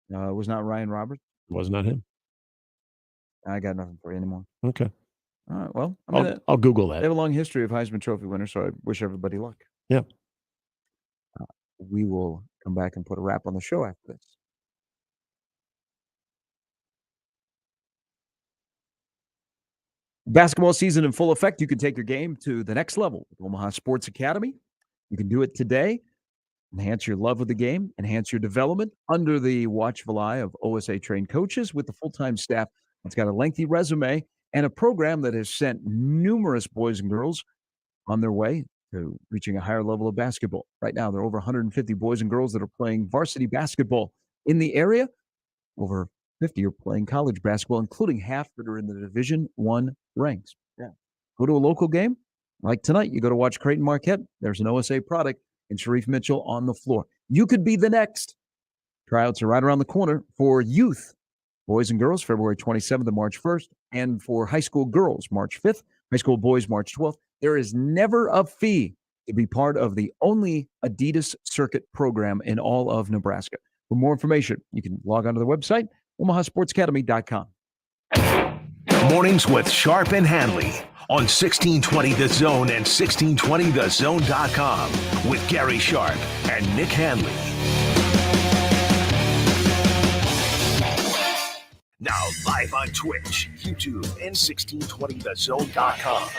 It was not Ryan Roberts? It was not him. I got nothing for you anymore. Okay. All right. Well, I'll Google that. They have a long history of Heisman Trophy winners, so I wish everybody luck. Yeah. We will come back and put a wrap on the show after this. Basketball season in full effect. You can take your game to the next level with Omaha Sports Academy. You can do it today. Enhance your love of the game, enhance your development under the watchful eye of OSA trained coaches with the full-time staff that's got a lengthy resume and a program that has sent numerous boys and girls on their way to reaching a higher level of basketball. Right now, there are over 150 boys and girls that are playing varsity basketball in the area. Over 50 are playing college basketball, including half that are in the Division I ranks. Yeah. Go to a local game. Like tonight, you go to watch Creighton Marquette. There's an OSA product and Sharif Mitchell on the floor. You could be the next. Tryouts are right around the corner for youth, boys and girls, February 27th and March 1st, and for high school girls, March 5th, high school boys, March 12th. There is never a fee to be part of the only Adidas Circuit program in all of Nebraska. For more information, you can log on to the website, omahasportsacademy.com. Mornings with Sharp and Handley on 1620 The Zone and 1620thezone.com with Gary Sharp and Nick Handley. Now live on Twitch, YouTube, and 1620thezone.com.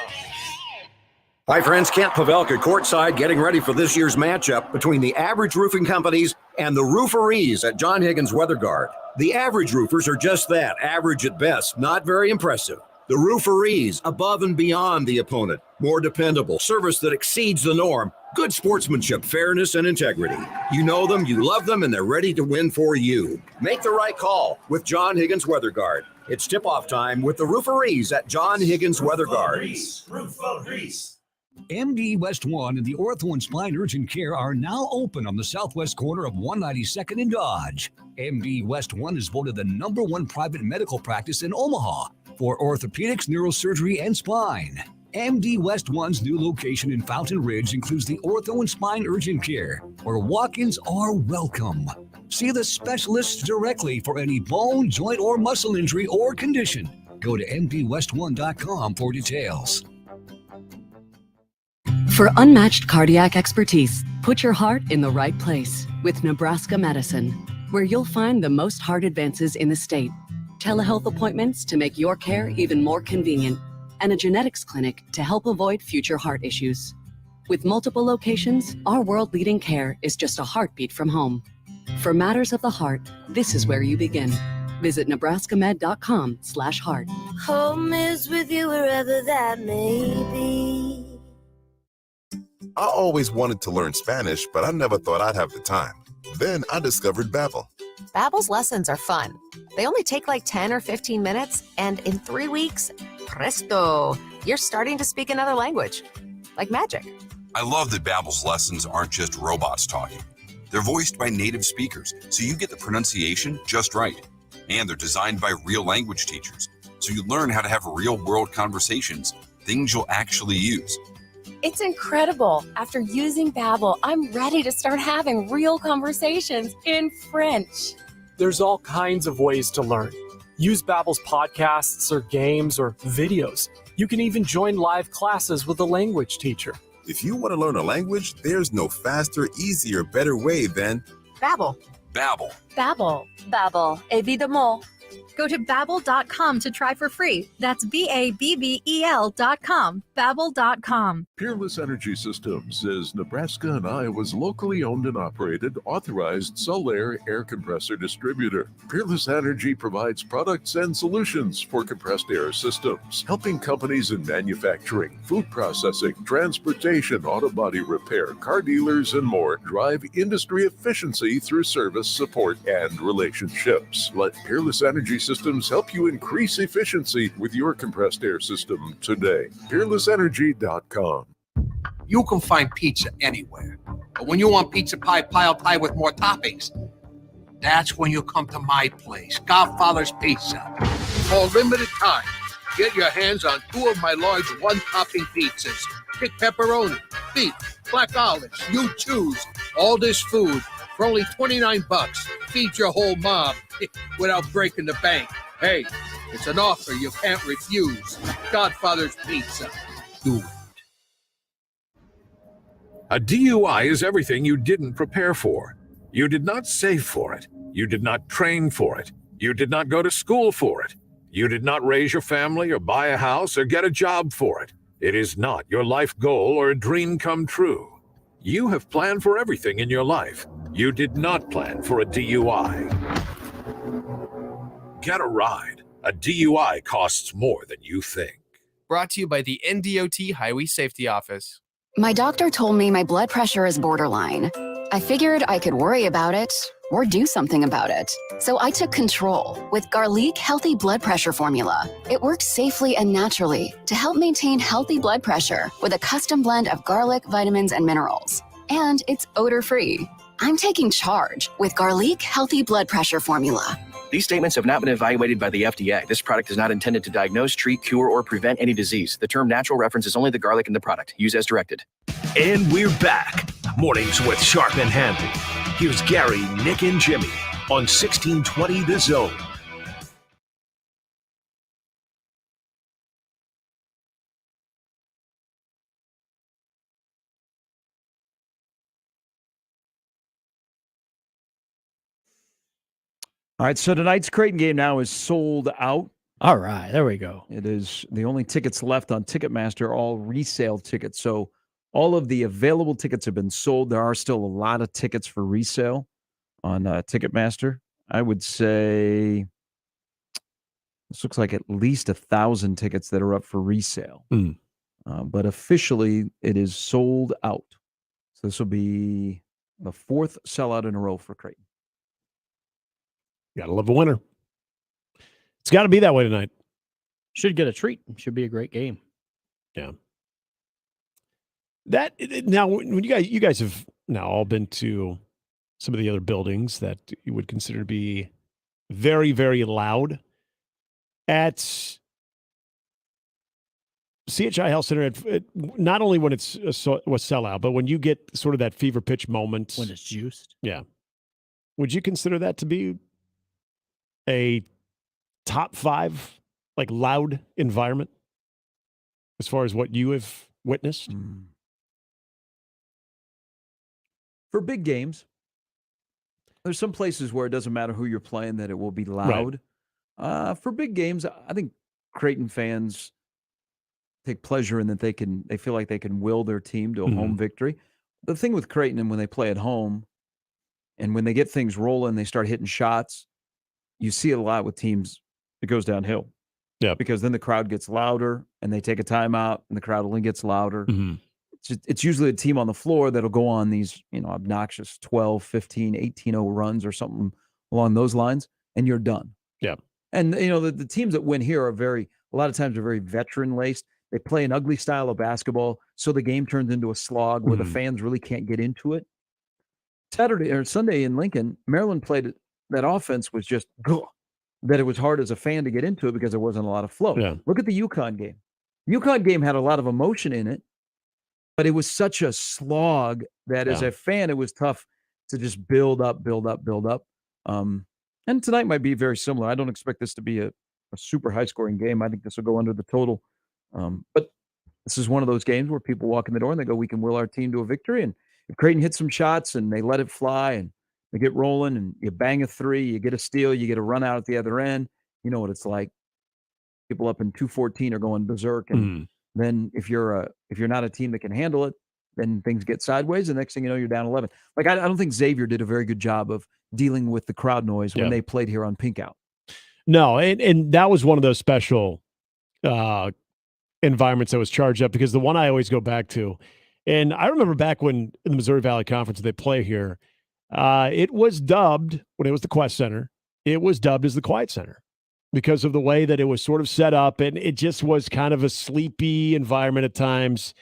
Hi, friends. Kent Pavelka courtside getting ready for this year's matchup between the Average Roofing Companies and the Rooferees at John Higgins Weather Guard. The Average Roofers are just that, average at best, not very impressive. The Rooferees, above and beyond the opponent, more dependable, service that exceeds the norm, good sportsmanship, fairness, and integrity. You know them, you love them, and they're ready to win for you. Make the right call with John Higgins Weather Guard. It's tip-off time with the Rooferees at John Higgins Weather Guard. MD West 1 and the Ortho and Spine Urgent Care are now open on the southwest corner of 192nd and Dodge. MD West 1 is voted the #1 private medical practice in Omaha for orthopedics, neurosurgery, and spine. MD West 1's new location in Fountain Ridge includes the Ortho and Spine Urgent Care, where walk-ins are welcome. See the specialists directly for any bone, joint, or muscle injury or condition. Go to mdwest1.com for details. For unmatched cardiac expertise, put your heart in the right place with Nebraska Medicine, where you'll find the most heart advances in the state, telehealth appointments to make your care even more convenient, and a genetics clinic to help avoid future heart issues. With multiple locations, our world-leading care is just a heartbeat from home. For matters of the heart, this is where you begin. Visit nebraskamed.com/heart. Home is with you wherever that may be. I always wanted to learn Spanish, but I never thought I'd have the time. Then I discovered Babbel. Babbel's lessons are fun. They only take like 10 or 15 minutes, and in 3 weeks, presto, you're starting to speak another language. Like magic. I love that Babbel's lessons aren't just robots talking. They're voiced by native speakers, so you get the pronunciation just right. And they're designed by real language teachers, so you learn how to have real-world conversations, things you'll actually use. It's incredible. After using Babbel, I'm ready to start having real conversations in French. There's all kinds of ways to learn. Use Babbel's podcasts or games or videos. You can even join live classes with a language teacher. If you want to learn a language, there's no faster, easier, better way than Babbel. Babbel. Babbel. Babbel, évidemment. Go to babbel.com to try for free. That's BABBEL.com. Babbel.com. Peerless Energy Systems is Nebraska and Iowa's locally owned and operated authorized Solaire air compressor distributor. Peerless Energy provides products and solutions for compressed air systems, helping companies in manufacturing, food processing, transportation, auto body repair, car dealers, and more drive industry efficiency through service, support, and relationships. Let Peerless Energy Systems help you increase efficiency with your compressed air system today. PeerlessEnergy.com. You can find pizza anywhere. But when you want pizza pie piled high with more toppings, that's when you come to my place, Godfather's Pizza. For a limited time, get your hands on 2 of my large one-topping pizzas. Pick pepperoni, beef, black olives, you choose. All this food for only $29. Feed your whole mob without breaking the bank. Hey, it's an offer you can't refuse. Godfather's Pizza. Do it. A DUI is everything you didn't prepare for. You did not save for it. You did not train for it. You did not go to school for it. You did not raise your family or buy a house or get a job for it. It is not your life goal or a dream come true. You have planned for everything in your life. You did not plan for a DUI. Get a ride. A DUI costs more than you think. Brought to you by the NDOT Highway Safety Office. My doctor told me my blood pressure is borderline. I figured I could worry about it or do something about it. So I took control with Garlic Healthy Blood Pressure Formula. It works safely and naturally to help maintain healthy blood pressure with a custom blend of garlic, vitamins, and minerals. And it's odor-free. I'm taking charge with Garlic Healthy Blood Pressure Formula. These statements have not been evaluated by the FDA. This product is not intended to diagnose, treat, cure, or prevent any disease. The term natural references only the garlic in the product. Use as directed. And we're back. Mornings with Sharp and Handley. Here's Gary, Nick, and Jimmy on 1620 The Zone. All right, so tonight's Creighton game now is sold out. All right, there we go. It is the only tickets left on Ticketmaster, all resale tickets. So all of the available tickets have been sold. There are still a lot of tickets for resale on Ticketmaster. I would say this looks like at least 1,000 tickets that are up for resale. But officially, it is sold out. So this will be the 4th sellout in a row for Creighton. Gotta love a winner. It's got to be that way tonight. Should get a treat. Should be a great game. Yeah. That now, when you guys have now all been to some of the other buildings that you would consider to be very, very loud. At CHI Health Center, not only when it's was sellout, but when you get sort of that fever pitch moment, when it's juiced. Yeah. Would you consider that to be a top 5, like, loud environment as far as what you have witnessed? For big games, there's some places where it doesn't matter who you're playing, that it will be loud. For big games, I think Creighton fans take pleasure in that they feel like they can will their team to a Mhm. home victory. The thing with Creighton, and when they play at home and when they get things rolling, they start hitting shots, you see it a lot with teams, it goes downhill. Yeah. Because then the crowd gets louder and they take a timeout and the crowd only gets louder. Mhm. It's usually a team on the floor that'll go on these, obnoxious 12, 15, 18-0 runs or something along those lines, and you're done. Yeah. And, the teams that win here a lot of times are very veteran-laced. They play an ugly style of basketball, so the game turns into a slog where the Mhm. fans really can't get into it. Saturday or Sunday in Lincoln, Maryland played that offense was just that it was hard as a fan to get into it because there wasn't a lot of flow. Yeah. Look at the UConn game. UConn game had a lot of emotion in it, but it was such a slog that as Yeah. a fan, it was tough to just build up. And tonight might be very similar. I don't expect this to be a super high-scoring game. I think this will go under the total. But this is one of those games where people walk in the door and they go, we can will our team to a victory. And if Creighton hits some shots and they let it fly and they get rolling and you bang a three, you get a steal, you get a run out at the other end, you know what it's like. People up in 214 are going berserk. And Mhm. then if you're not a team that can handle it, then things get sideways. The next thing you know, you're down 11. Like, I don't think Xavier did a very good job of dealing with the crowd noise when Yeah. they played here on Pink Out. No, and that was one of those special environments that was charged up, because the one I always go back to, and I remember back when in the Missouri Valley Conference they play here, it was dubbed, when it was the Quest Center, it was dubbed as the Quiet Center because of the way that it was sort of set up, and it just was kind of a sleepy environment at times.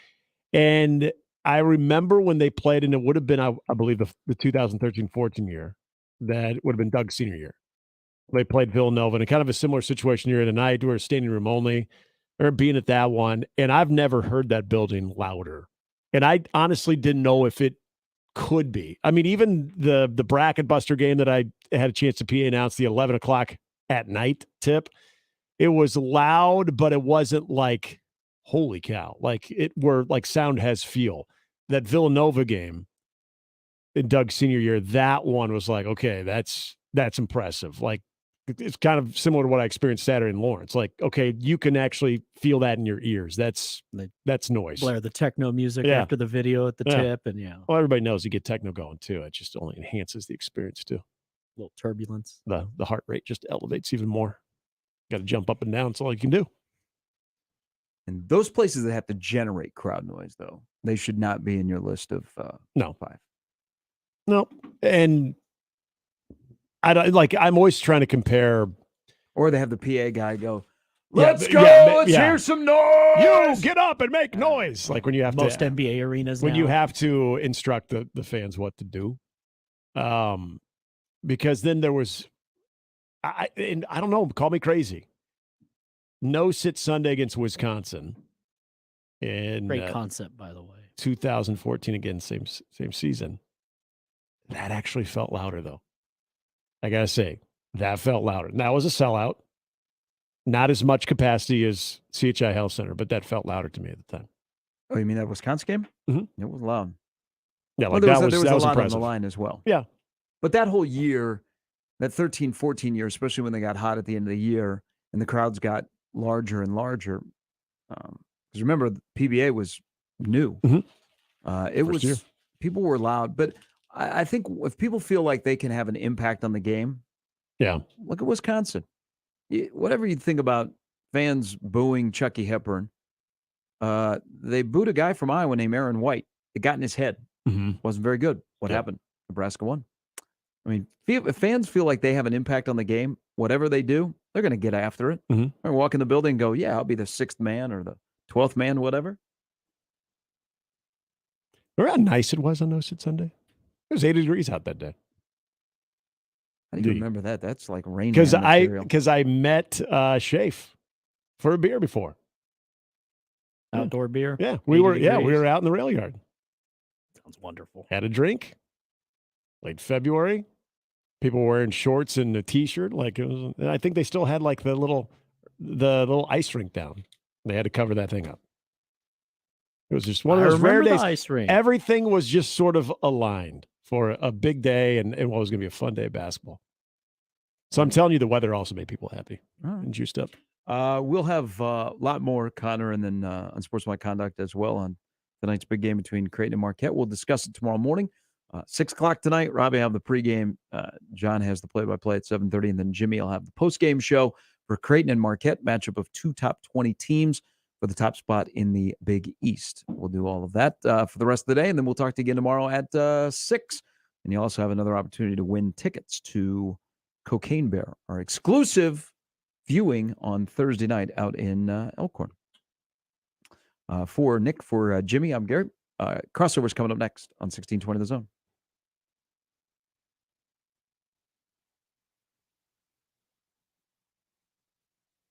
And I remember when they played, and it would have been, I believe, the 2013-14 year, that would have been Doug's senior year. They played Villanova in a kind of a similar situation here tonight. We were standing room only, or being at that one, and I've never heard that building louder. And I honestly didn't know if it could be. I mean, even the bracket buster game that I had a chance to PA announce, the 11 o'clock at night tip, it was loud, but it wasn't like, holy cow, like it were like sound has feel. That Villanova game in Doug's senior year, that one was like, okay, that's impressive. Like, it's kind of similar to what I experienced Saturday in Lawrence. Like, okay, you can actually feel that in your ears. That's noise. Blare the techno music Yeah. after the video at the Yeah. tip, and Well, everybody knows you get techno going too. It just only enhances the experience too. little turbulence. The heart rate just elevates even more. Got to jump up and down. It's all you can do. And those places that have to generate crowd noise, though, they should not be in your list of No. 5. No, and I don't like. I'm always trying to compare. Or they have the PA guy go, Yeah, let's but- go, yeah, let's yeah. hear some noise. You get up and make noise. Like when you have Most to NBA arenas when now. you have to instruct the fans what to do. Because then there was, and I don't know, call me crazy. No sit Sunday against Wisconsin. And Great concept, by the way. 2014 again, same season. That actually felt louder though. I gotta say, that felt louder. And that was a sellout. Not as much capacity as CHI Health Center, but that felt louder to me at the time. Oh, you mean that Wisconsin game? Mhm. It was loud. Yeah, Well, like there that was was a lot impressive. on the line as well. Yeah. But that whole year, that 13-14 year, especially when they got hot at the end of the year and the crowds got larger and larger, because remember, the PBA was new. Mhm. It First was, year. people were loud. But I think if people feel like they can have an impact on the game, Yeah. look at Wisconsin. Whatever you think about fans booing Chucky Hepburn, they booed a guy from Iowa named Aaron White. It got in his head. Mhm. Wasn't very good. What Yeah. happened? Nebraska won. I mean, if fans feel like they have an impact on the game, whatever they do, they're going to get after it. Mhm. They're gonna walk in the building and go, yeah, I'll be the 6th man or the 12th man, whatever. Remember how nice it was on No Sit Sunday? It was 80 degrees out that day. How do you remember that? That's like Rain Because Man material. I met Shafe for a beer before. Outdoor beer. Yeah, we 80 were degrees. out in the rail yard. Sounds wonderful. Had a drink. Late February. People were wearing shorts and a t-shirt. Like it was, and I think they still had like the little ice rink down. They had to cover that thing up. It was just one of I those rare remember the days. ice rink. Everything was just sort of aligned for a big day and what was going to be a fun day of basketball. So I'm telling you, the weather also made people happy All right. and juiced up. We'll have a lot more, Connor, and then unsportsmanlike conduct as well on tonight's big game between Creighton and Marquette. We'll discuss it tomorrow morning. 6 o'clock tonight, Robbie will have the pregame. John has the play-by-play at 7:30, and then Jimmy will have the postgame show for Creighton and Marquette, matchup of two top 20 teams for the top spot in the Big East. We'll do all of that for the rest of the day, and then we'll talk to you again tomorrow at 6. And you also have another opportunity to win tickets to Cocaine Bear, our exclusive viewing on Thursday night out in Elkhorn. For Nick, for Jimmy, I'm Gary. Crossover's coming up next on 1620 The Zone.